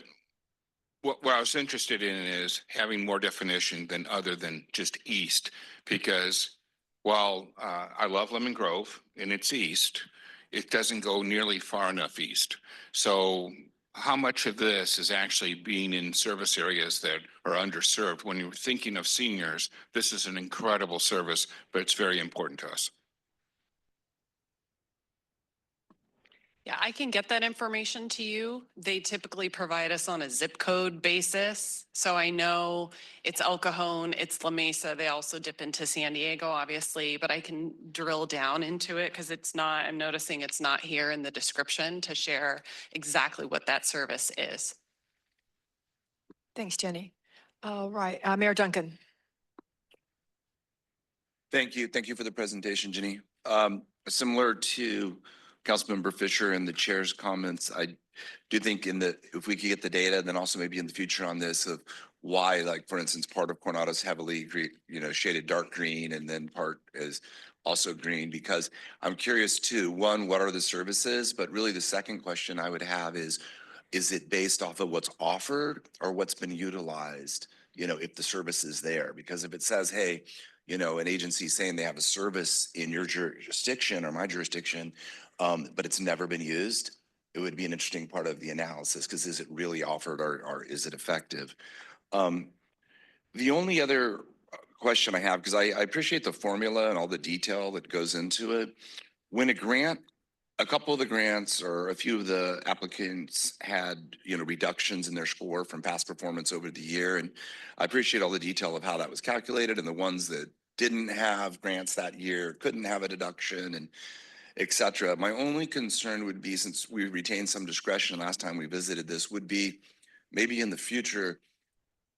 what I was interested in is having more definition than other than just east, because while I love Lemon Grove and it's east, it doesn't go nearly far enough east. So how much of this is actually being in service areas that are underserved? When you're thinking of seniors, this is an incredible service, but it's very important to us. Yeah, I can get that information to you. They typically provide us on a zip code basis. So I know it's El Cajon, it's La Mesa. They also dip into San Diego, obviously, but I can drill down into it because it's not, I'm noticing it's not here in the description to share exactly what that service is. Thanks, Jenny. All right, Mayor Duncan. Thank you. Thank you for the presentation, Jenny. Similar to Councilmember Fisher and the chair's comments, I do think if we could get the data, then also maybe in the future on this of why, like for instance, part of Coronado is heavily shaded dark green and then part is also green, because I'm curious too, one, what are the services? But really the second question I would have is it based off of what's offered or what's been utilized, if the service is there? Because if it says, hey, an agency saying they have a service in your jurisdiction or my jurisdiction, but it's never been used, it would be an interesting part of the analysis, because is it really offered or is it effective? The only other question I have, because I appreciate the formula and all the detail that goes into it. When a couple of the grants or a few of the applicants had, reductions in their score from past performance over the year. And I appreciate all the detail of how that was calculated, and the ones that didn't have grants that year couldn't have a deduction and et cetera. My only concern would be, since we retained some discretion last time we visited this, would be maybe in the future,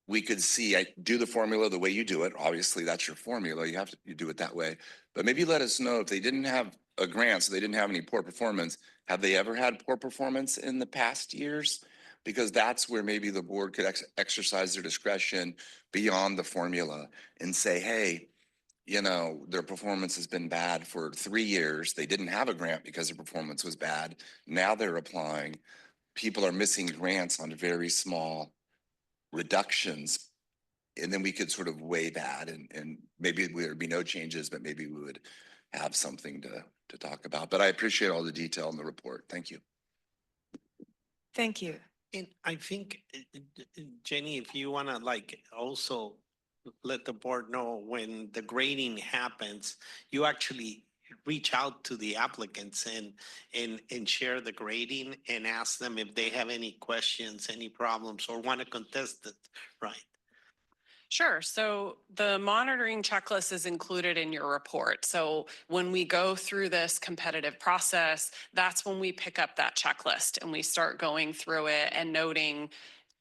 we could see, I do the formula the way you do it. Obviously, that's your formula. You do it that way. But maybe let us know if they didn't have a grant, so they didn't have any poor performance. Have they ever had poor performance in the past years? Because that's where maybe the board could exercise their discretion beyond the formula and say, hey, their performance has been bad for 3 years. They didn't have a grant because their performance was bad. Now they're applying. People are missing grants on very small reductions. And then we could sort of weigh that, and maybe there'd be no changes, but maybe we would have something to talk about. But I appreciate all the detail in the report. Thank you. Thank you. And I think, Jenny, if you want to also let the board know when the grading happens, you actually reach out to the applicants and share the grading and ask them if they have any questions, any problems, or want to contest it, right? Sure. So the monitoring checklist is included in your report. So when we go through this competitive process, that's when we pick up that checklist and we start going through it and noting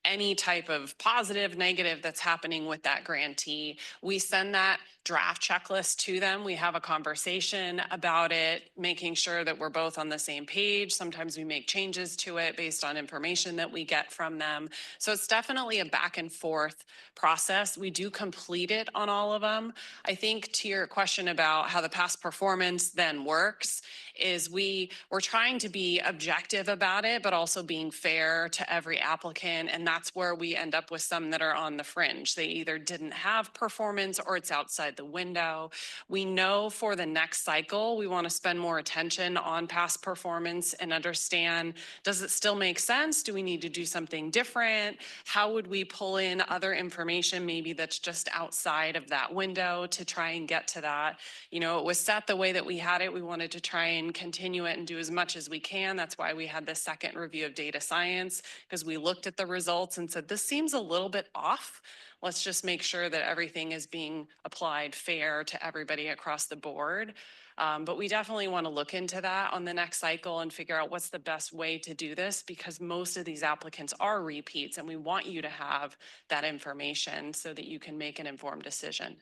any type of positive, negative that's happening with that grantee. We send that draft checklist to them. We have a conversation about it, making sure that we're both on the same page. Sometimes we make changes to it based on information that we get from them. So it's definitely a back and forth process. We do complete it on all of them. I think to your question about how the past performance then works is we're trying to be objective about it, but also being fair to every applicant. And that's where we end up with some that are on the fringe. They either didn't have performance or it's outside the window. We know for the next cycle, we want to spend more attention on past performance and understand, does it still make sense? Do we need to do something different? How would we pull in other information maybe that's just outside of that window to try and get to that? You know, it was set the way that we had it. We wanted to try and continue it and do as much as we can. That's why we had the second review of data science, because we looked at the results and said, this seems a little bit off. Let's just make sure that everything is being applied fair to everybody across the board. But we definitely want to look into that on the next cycle and figure out what's the best way to do this, because most of these applicants are repeats and we want you to have that information so that you can make an informed decision.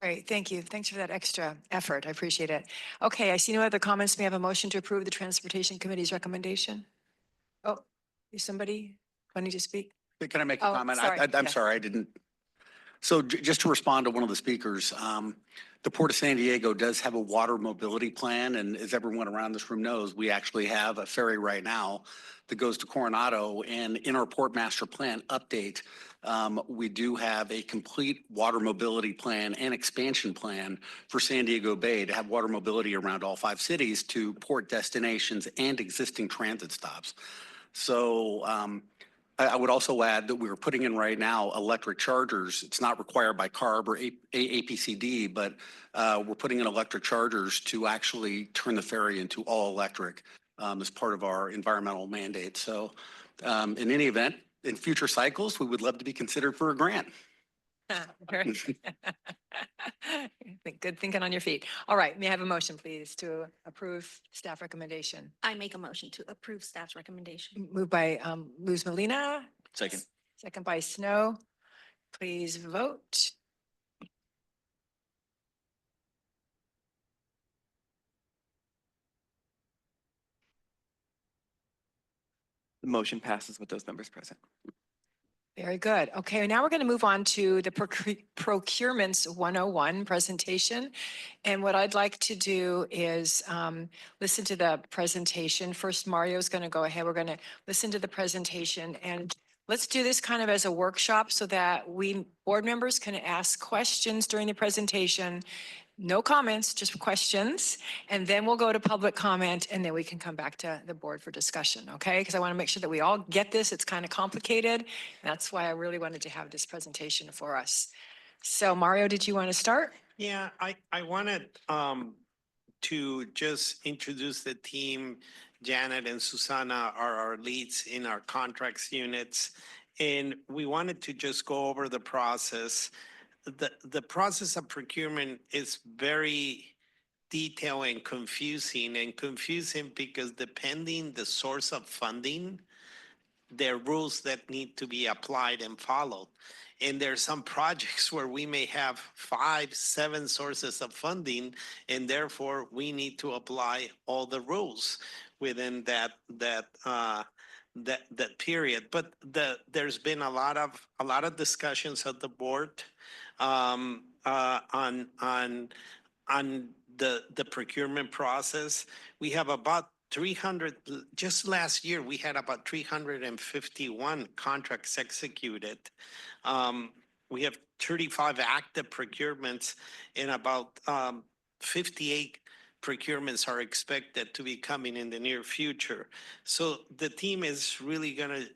Great, thank you. Thanks for that extra effort. I appreciate it. Okay, I see no other comments. May I have a motion to approve the Transportation Committee's recommendation? Oh, is somebody wanting to speak? Can I make a Oh, comment? sorry. I'm Yes. sorry, I didn't. So just to respond to one of the speakers, the Port of San Diego does have a water mobility plan. And as everyone around this room knows, we actually have a ferry right now that goes to Coronado. And in our Port Master Plan update, we do have a complete water mobility plan and expansion plan for San Diego Bay to have water mobility around all 5 cities to port destinations and existing transit stops. So I would also add that we're putting in right now electric chargers. It's not required by CARB or APCD, but we're putting in electric chargers to actually turn the ferry into all electric as part of our environmental mandate. So in any event, in future cycles, we would love to be considered for a grant. Very good thinking on your feet. All right, may I have a motion, please, to approve staff recommendation? I make a motion to approve staff's recommendation. Moved by Luz Molina, Second. second by Snow. Please vote. The motion passes with those members present. Very good. Okay, now we're going to move on to the Procurements 101 presentation. And what I'd like to do is listen to the presentation. First, Mario's going to go ahead. We're going to listen to the presentation, and let's do this kind of as a workshop so that we board members can ask questions during the presentation. No comments, just questions. And then we'll go to public comment, and then we can come back to the board for discussion, okay? Because I want to make sure that we all get this. It's kind of complicated. That's why I really wanted to have this presentation for us. So Mario, did you want to start? Yeah, I wanted to just introduce the team. Janet and Susana are our leads in our contracts units. And we wanted to just go over the process. The process of procurement is very detailed and confusing because depending the source of funding, there are rules that need to be applied and followed. And there are some projects where we may have 5, 7 sources of funding, and therefore we need to apply all the rules within that period. But there's been a lot of discussions at the board on the procurement process. We have about 300, just last year, we had about 351 contracts executed. We have 35 active procurements, and about 58 procurements are expected to be coming in the near future. So the team is really gonna,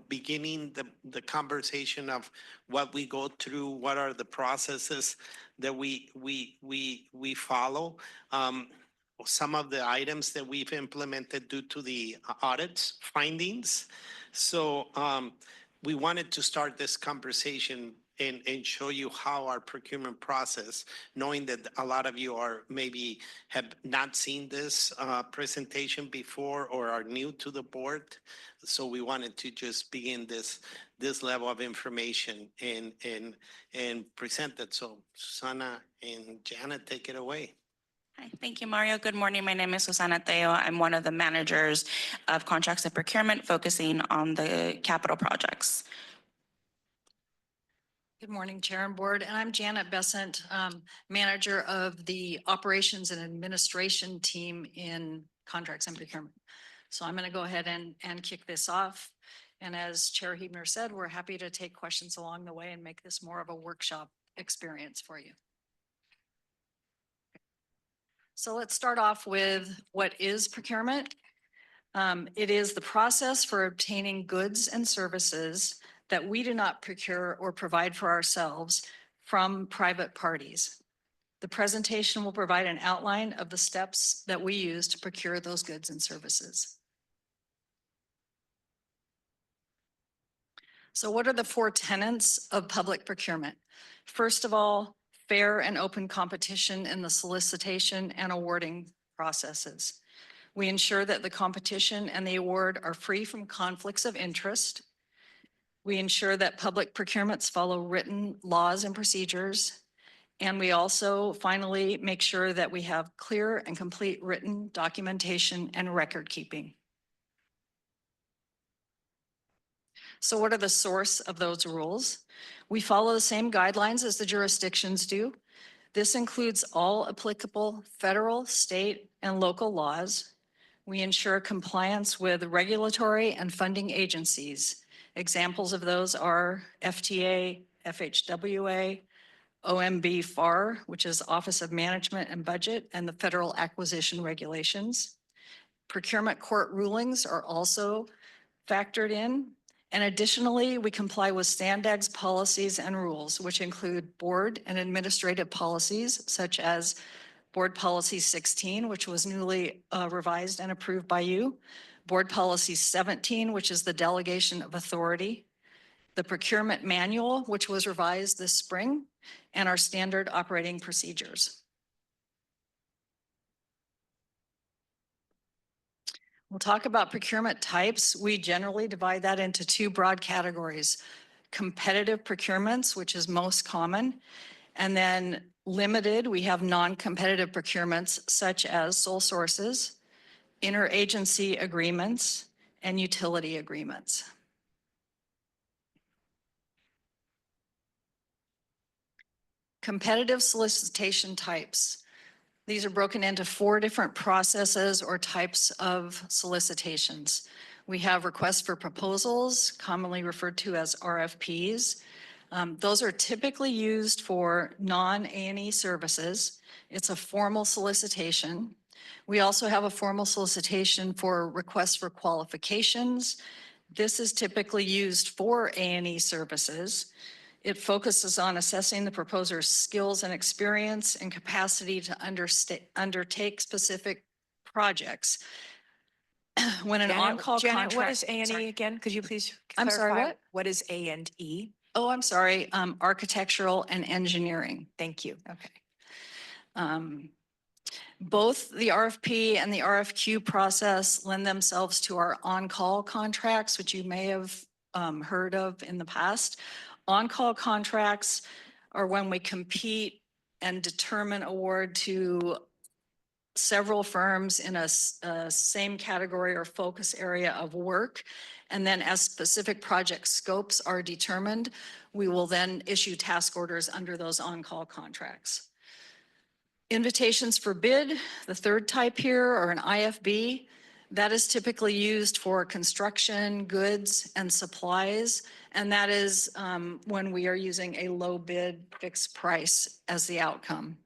beginning the conversation of what we go through, what are the processes that we follow. Some of the items that we've implemented due to the audits findings. So we wanted to start this conversation and show you how our procurement process, knowing that a lot of you are maybe have not seen this presentation before or are new to the board. So we wanted to just begin this level of information and present it. So Susana and Janet, take it away. Hi, thank you, Mario. Good morning. My name is Susana Teo. I'm one of the managers of contracts and procurement, focusing on the capital projects. Good morning, Chair and Board. And I'm Janet Besant, manager of the Operations and Administration team in Contracts and Procurement. So I'm going to go ahead and kick this off. And as Chair Hebner said, we're happy to take questions along the way and make this more of a workshop experience for you. So let's start off with what is procurement. It is the process for obtaining goods and services that we do not procure or provide for ourselves from private parties. The presentation will provide an outline of the steps that we use to procure those goods and services. So what are the 4 tenets of public procurement? First of all, fair and open competition in the solicitation and awarding processes. We ensure that the competition and the award are free from conflicts of interest. We ensure that public procurements follow written laws and procedures. And we also finally make sure that we have clear and complete written documentation and record keeping. So what are the source of those rules? We follow the same guidelines as the jurisdictions do. This includes all applicable federal, state, and local laws. We ensure compliance with regulatory and funding agencies. Examples of those are FTA, FHWA, OMB FAR, which is Office of Management and Budget, and the Federal Acquisition Regulations. Procurement court rulings are also factored in. And additionally, we comply with SANDAG's policies and rules, which include board and administrative policies, such as Board Policy 16, which was newly revised and approved by you. Board Policy 17, which is the delegation of authority. The Procurement Manual, which was revised this spring, and our standard operating procedures. We'll talk about procurement types. We generally divide that into 2 broad categories: competitive procurements, which is most common, and then limited, we have non-competitive procurements such as sole sources, interagency agreements, and utility agreements. Competitive solicitation types. These are broken into 4 different processes or types of solicitations. We have requests for proposals, commonly referred to as RFPs. Those are typically used for non-A&E services. It's a formal solicitation. We also have a formal solicitation for requests for qualifications. This is typically used for A&E services. It focuses on assessing the proposer's skills and experience and capacity to undertake specific projects. When an on-call Janet, contract. what is A&E Sorry. again? Could you please I'm sorry, clarify? what? What is A&E? Oh, I'm sorry, architectural and engineering. Thank you. Okay. Both the RFP and the RFQ process lend themselves to our on-call contracts, which you may have heard of in the past. On-call contracts are when we compete and determine award to several firms in a same category or focus area of work. And then as specific project scopes are determined, we will then issue task orders under those on-call contracts. Invitations for bid, the 3rd type here, or an IFB, that is typically used for construction, goods, and supplies. And that is when we are using a low bid fixed price as the outcome.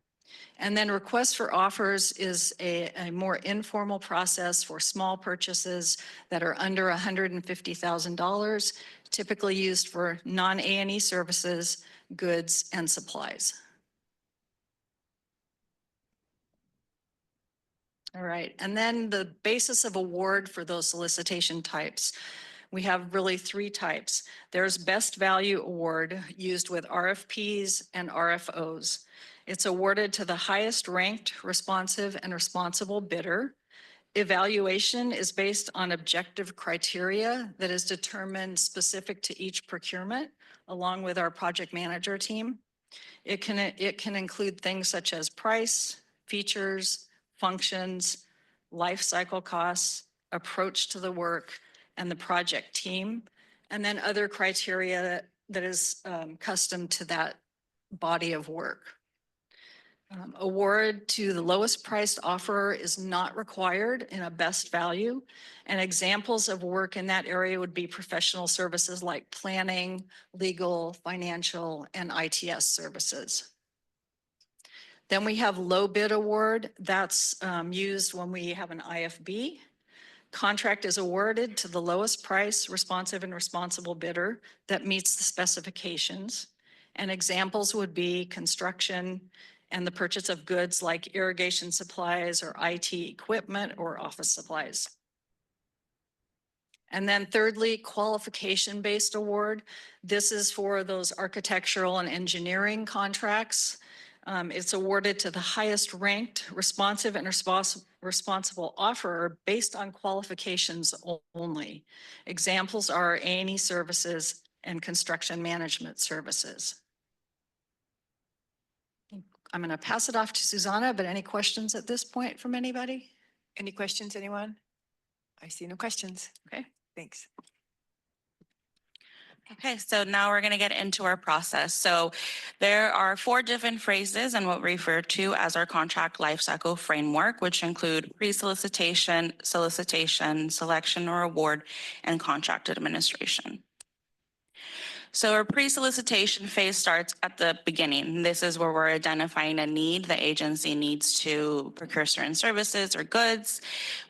And then request for offers is a more informal process for small purchases that are under $150,000, typically used for non-A&E services, goods, and supplies. All right, and then the basis of award for those solicitation types. We have really 3 types. There's best value award used with RFPs and RFOs. It's awarded to the highest ranked, responsive, and responsible bidder. Evaluation is based on objective criteria that is determined specific to each procurement, along with our project manager team. It can include things such as price, features, functions, life cycle costs, approach to the work, and the project team, and then other criteria that is custom to that body of work. Award to the lowest priced offerer is not required in a best value. And examples of work in that area would be professional services like planning, legal, financial, and ITS services. Then we have low bid award. That's used when we have an IFB. Contract is awarded to the lowest price, responsive and responsible bidder that meets the specifications. And examples would be construction and the purchase of goods like irrigation supplies or IT equipment or office supplies. And then thirdly, qualification-based award. This is for those architectural and engineering contracts. It's awarded to the highest ranked, responsive and responsible offerer based on qualifications only. Examples are A&E services and construction management services. I'm going to pass it off to Susanna, but any questions at this point from anybody? Any questions, anyone? I see no questions. Okay. Thanks. Okay, so now we're going to get into our process. So there are 4 different phrases in what we refer to as our contract lifecycle framework, which include pre-solicitation, solicitation, selection or award, and contract administration. So our pre-solicitation phase starts at the beginning. This is where we're identifying a need the agency needs to procure certain services or goods.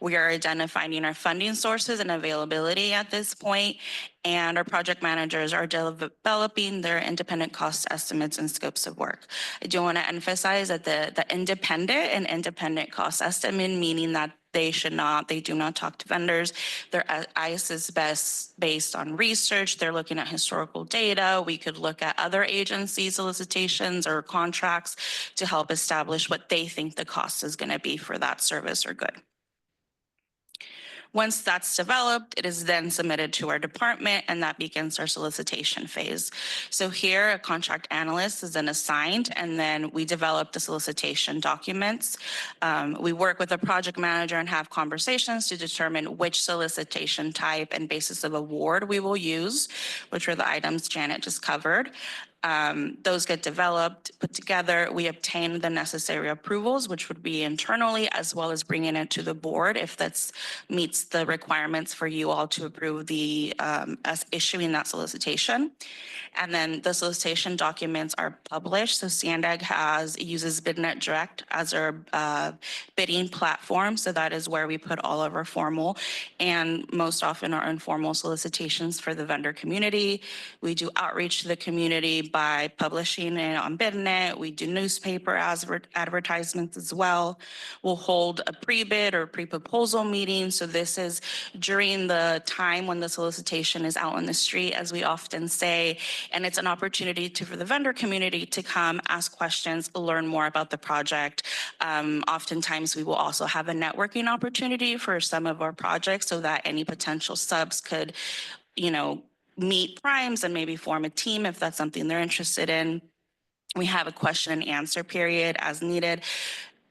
We are identifying our funding sources and availability at this point, and our project managers are developing their independent cost estimates and scopes of work. I do want to emphasize that the independent cost estimate, meaning that they do not talk to vendors. Their ICE is best based on research. They're looking at historical data. We could look at other agency solicitations or contracts to help establish what they think the cost is going to be for that service or good. Once that's developed, it is then submitted to our department, and that begins our solicitation phase. So here, a contract analyst is then assigned, and then we develop the solicitation documents. We work with a project manager and have conversations to determine which solicitation type and basis of award we will use, which are the items Janet just covered. Those get developed, put together. We obtain the necessary approvals, which would be internally, as well as bringing it to the board if that meets the requirements for you all to approve the us issuing that solicitation. And then the solicitation documents are published. So SANDAG uses BidNet Direct as our bidding platform. So that is where we put all of our formal and most often our informal solicitations for the vendor community. We do outreach to the community by publishing it on BidNet. We do newspaper advertisements as well. We'll hold a pre-bid or pre-proposal meeting. So this is during the time when the solicitation is out on the street, as we often say, and it's an opportunity for the vendor community to come ask questions, learn more about the project. Oftentimes we will also have a networking opportunity for some of our projects so that any potential subs could, meet primes and maybe form a team if that's something they're interested in. We have a question and answer period as needed.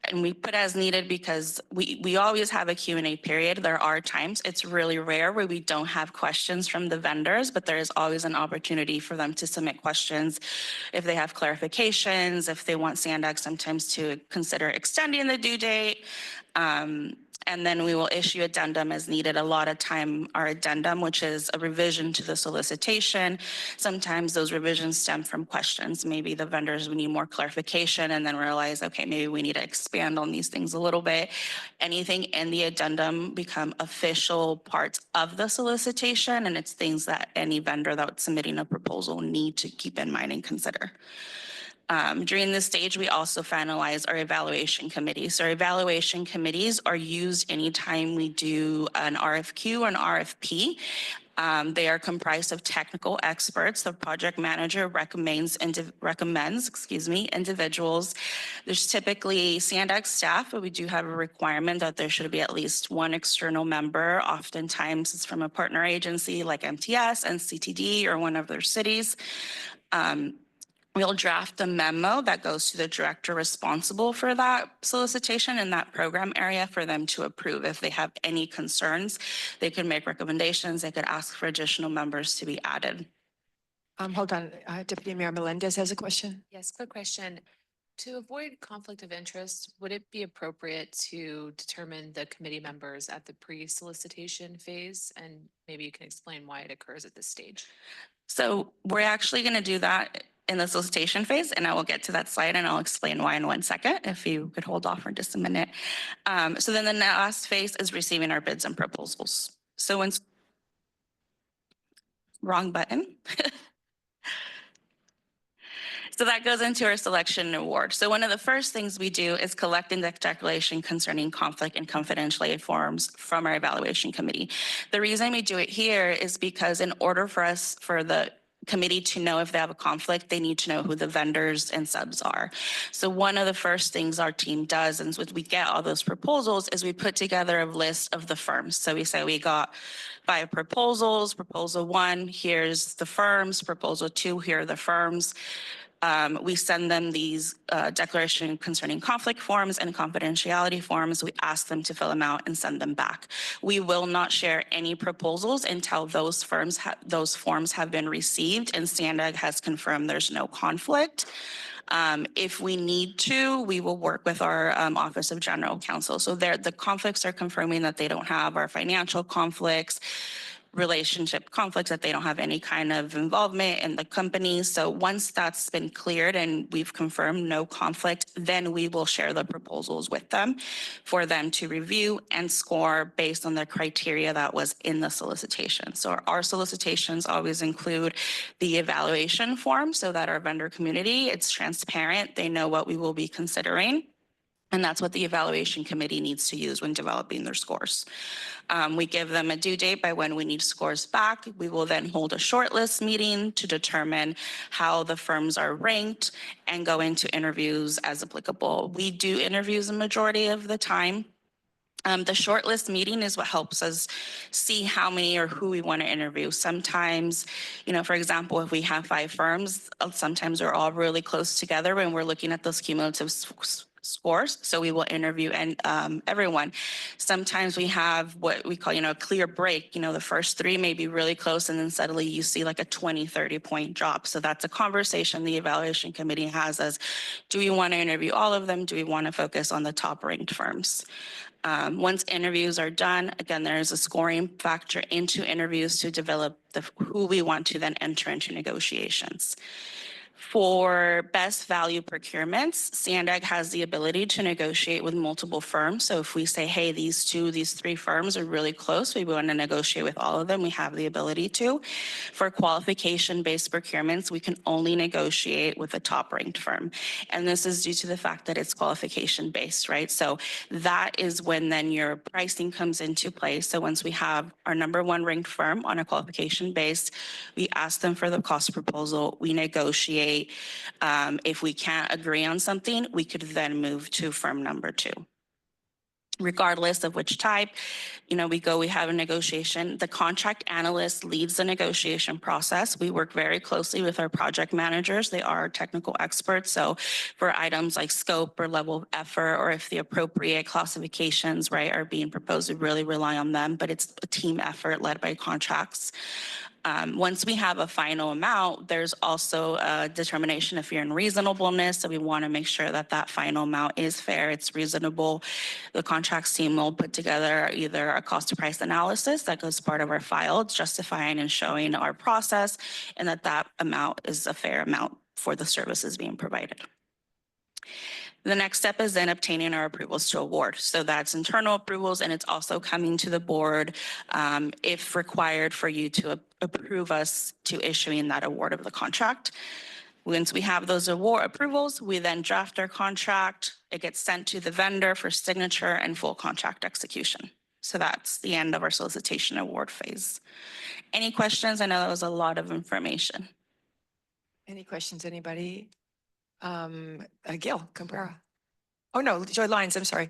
And we put as needed because we always have a Q&A period. There are times, it's really rare where we don't have questions from the vendors, but there is always an opportunity for them to submit questions if they have clarifications, if they want SANDAG sometimes to consider extending the due date. And then we will issue addendum as needed. A lot of time our addendum, which is a revision to the solicitation. Sometimes those revisions stem from questions. Maybe the vendors would need more clarification and then realize, okay, maybe we need to expand on these things a little bit. Anything in the addendum become official parts of the solicitation, and it's things that any vendor that's submitting a proposal need to keep in mind and consider. During this stage, we also finalize our evaluation committees. So our evaluation committees are used anytime we do an RFQ or an RFP. They are comprised of technical experts. The project manager recommends individuals. There's typically SANDAG staff, but we do have a requirement that there should be at least one external member. Oftentimes it's from a partner agency like MTS and CTD or one of their cities. We'll draft a memo that goes to the director responsible for that solicitation in that program area for them to approve. If they have any concerns, they could make recommendations. They could ask for additional members to be added. Hold on, Deputy Mayor Melendez has a question. Yes, quick question. To avoid conflict of interest, would it be appropriate to determine the committee members at the pre-solicitation phase? And maybe you can explain why it occurs at this stage. So we're actually going to do that in the solicitation phase, and I will get to that slide and I'll explain why in 1 second, if you could hold off for just a minute. So then the last phase is receiving our bids and proposals. So when, wrong button. So that goes into our selection and award. So one of the first things we do is collecting the declaration concerning conflict and confidentiality forms from our evaluation committee. The reason we do it here is because in order for us, for the committee to know if they have a conflict, they need to know who the vendors and subs are. So one of the first things our team does, and when we get all those proposals, is we put together a list of the firms. So we say we got 5 proposals, proposal 1, here's the firms, proposal 2, here are the firms. We send them these declaration concerning conflict forms and confidentiality forms. We ask them to fill them out and send them back. We will not share any proposals until those forms have been received and SANDAG has confirmed there's no conflict. If we need to, we will work with our Office of General Counsel. So the conflicts are confirming that they don't have our financial conflicts, relationship conflicts, that they don't have any kind of involvement in the company. So once that's been cleared and we've confirmed no conflict, then we will share the proposals with them for them to review and score based on the criteria that was in the solicitation. So our solicitations always include the evaluation form so that our vendor community, it's transparent, they know what we will be considering. And that's what the evaluation committee needs to use when developing their scores. We give them a due date by when we need scores back. We will then hold a shortlist meeting to determine how the firms are ranked and go into interviews as applicable. We do interviews a majority of the time. The shortlist meeting is what helps us see how many or who we want to interview. Sometimes, for example, if we have 5 firms, sometimes they're all really close together when we're looking at those cumulative scores. So we will interview everyone. Sometimes we have what we call, a clear break. The first 3 may be really close and then suddenly you see like a 20, 30 point drop. So that's a conversation the evaluation committee has as, do we want to interview all of them? Do we want to focus on the top ranked firms? Once interviews are done, again, there is a scoring factor into interviews to develop who we want to then enter into negotiations. For best value procurements, SANDAG has the ability to negotiate with multiple firms. So if we say, hey, these 3 firms are really close, we want to negotiate with all of them, we have the ability to. For qualification-based procurements, we can only negotiate with a top-ranked firm. And this is due to the fact that it's qualification-based, right? So that is when then your pricing comes into play. So once we have our number 1 ranked firm on a qualification base, we ask them for the cost proposal, we negotiate. If we can't agree on something, we could then move to firm number 2. Regardless of which type, we have a negotiation. The contract analyst leads the negotiation process. We work very closely with our project managers. They are technical experts. So for items like scope or level of effort, or if the appropriate classifications, right, are being proposed, we really rely on them, but it's a team effort led by contracts. Once we have a final amount, there's also a determination if you're in reasonableness. So we want to make sure that that final amount is fair, it's reasonable. The contracts team will put together either a cost price analysis that goes part of our file, justifying and showing our process, and that amount is a fair amount for the services being provided. The next step is then obtaining our approvals to award. So that's internal approvals, and it's also coming to the board if required for you to approve us to issuing that award of the contract. Once we have those award approvals, we then draft our contract. It gets sent to the vendor for signature and full contract execution. So that's the end of our solicitation award phase. Any questions? I know that was a lot of information. Any questions, anybody? Gil Cabrera. Oh, no, Joy Lyons, I'm sorry.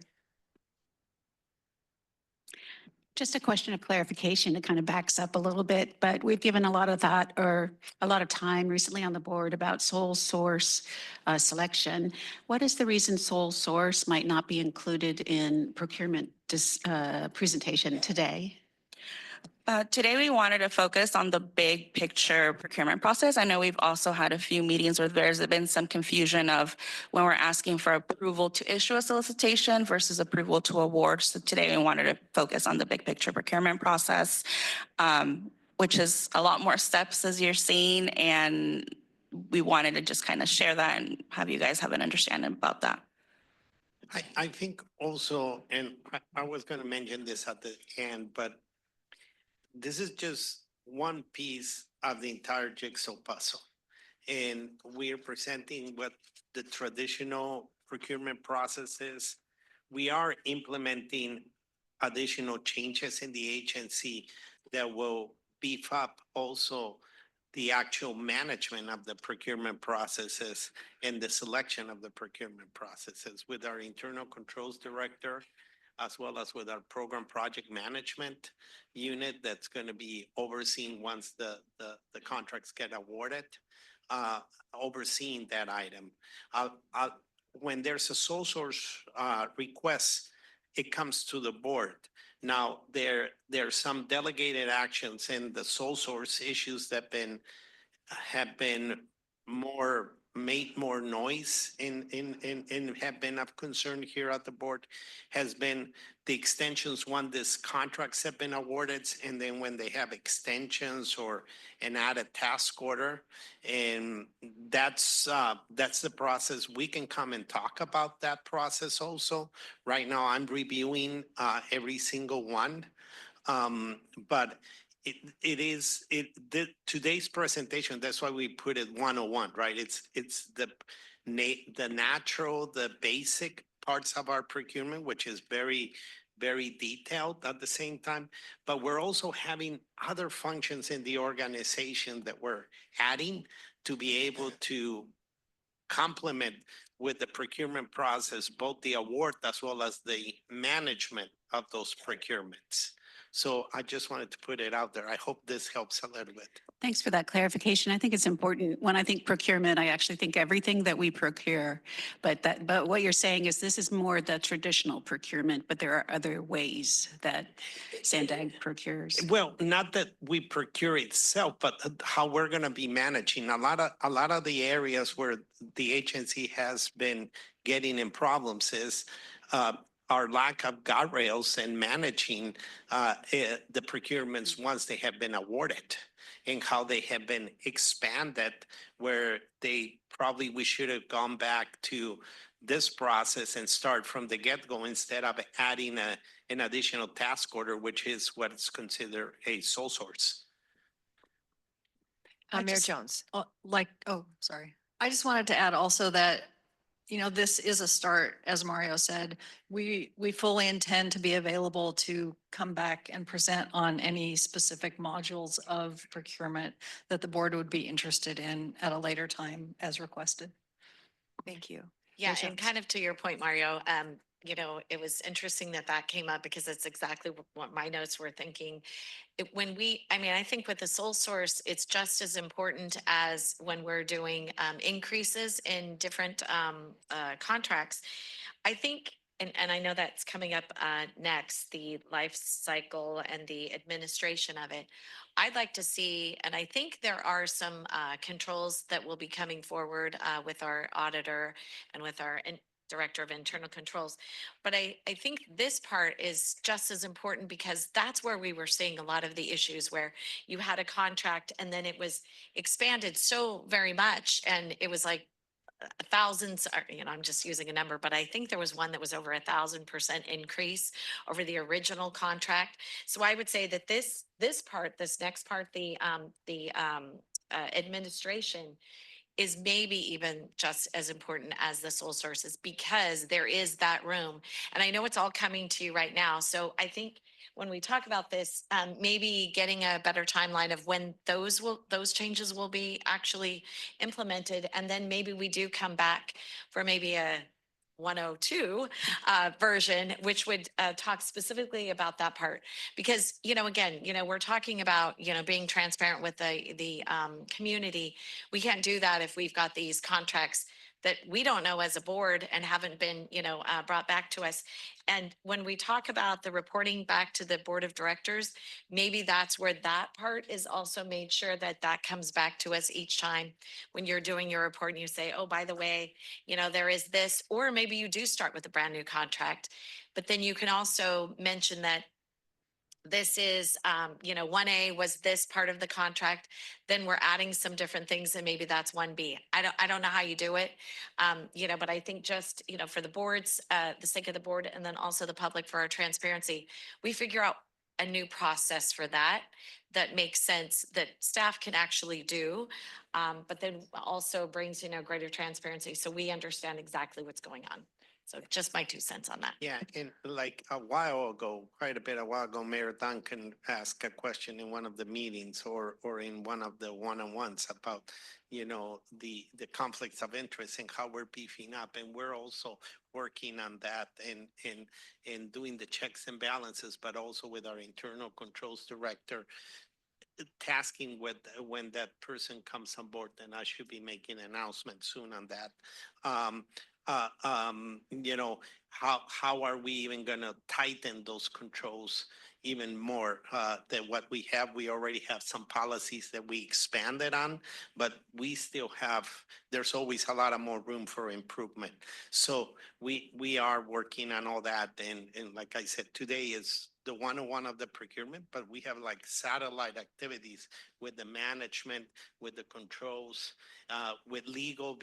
Just a question of clarification. It kind of backs up a little bit, but we've given a lot of thought or a lot of time recently on the board about sole source selection. What is the reason sole source might not be included in procurement presentation today? Today, we wanted to focus on the big picture procurement process. I know we've also had a few meetings where there's been some confusion of when we're asking for approval to issue a solicitation versus approval to award. So today, we wanted to focus on the big picture procurement process, which is a lot more steps as you're seeing. And we wanted to just kind of share that and have you guys have an understanding about that. I think also, and I was going to mention this at the end, but this is just one piece of the entire jigsaw puzzle. And we are presenting what the traditional procurement process is. We are implementing additional changes in the agency that will beef up also the actual management of the procurement processes and the selection of the procurement processes with our internal controls director, as well as with our program project management unit that's going to be overseen once the contracts get awarded, overseeing that item. When there's a sole source request, it comes to the board. Now, there are some delegated actions and the sole source issues that have been made more noise and have been of concern here at the board has been the extensions when these contracts have been awarded, and then when they have extensions or an added task order. And that's the process. We can come and talk about that process also. Right now, I'm reviewing every single one. But today's presentation, that's why we put it 101, right? It's the natural, the basic parts of our procurement, which is very, very detailed at the same time. But we're also having other functions in the organization that we're adding to be able to complement with the procurement process, both the award as well as the management of those procurements. So I just wanted to put it out there. I hope this helps a little bit. Thanks for that clarification. I think it's important. When I think procurement, I actually think everything that we procure. But what you're saying is this is more the traditional procurement, but there are other ways that SANDAG procures. Well, not that we procure itself, but how we're going to be managing. A lot of the areas where the agency has been getting in problems is our lack of guardrails and managing the procurements once they have been awarded, and how they have been expanded, where we should have gone back to this process and start from the get-go instead of adding an additional task order, which is what's considered a sole source. Mayor Jones. Sorry. I just wanted to add also that, this is a start, as Mario said. We fully intend to be available to come back and present on any specific modules of procurement that the board would be interested in at a later time as requested. Thank you. Yeah, and kind of to your point, Mario, it was interesting that came up because it's exactly what my notes were thinking. I think with the sole source, it's just as important as when we're doing increases in different contracts. I think, and I know that's coming up next, the life cycle and the administration of it. I'd like to see, and I think there are some controls that will be coming forward with our auditor and with our Director of Internal Controls. But I think this part is just as important because that's where we were seeing a lot of the issues where you had a contract and then it was expanded so very much and it was like thousands, I'm just using a number, but I think there was one that was over 1,000% increase over the original contract. So I would say that this next part, the administration, is maybe even just as important as the sole sources because there is that room. And I know it's all coming to you right now. So I think when we talk about this, maybe getting a better timeline of when those changes will be actually implemented. And then maybe we do come back for maybe a 102 version, which would talk specifically about that part. Because, again, we're talking about, being transparent with the community. We can't do that if we've got these contracts that we don't know as a board and haven't been, brought back to us. And when we talk about the reporting back to the board of directors, maybe that's where that part is also made sure that that comes back to us each time when you're doing your report and you say, oh, by the way, there is this, or maybe you do start with a brand new contract, but then you can also mention that this is, 1A was this part of the contract, then we're adding some different things and maybe that's 1B. I don't know how you do it. But I think just, for the boards, the sake of the board, and then also the public for our transparency, we figure out a new process for that makes sense, that staff can actually do, but then also brings, greater transparency. So we understand exactly what's going on. So just my 2 cents on that. Yeah, and like a while ago, Mayor Duncan asked a question in one of the meetings or in one of the one-on-ones about, the conflicts of interest and how we're beefing up. And we're also working on that and doing the checks and balances, but also with our internal controls director, tasking with when that person comes on board, then I should be making an announcement soon on that. How are we even going to tighten those controls even more than what we have? We already have some policies that we expanded on, but we still have, there's always a lot of more room for improvement. So we are working on all that. And like I said, today is the 101 of the procurement, but we have like satellite activities with the management, with the controls, with legal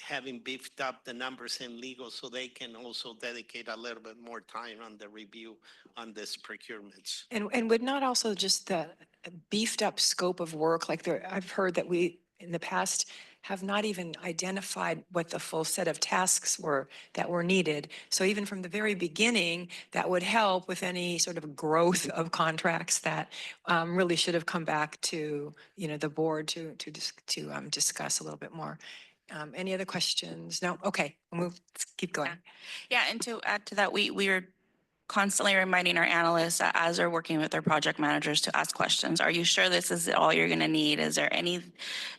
having beefed up the numbers in legal so they can also dedicate a little bit more time on the review on this procurements. And would not also just the beefed up scope of work, like I've heard that we, in the past, have not even identified what the full set of tasks were that were needed. So even from the very beginning, that would help with any sort of growth of contracts that really should have come back to, the board to discuss a little bit more. Any other questions? No? Okay, let's keep going. Yeah, and to add to that, we are constantly reminding our analysts that as they're working with their project managers to ask questions. Are you sure this is all you're going to need? Is there any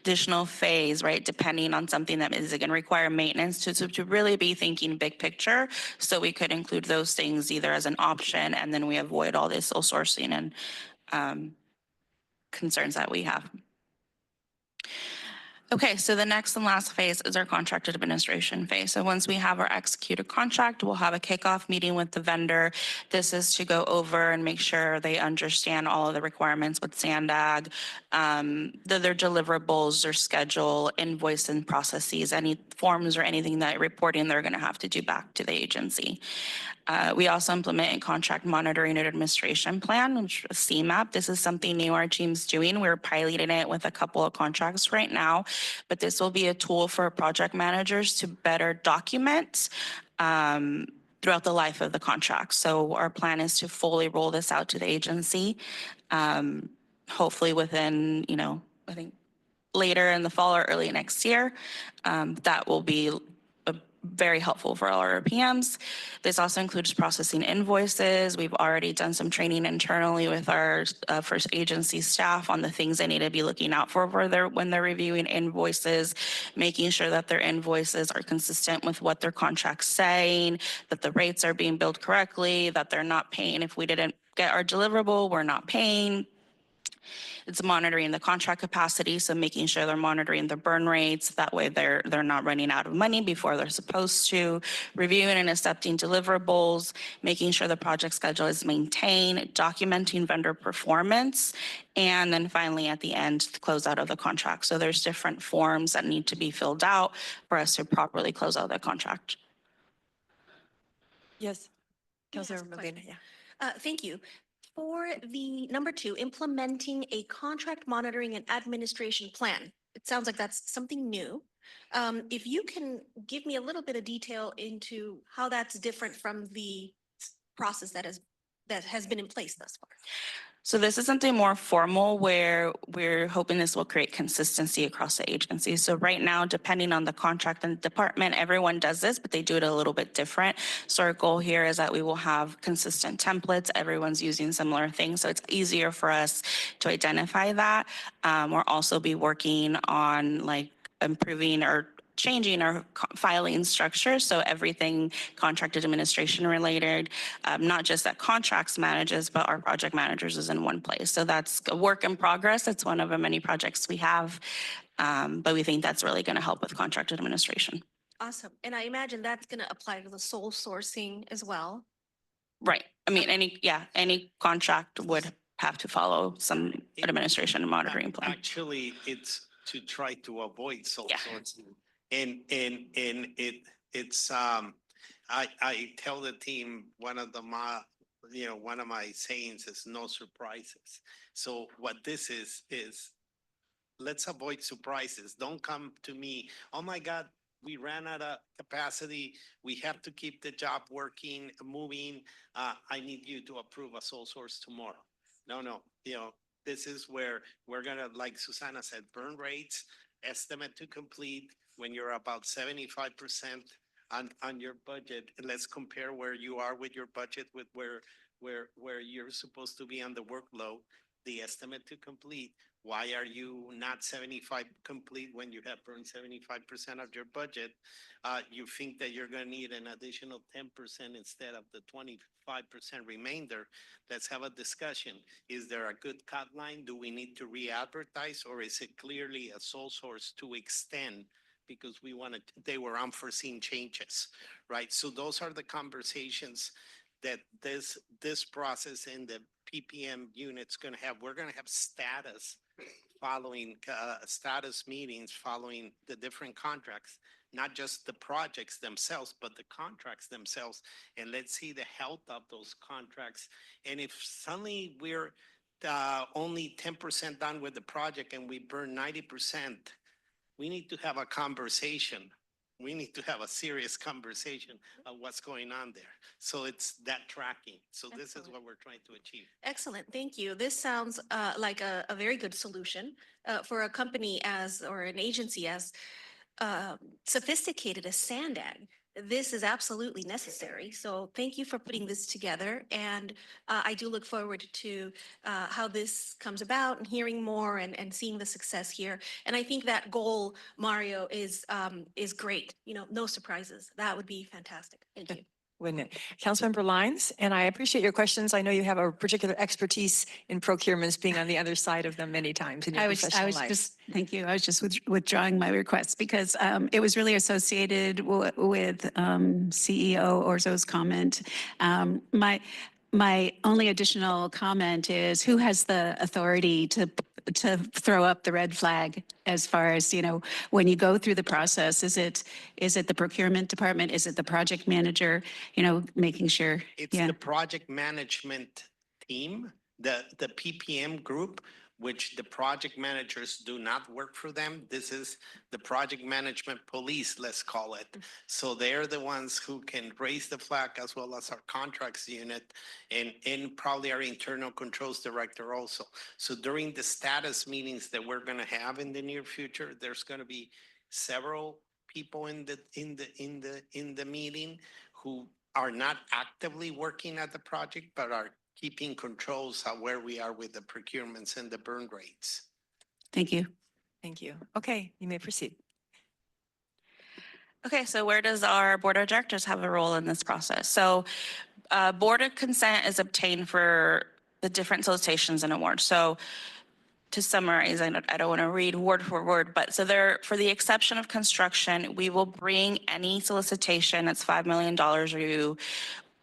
additional phase, right? Depending on something that is going to require maintenance to really be thinking big picture. So we could include those things either as an option, and then we avoid all this sole sourcing and concerns that we have. Okay, so the next and last phase is our contract administration phase. So once we have our executed contract, we'll have a kickoff meeting with the vendor. This is to go over and make sure they understand all of the requirements with SANDAG, their deliverables, their schedule, invoice and processes, any forms or anything that reporting they're going to have to do back to the agency. We also implement a contract monitoring and administration plan, which is CMAP. This is something new our team's doing. We're piloting it with a couple of contracts right now, but this will be a tool for project managers to better document throughout the life of the contract. So our plan is to fully roll this out to the agency, hopefully within, I think later in the fall or early next year. That will be very helpful for all our PMs. This also includes processing invoices. We've already done some training internally with our first agency staff on the things they need to be looking out for when they're reviewing invoices, making sure that their invoices are consistent with what their contract's saying, that the rates are being billed correctly, that they're not paying. If we didn't get our deliverable, we're not paying. It's monitoring the contract capacity, so making sure they're monitoring the burn rates. That way they're not running out of money before they're supposed to. Reviewing and accepting deliverables, making sure the project schedule is maintained, documenting vendor performance, and then finally at the end, the closeout of the contract. So there's different forms that need to be filled out for us to properly close out that contract. Yes, Councilor Molina, yeah. Thank you. For the number 2, implementing a contract monitoring and administration plan. It sounds like that's something new. If you can give me a little bit of detail into how that's different from the process that has been in place thus far. So this is something more formal where we're hoping this will create consistency across the agency. So right now, depending on the contract and the department, everyone does this, but they do it a little bit different. So our goal here is that we will have consistent templates. Everyone's using similar things, so it's easier for us to identify that. We'll also be working on improving or changing our filing structure. So everything contract administration related, not just that contracts manages, but our project managers is in one place. So that's a work in progress. It's one of the many projects we have. But we think that's really going to help with contract administration. Awesome. And I imagine that's going to apply to the sole sourcing as well. Right. I mean, any contract would have to follow some administration and monitoring plan. Actually, it's to try to avoid sole sourcing. And it's I tell the team one of my sayings is no surprises. So what this is let's avoid surprises. Don't come to me, oh my God, we ran out of capacity. We have to keep the job working, moving. I need you to approve a sole source tomorrow. No, this is where we're gonna, like Susana said, burn rates, estimate to complete when you're about 75% on your budget. And let's compare where you are with your budget with where you're supposed to be on the workload, the estimate to complete. Why are you not 75 complete when you have burned 75% of your budget? You think that you're going to need an additional 10% instead of the 25% remainder. Let's have a discussion. Is there a good cut line? Do we need to re-advertise, or is it clearly a sole source to extend because they were unforeseen changes, right? So those are the conversations that this process in the PPM unit's going to have. We're going to have status meetings following the different contracts, not just the projects themselves, but the contracts themselves. And let's see the health of those contracts. And if suddenly we're only 10% done with the project and we burn 90%, we need to have a conversation. We need to have a serious conversation of what's going on there. So it's that tracking. So this is what we're trying to achieve. Excellent. Thank you. This sounds like a very good solution for a company or an agency as sophisticated as SANDAG. This is absolutely necessary. So thank you for putting this together. And I do look forward to how this comes about and hearing more and seeing the success here. And I think that goal, Mario, is great. No surprises. That would be fantastic. Thank you. Wouldn't it? Councilmember Lyons, and I appreciate your questions. I know you have a particular expertise in procurements, being on the other side of them many times in your professional life. Thank you. I was just withdrawing my request because it was really associated with CEO Orzo's comment. My only additional comment is who has the authority to throw up the red flag as far as, when you go through the process? Is it the procurement department? Is it the project manager? Making sure. It's the project management team, the PPM group, which the project managers do not work for them. This is the project management police, let's call it. So they're the ones who can raise the flag, as well as our contracts unit and probably our internal controls director also. So during the status meetings that we're going to have in the near future, there's going to be several people in the meeting who are not actively working at the project, but are keeping controls of where we are with the procurements and the burn rates. Thank you. Thank you. Okay, you may proceed. Okay, so where does our board of directors have a role in this process? So board of consent is obtained for the different solicitations and awards. So to summarize, I don't want to read word for word, but so for the exception of construction, we will bring any solicitation that's $5 million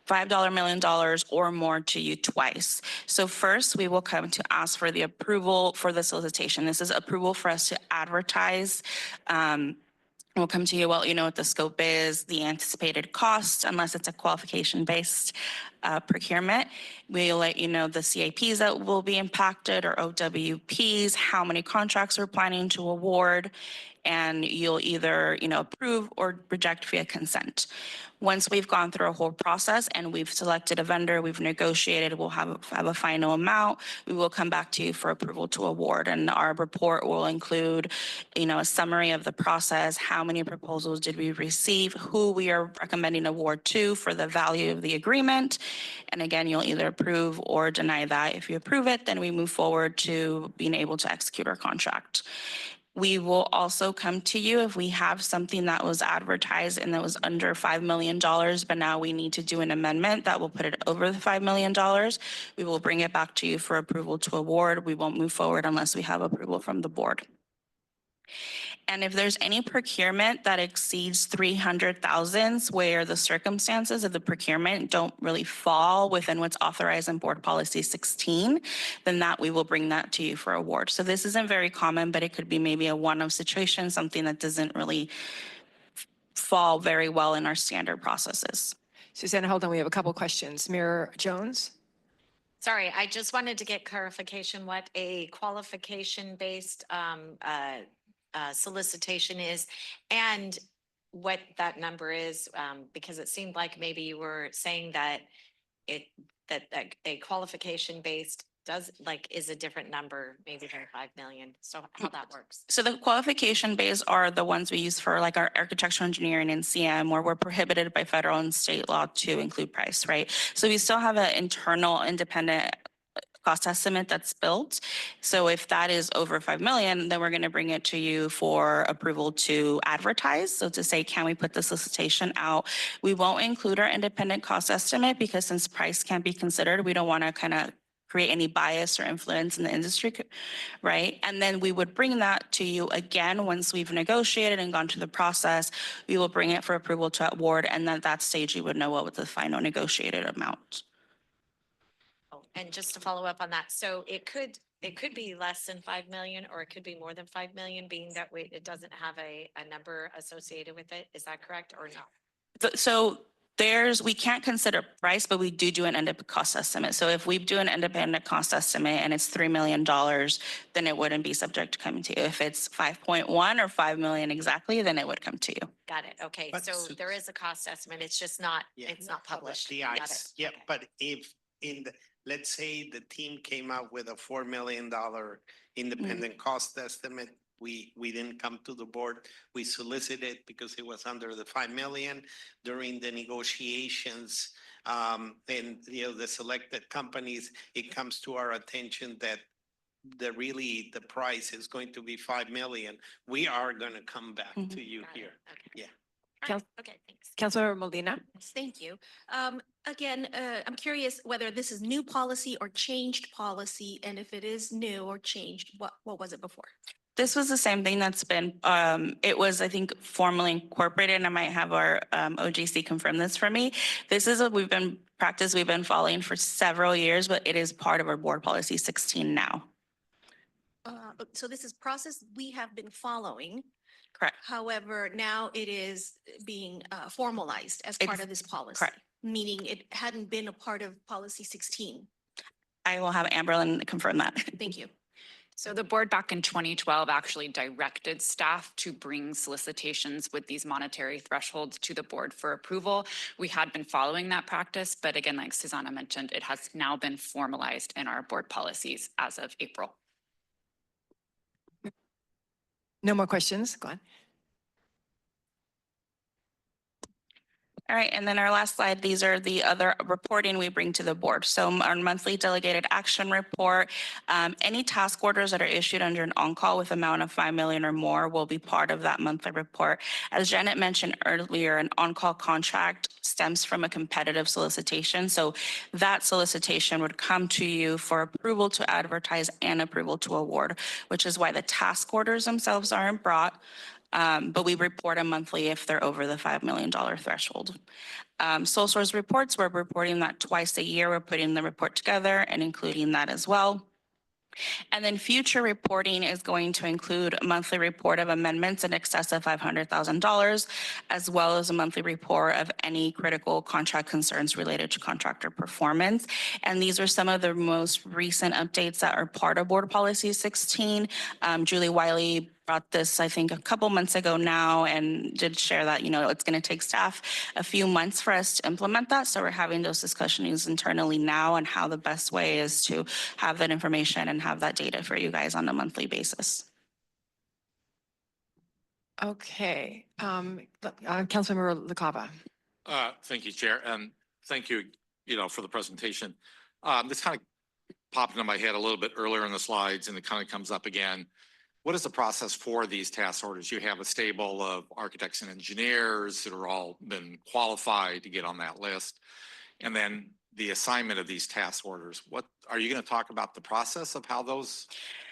$5 million or more to you twice. So first, we will come to ask for the approval for the solicitation. This is approval for us to advertise. We'll come to you, you know what the scope is, the anticipated cost, unless it's a qualification-based procurement. We'll let you know the CAPs that will be impacted or OWPs, how many contracts we're planning to award, and you'll either, approve or reject via consent. Once we've gone through a whole process and we've selected a vendor, we've negotiated, we'll have a final amount, we will come back to you for approval to award. And our report will include, a summary of the process, how many proposals did we receive, who we are recommending award to for the value of the agreement. And again, you'll either approve or deny that. If you approve it, then we move forward to being able to execute our contract. We will also come to you if we have something that was advertised and that was under $5 million, but now we need to do an amendment that will put it over the $5 million. We will bring it back to you for approval to award. We won't move forward unless we have approval from the board. And if there's any procurement that exceeds 300,000 where the circumstances of the procurement don't really fall within what's authorized in Board Policy 16, then that we will bring that to you for award. So this isn't very common, but it could be maybe a one-off situation, something that doesn't really fall very well in our standard processes. Susanna, hold on. We have a couple questions. Mayor Jones? Sorry, I just wanted to get clarification what a qualification-based solicitation is and what that number is, because it seemed like maybe you were saying that a qualification-based is a different number, maybe than 5 million. So how that works? So the qualification base are the ones we use for like our architectural engineering and CM, where we're prohibited by federal and state law to include price, right? So we still have an internal independent cost estimate that's built. So if that is over 5 million, then we're going to bring it to you for approval to advertise. So to say, can we put the solicitation out? We won't include our independent cost estimate because since price can't be considered, we don't want to kind of create any bias or influence in the industry, right? And then we would bring that to you again once we've negotiated and gone through the process. We will bring it for approval to award, and then at that stage you would know what was the final negotiated amount. Oh, and just to follow up on that, so it could be less than 5 million, or it could be more than 5 million, being that it doesn't have a number associated with it. Is that correct or no? So we can't consider price, but we do an independent cost estimate. So if we do an independent cost estimate and it's $3 million, then it wouldn't be subject to coming to you. If it's 5.1 or 5 million exactly, then it would come to you. Got it. Okay, But so there is a cost estimate. It's just not, it's not published. The Got ICE, it. yeah, Okay. but if let's say the team came out with a $4 million independent cost estimate, we didn't come to the board. We solicited because it was under the 5 million during the negotiations. And the selected companies, it comes to our attention that the price is going to be 5 million. We are going to come back to you here. Okay. Yeah. Okay, thanks. Councilor Molina? Yes, thank you. Again, I'm curious whether this is new policy or changed policy, and if it is new or changed, what was it before? This was the same thing that's been, it was, I think, formally incorporated, and I might have our OGC confirm this for me. This is what we've been following for several years, but it is part of our Board Policy 16 now. So this is process we have been following. Correct. However, now it is being formalized as part of this policy. Correct. Meaning it hadn't been a part of policy 16. I will have Amberlyn confirm that. Thank you. So the board back in 2012 actually directed staff to bring solicitations with these monetary thresholds to the board for approval. We had been following that practice, but again, like Susanna mentioned, it has now been formalized in our board policies as of April. No more questions. Go on. All right, and then our last slide, these are the other reporting we bring to the board. So our monthly delegated action report, any task orders that are issued under an on-call with amount of 5 million or more will be part of that monthly report. As Janet mentioned earlier, an on-call contract stems from a competitive solicitation. So that solicitation would come to you for approval to advertise and approval to award, which is why the task orders themselves aren't brought. But we report them monthly if they're over the $5 million threshold. Sole source reports, we're reporting that twice a year. We're putting the report together and including that as well. And then future reporting is going to include a monthly report of amendments in excess of $500,000, as well as a monthly report of any critical contract concerns related to contractor performance. And these are some of the most recent updates that are part of Board Policy 16. Julie Wiley brought this, I think, a couple months ago now and did share that, it's going to take staff a few months for us to implement that. So we're having those discussions internally now on how the best way is to have that information and have that data for you guys on a monthly basis. Okay. Councilmember LaCava. Thank you, Chair. And thank you, for the presentation. This kind of popped into my head a little bit earlier in the slides, and it kind of comes up again. what is the process for these task orders? You have a stable of architects and engineers that are all been qualified to get on that list. And then the assignment of these task orders, what, are you going to talk about the process of how those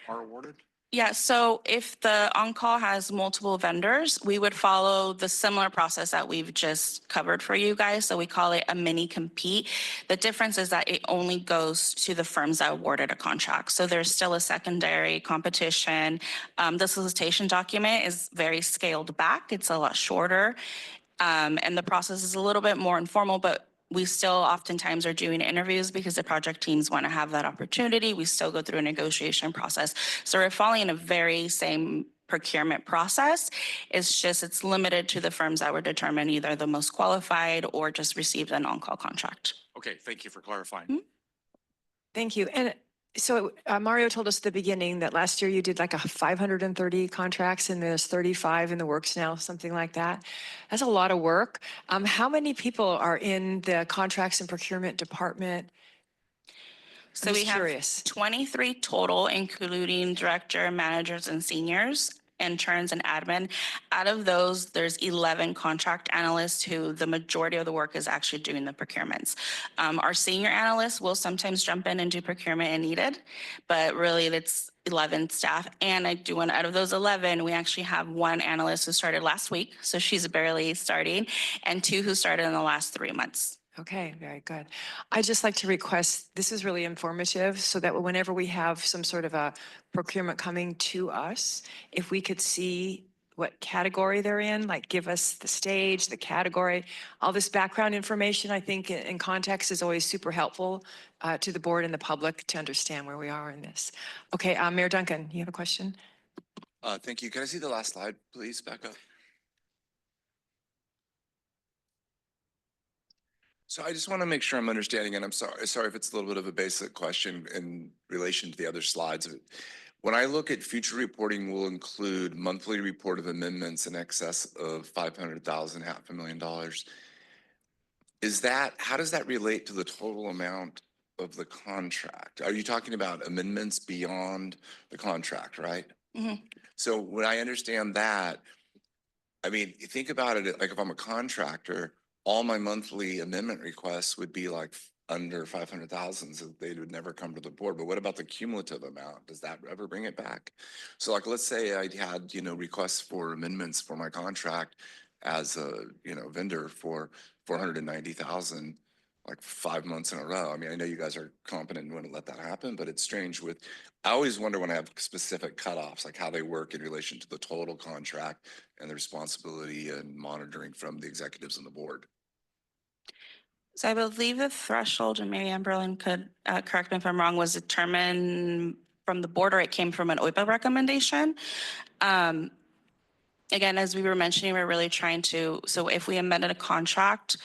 are awarded? Yeah, so if the on-call has multiple vendors, we would follow the similar process that we've just covered for you guys. So we call it a mini compete. The difference is that it only goes to the firms that awarded a contract. So there's still a secondary competition. The solicitation document is very scaled back. It's a lot shorter. And the process is a little bit more informal, but we still oftentimes are doing interviews because the project teams want to have that opportunity. We still go through a negotiation process. So we're following a very same procurement process. It's just, it's limited to the firms that were determined either the most qualified or just received an on-call contract. Okay, thank you for clarifying. Thank you. And so Mario told us at the beginning that last year you did like 530 contracts and there's 35 in the works now, something like that. That's a lot of work. How many people are in the contracts and procurement department? So I'm we just have curious. 23 total, including director, managers, and seniors, interns, and admin. Out of those, there's 11 contract analysts who the majority of the work is actually doing the procurements. Our senior analysts will sometimes jump in and do procurement and needed, but really it's 11 staff. And I do one out of those 11, we actually have one analyst who started last week, so she's barely starting, and two who started in the last 3 months. Okay, very good. I'd just like to request, this is really informative, so that whenever we have some sort of a procurement coming to us, if we could see what category they're in, like give us the stage, the category, all this background information, I think in context is always super helpful to the board and the public to understand where we are in this. Okay, Mayor Duncan, you have a question? Thank you. Can I see the last slide, please? Back up. So I just want to make sure I'm understanding, and I'm sorry if it's a little bit of a basic question in relation to the other slides. When I look at future reporting, will include monthly report of amendments in excess of $500,000, $500,000. Is that, how does that relate to the total amount of the contract? Are you talking about amendments beyond the contract, right? Mhm. So when I understand that, I mean, you think about it, like if I'm a contractor, all my monthly amendment requests would be like under 500,000, so they would never come to the board. But what about the cumulative amount? Does that ever bring it back? So like, let's say I had, requests for amendments for my contract as a, vendor for 490,000, like 5 months in a row. I mean, I know you guys are competent and wouldn't let that happen, but it's strange I always wonder when I have specific cutoffs, like how they work in relation to the total contract and the responsibility and monitoring from the executives and the board. So I believe the threshold, and Mary Ann Berlin could correct me if I'm wrong, was determined from the board or it came from an OIPA recommendation. Again, as we were mentioning, we're really trying to, so if we amended a contract,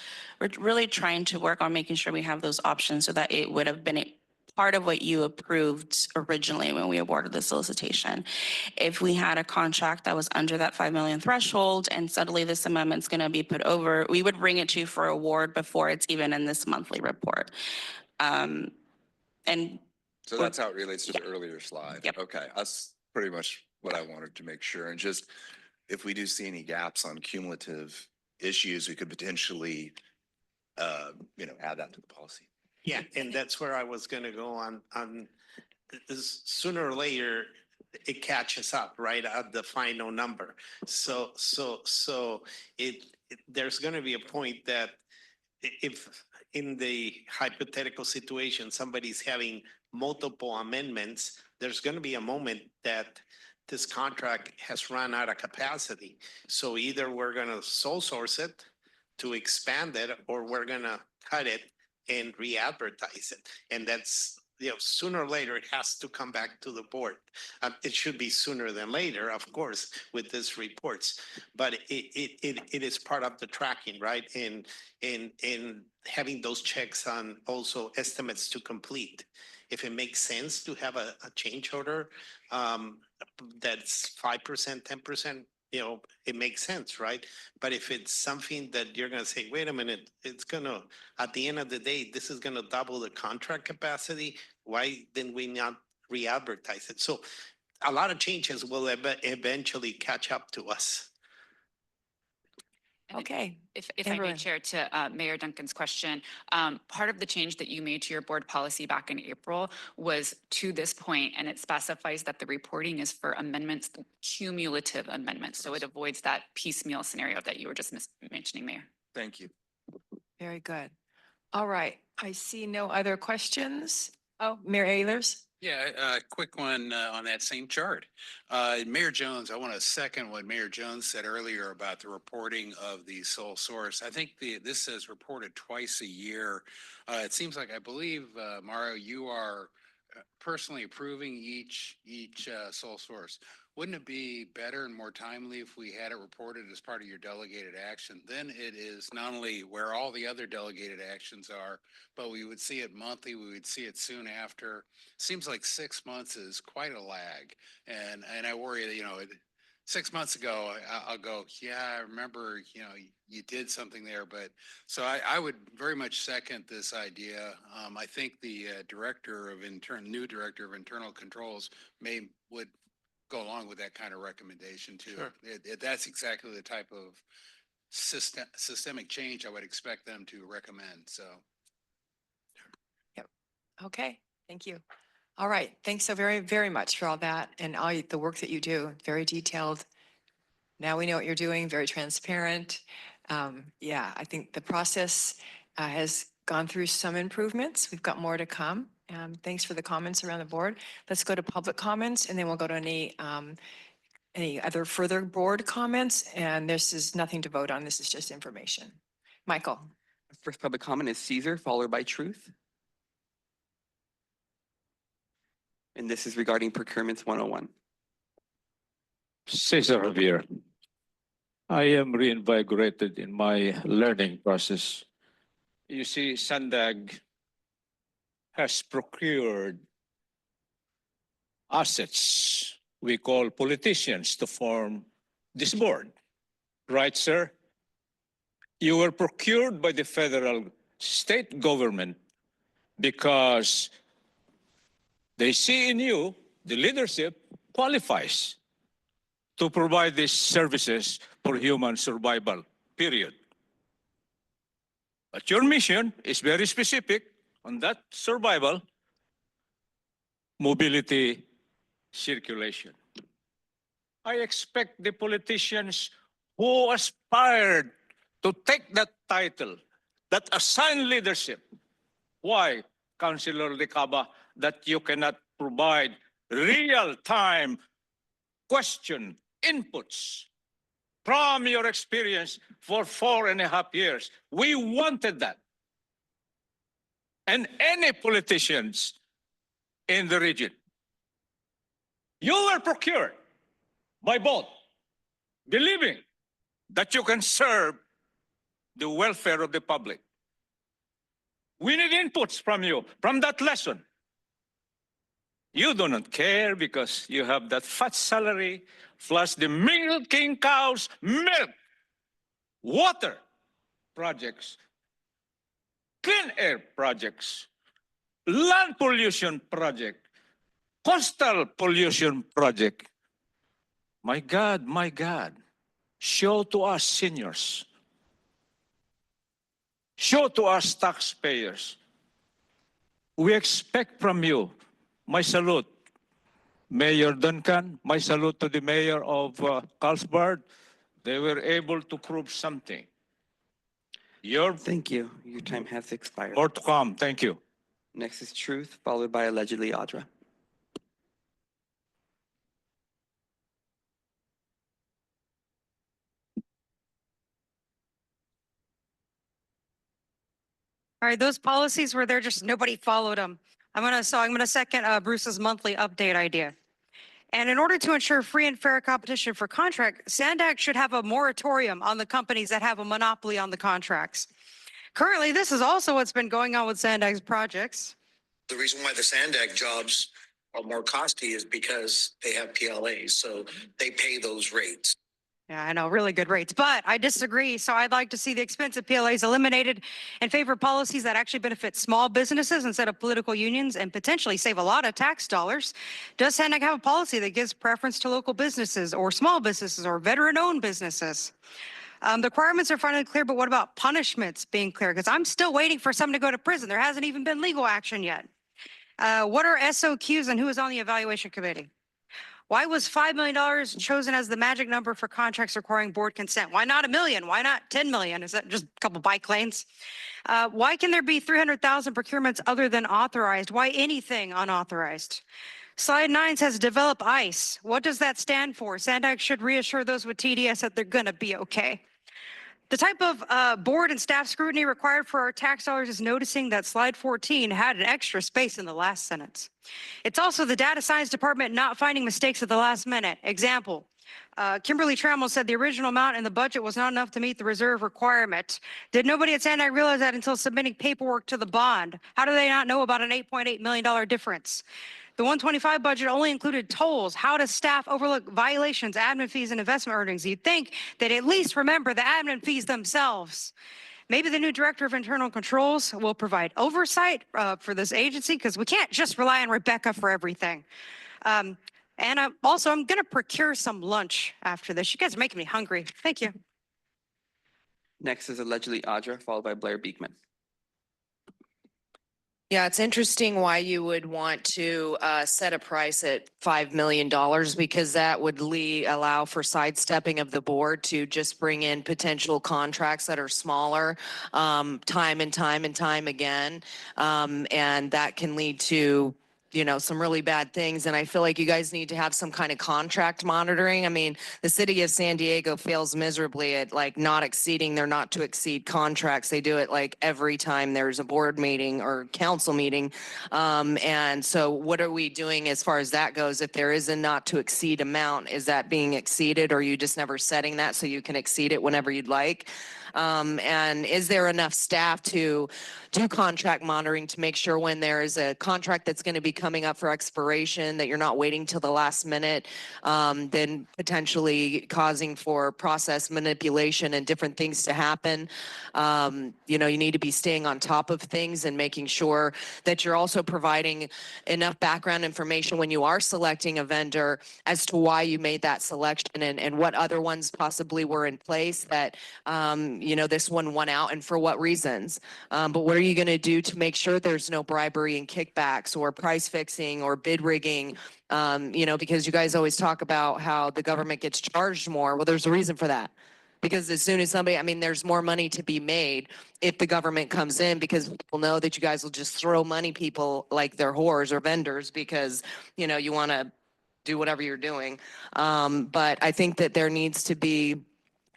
we're really trying to work on making sure we have those options so that it would have been part of what you approved originally when we awarded the solicitation. If we had a contract that was under that 5 million threshold and suddenly this amendment's going to be put over, we would bring it to you for award before it's even in this monthly report. And so that's how it relates to the earlier slide. Yep. Okay, that's pretty much what I wanted to make sure. And just if we do see any gaps on cumulative issues, we could potentially, add that to the policy. Yeah, and that's where I was gonna go on this, sooner or later, it catches up, right, at the final number. So there's gonna be a point that if in the hypothetical situation, somebody's having multiple amendments, there's gonna be a moment that this contract has run out of capacity. So either we're gonna sole source it to expand it, or we're gonna cut it and re-advertise it. And that's, sooner or later, it has to come back to the board. It should be sooner than later, of course, with these reports, but it is part of the tracking, right? And having those checks on also estimates to complete. If it makes sense to have a change order that's 5%, 10%, it makes sense, right? But if it's something that you're going to say, wait a minute, it's going to, at the end of the day, this is going to double the contract capacity, why then we not re-advertise it? So a lot of changes will eventually catch up to us. And Okay. If I may, Amber. Chair, to Mayor Duncan's question, part of the change that you made to your board policy back in April was to this point, and it specifies that the reporting is for amendments, cumulative amendments. So it avoids that piecemeal scenario that you were just mentioning, Mayor. Thank you. Very good. All right. I see no other questions. Oh, Mayor Ayers? Yeah, a quick one on that same chart. Mayor Jones, I want to second what Mayor Jones said earlier about the reporting of the sole source. I think this says reported twice a year. It seems like, I believe, Mario, you are personally approving each sole source. Wouldn't it be better and more timely if we had it reported as part of your delegated action? Then it is not only where all the other delegated actions are, but we would see it monthly, we would see it soon after. Seems like 6 months is quite a lag. And I worry that, 6 months ago, I'll go, yeah, I remember, you did something there. But so I would very much second this idea. I think the new director of internal controls would go along with that kind of recommendation too. Sure. That's exactly the type of systemic change I would expect them to recommend. So. Yep. Okay. Thank you. All right. Thanks so very, very much for all that and all the work that you do. Very detailed. Now we know what you're doing. Very transparent. Yeah, I think the process has gone through some improvements. We've got more to come. Thanks for the comments around the board. Let's go to public comments and then we'll go to any other further board comments. And this is nothing to vote on. This is just information. Michael. First public comment is Caesar, followed by Truth. And this is regarding procurements 101. Cesar Javier. I am reinvigorated in my learning process. You see, SANDAG has procured assets we call politicians to form this board. Right, sir? You were procured by the federal state government because they see in you, the leadership qualifies to provide these services for human survival, period. But your mission is very specific on that survival, mobility, circulation. I expect the politicians who aspired to take that title, that assigned leadership. Why, Councilor Licaba, that you cannot provide real-time question inputs from your experience for 4.5 years? We wanted that. And any politicians in the region. You were procured by both, believing that you can serve the welfare of the public. We need inputs from you, from that lesson. You do not care because you have that fat salary, plus the milking cows, milk, water projects, clean air projects, land pollution project, coastal pollution project. My God, show to us seniors, show to us taxpayers. We expect from you, my salute, Mayor Duncan, my salute to the mayor of Carlsbad. They were able to prove something. Thank you. Your time has expired. More to come. Thank you. Next is Truth, followed by allegedly Audra. All right, those policies were there, just nobody followed them. I'm gonna second Bruce's monthly update idea. And in order to ensure free and fair competition for contract, SANDAG should have a moratorium on the companies that have a monopoly on the contracts. Currently, this is also what's been going on with SANDAG's projects. The reason why the SANDAG jobs are more costly is because they have PLAs, so they pay those rates. Yeah, I know, really good rates, but I disagree. So I'd like to see the expensive PLAs eliminated and favor policies that actually benefit small businesses instead of political unions and potentially save a lot of tax dollars. Does SANDAG have a policy that gives preference to local businesses or small businesses or veteran-owned businesses? The requirements are finally clear, but what about punishments being clear? Because I'm still waiting for someone to go to prison. There hasn't even been legal action yet. What are SOQs and who is on the evaluation committee? Why was $5 million chosen as the magic number for contracts requiring board consent? Why not $1 million? Why not 10 million? Is that just a couple bike lanes? Why can there be 300,000 procurements other than authorized? Why anything unauthorized? Slide 9 says develop ICE. What does that stand for? SANDAG should reassure those with TDS that they're gonna be okay. The type of board and staff scrutiny required for our tax dollars is noticing that slide 14 had an extra space in the last sentence. It's also the data science department not finding mistakes at the last minute. Example, Kimberly Trammell said the original amount in the budget was not enough to meet the reserve requirement. Did nobody at SANDAG realize that until submitting paperwork to the bond? How do they not know about an $8.8 million difference? The 125 budget only included tolls. How does staff overlook violations, admin fees, and investment earnings? You'd think they'd at least remember the admin fees themselves. Maybe the new director of internal controls will provide oversight for this agency, because we can't just rely on Rebecca for everything. And I'm going to procure some lunch after this. You guys are making me hungry. Thank you. Next is allegedly Audra, followed by Blair Beekman. Yeah, it's interesting why you would want to set a price at $5 million, because that would allow for sidestepping of the board to just bring in potential contracts that are smaller time and time again. And that can lead to some really bad things. And I feel like you guys need to have some kind of contract monitoring. I mean, the city of San Diego fails miserably at like not exceeding their not to exceed contracts. They do it like every time there's a board meeting or council meeting. And so what are we doing as far as that goes? If there is a not to exceed amount, is that being exceeded, or are you just never setting that so you can exceed it whenever you'd like? And is there enough staff to do contract monitoring to make sure when there is a contract that's going to be coming up for expiration that you're not waiting till the last minute, then potentially causing for process manipulation and different things to happen? You need to be staying on top of things and making sure that you're also providing enough background information when you are selecting a vendor as to why you made that selection and what other ones possibly were in place that this one won out and for what reasons. But what are you going to do to make sure there's no bribery and kickbacks or price fixing or bid rigging? Because you guys always talk about how the government gets charged more. Well, there's a reason for that. Because as soon as there's more money to be made if the government comes in, because people know that you guys will just throw money people like they're whores or vendors because, you want to do whatever you're doing. But I think that there needs to be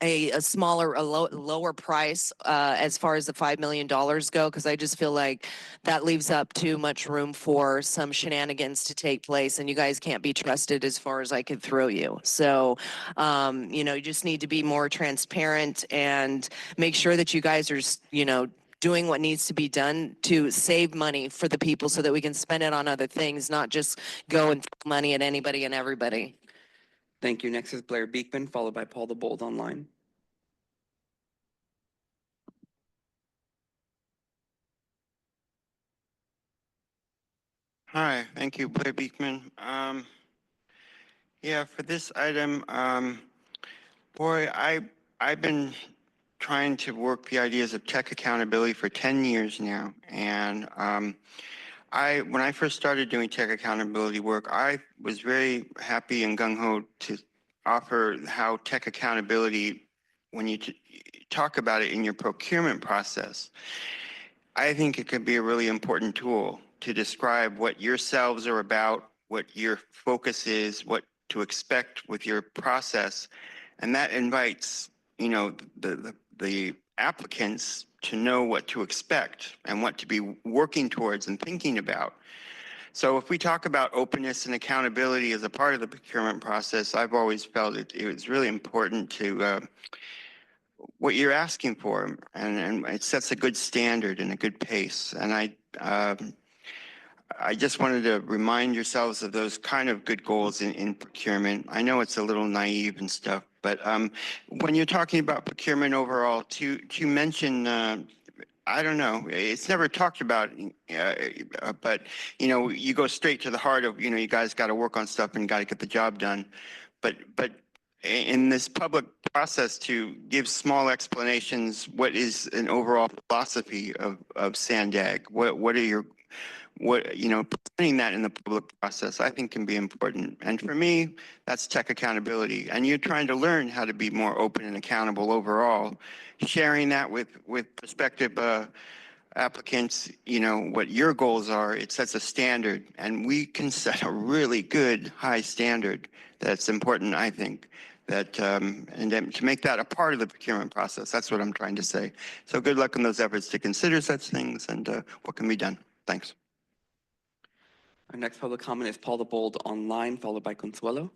a smaller, lower price as far as the $5 million go, because I just feel like that leaves up too much room for some shenanigans to take place, and you guys can't be trusted as far as I could throw you. So, you just need to be more transparent and make sure that you guys are, doing what needs to be done to save money for the people so that we can spend it on other things, not just go and throw money at anybody and everybody. Thank you. Next is Blair Beekman, followed by Paul the Bold online. Hi, thank you, Blair Beekman. Yeah, for this item, boy, I've been trying to work the ideas of tech accountability for 10 years now. And when I first started doing tech accountability work, I was very happy and gung-ho to offer how tech accountability, when you talk about it in your procurement process, I think it could be a really important tool to describe what yourselves are about, what your focus is, what to expect with your process. And that invites, the applicants to know what to expect and what to be working towards and thinking about. So if we talk about openness and accountability as a part of the procurement process, I've always felt it was really important to what you're asking for, and it sets a good standard and a good pace. And I just wanted to remind yourselves of those kind of good goals in procurement. I know it's a little naive and stuff, but when you're talking about procurement overall, to mention, I don't know, it's never talked about, but you know, you go straight to the heart of, you know, you guys got to work on stuff and got to get the job done. But in this public process, to give small explanations, what is an overall philosophy of SANDAG? What are your you know, presenting that in the public process, I think can be important. And for me, that's tech accountability. And you're trying to learn how to be more open and accountable overall, sharing that with prospective applicants, you know, what your goals are. It sets a standard, and we can set a really good high standard that's important, I think. That and then to make that a part of the procurement process. That's what I'm trying to say. So good luck in those efforts to consider such things and what can be done. Thanks. Our next public comment is Paul the Bold online, followed by Consuelo.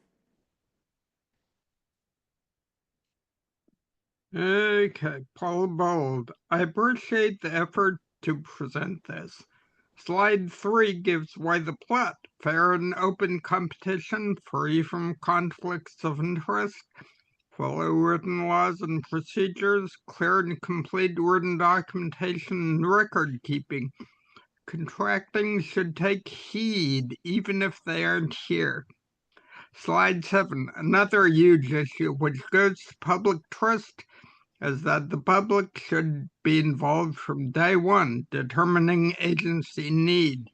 Okay, Paul Bold. I appreciate the effort to present this. Slide 3 gives why the plot. Fair and open competition, free from conflicts of interest, follow written laws and procedures, clear and complete written documentation and record keeping. Contracting should take heed even if they aren't here. Slide 7, another huge issue which goes to public trust is that the public should be involved from day one, determining agency need.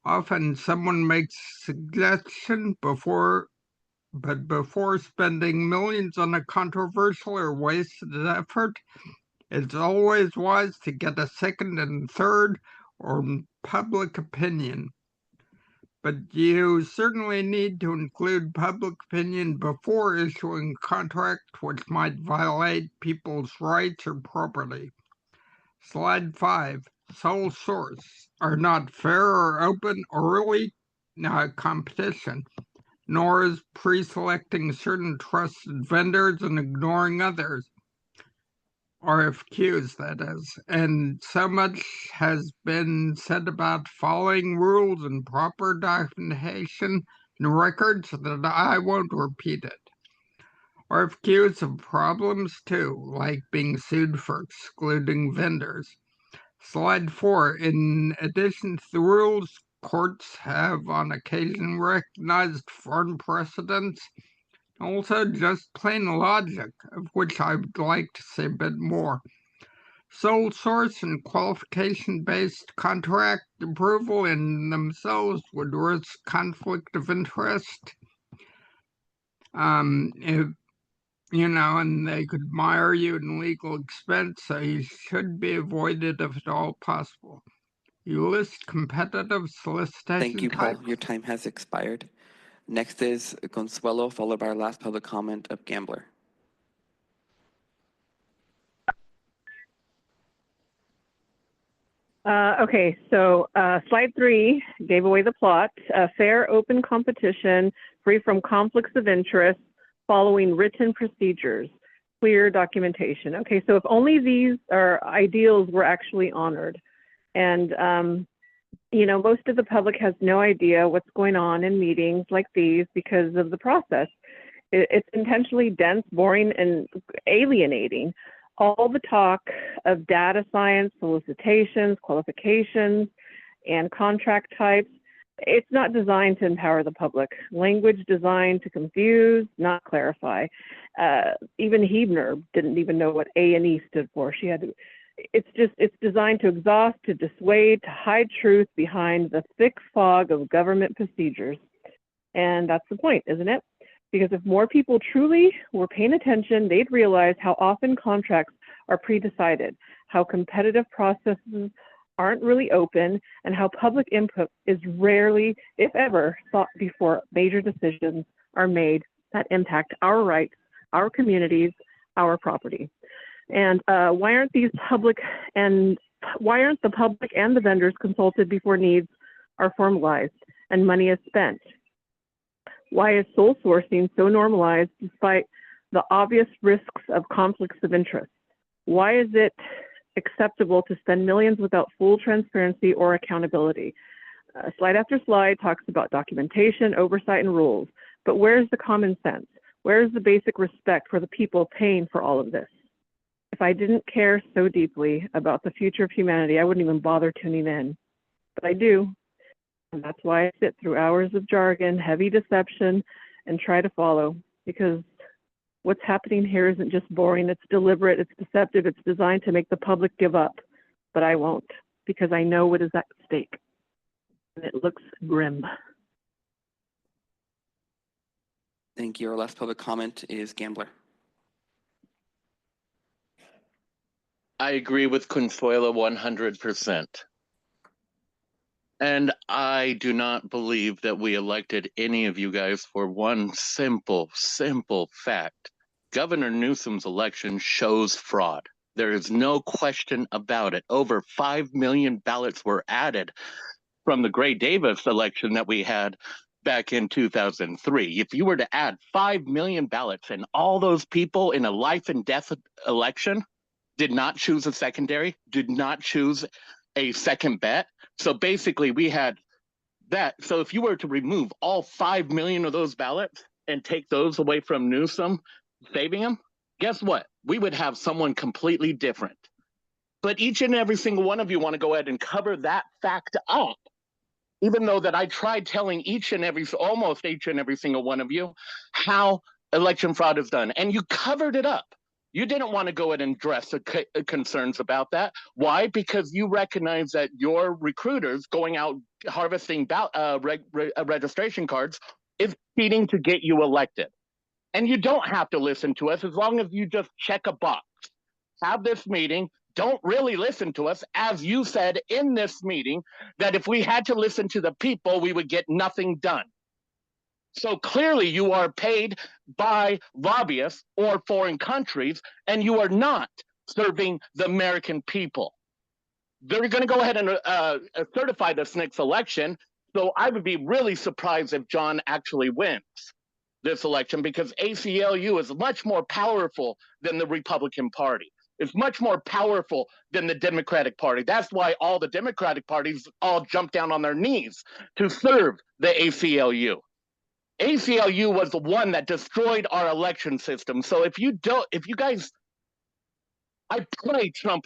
Often someone makes a suggestion before spending millions on a controversial or wasted effort, it's always wise to get a second and third or public opinion. But you certainly need to include public opinion before issuing a contract which might violate people's rights or property. Slide 5, sole source are not fair or open or really competition, nor is pre-selecting certain trusted vendors and ignoring others. RFQs, that is, and so much has been said about following rules and proper documentation and records that I won't repeat it. RFQs have problems too, like being sued for excluding vendors. Slide 4, in addition to the rules, courts have on occasion recognized foreign precedents, also just plain logic, of which I would like to say a bit more. Sole source and qualification-based contract approval in themselves would risk conflict of interest. If, you know, and they could mire you in legal expense, so you should be avoided if at all possible. You list competitive solicitation Thank you, Paul. types. Your time has expired. Next is Consuelo, followed by our last public comment of Gambler. Okay, so slide 3 gave away the plot. Fair, open competition, free from conflicts of interest, following written procedures, clear documentation. Okay, so if only these are ideals were actually honored. And, you know, most of the public has no idea what's going on in meetings like these because of the process. It's intentionally dense, boring, and alienating. All the talk of data science, solicitations, qualifications, and contract types, it's not designed to empower the public. Language designed to confuse, not clarify. Even Hebner didn't even know what A&E stood for. She had to, it's designed to exhaust, to dissuade, to hide truth behind the thick fog of government procedures. And that's the point, isn't it? Because if more people truly were paying attention, they'd realize how often contracts are pre-decided, how competitive processes aren't really open, and how public input is rarely, if ever, sought before major decisions are made that impact our rights, our communities, our property. And why aren't the public and the vendors consulted before needs are formalized and money is spent? Why is sole sourcing so normalized despite the obvious risks of conflicts of interest? Why is it acceptable to spend millions without full transparency or accountability? Slide after slide talks about documentation, oversight, and rules. But where's the common sense? Where's the basic respect for the people paying for all of this? If I didn't care so deeply about the future of humanity, I wouldn't even bother tuning in. But I do. And that's why I sit through hours of jargon, heavy deception, and try to follow. Because what's happening here isn't just boring, it's deliberate, it's deceptive, it's designed to make the public give up. But I won't, because I know what is at stake. And it looks grim. Thank you. Our last public comment is Gambler. I agree with Consuelo 100%. And I do not believe that we elected any of you guys for one simple fact. Governor Newsom's election shows fraud. There is no question about it. Over 5 million ballots were added from the Gray Davis election that we had back in 2003. If you were to add 5 million ballots and all those people in a life and death election did not choose a secondary, did not choose a second bet. So basically we had that. So if you were to remove all 5 million of those ballots and take those away from Newsom, saving him, guess what? We would have someone completely different. But each and every single one of you want to go ahead and cover that fact up. Even though that I tried telling almost each and every single one of you how election fraud is done, and you covered it up. You didn't want to go ahead and address the concerns about that. Why? Because you recognize that your recruiters going out harvesting registration cards is cheating to get you elected. And you don't have to listen to us as long as you just check a box. Have this meeting. Don't really listen to us, as you said in this meeting, that if we had to listen to the people, we would get nothing done. So clearly you are paid by lobbyists or foreign countries, and you are not serving the American people. They're going to go ahead and certify this next election. So I would be really surprised if John actually wins this election, because ACLU is much more powerful than the Republican Party. It's much more powerful than the Democratic Party. That's why all the Democratic parties all jump down on their knees to serve the ACLU. ACLU was the one that destroyed our election system. So if you guys, I pray Trump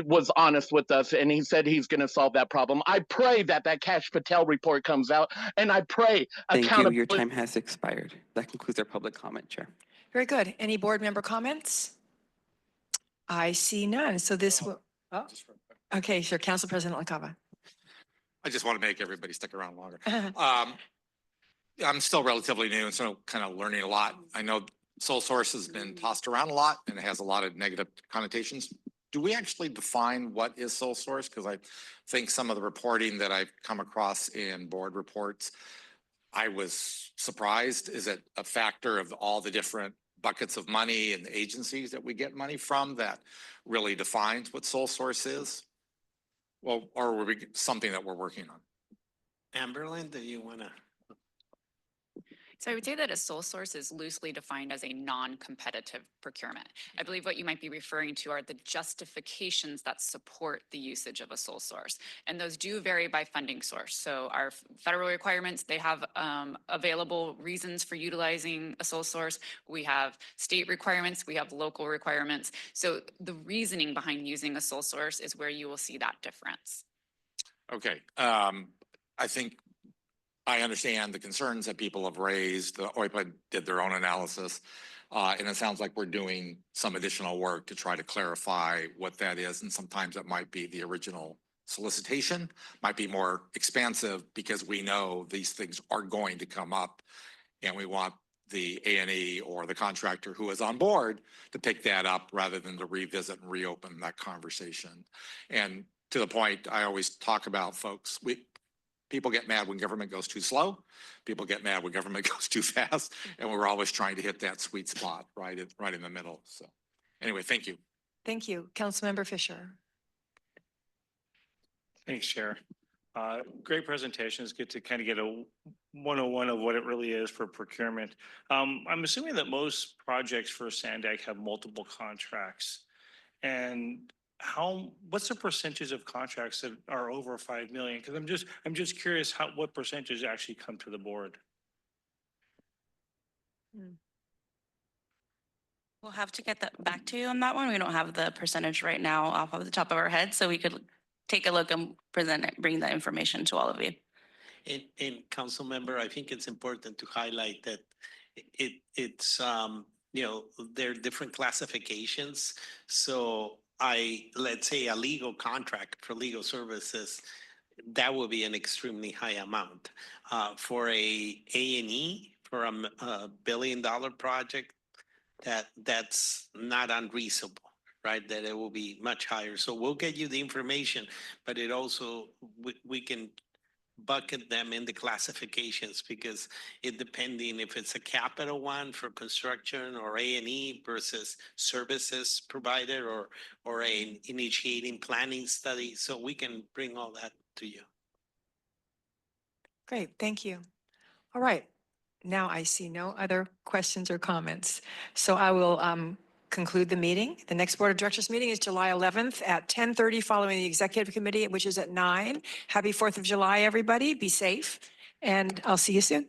was honest with us and he said he's going to solve that problem. I pray that Kash Patel report comes out, and I pray Thank you. Your time has expired. That concludes our public comment, Chair. Very good. Any board member comments? I see none. So this will, okay, sure. Council President LaCava. I just want to make everybody stick around longer. I'm still relatively new, and so kind of learning a lot. I know sole source has been tossed around a lot, and it has a lot of negative connotations. Do we actually define what is sole source? Because I think some of the reporting that I've come across in board reports, I was surprised. Is it a factor of all the different buckets of money and agencies that we get money from that really defines what sole source is? Well, or were we something that we're working on? Amberlyn, do you want to? So I would say that a sole source is loosely defined as a non-competitive procurement. I believe what you might be referring to are the justifications that support the usage of a sole source. And those do vary by funding source. So our federal requirements, they have available reasons for utilizing a sole source. We have state requirements, we have local requirements. So the reasoning behind using a sole source is where you will see that difference. Okay. I think I understand the concerns that people have raised. The OIPA did their own analysis, and it sounds like we're doing some additional work to try to clarify what that is. And sometimes it might be the original solicitation, might be more expansive, because we know these things are going to come up, and we want the A&E or the contractor who is on board to pick that up rather than to revisit and reopen that conversation. And to the point I always talk about, folks, people get mad when government goes too slow. People get mad when government goes too fast. And we're always trying to hit that sweet spot right in the middle. So anyway, thank you. Thank you. Councilmember Fisher. Thanks, Chair. Great presentation. It's good to kind of get a 101 of what it really is for procurement. I'm assuming that most projects for SANDAG have multiple contracts. And what's the percentage of contracts that are over 5 million? Because I'm just curious what percentage actually come to the board? We'll have to get that back to you on that one. We don't have the percentage right now off of the top of our head, so we could take a look and present it, bring that information to all of you. And council member, I think it's important to highlight that it's, there are different classifications. So let's say a legal contract for legal services, that will be an extremely high amount. For A&E, for a $1 billion project, that's not unreasonable, right? That it will be much higher. So we'll get you the information, but it also, we can bucket them in the classifications because it depending if it's a capital one for construction or A&E versus services provided or a initiating planning study. So we can bring all that to you. Great, thank you. All right, now I see no other questions or comments. So I will conclude the meeting. The next Board of Directors meeting is July 11th at 10:30 following the Executive Committee, which is at 9. Happy 4th of July, everybody. Be safe, and I'll see you soon.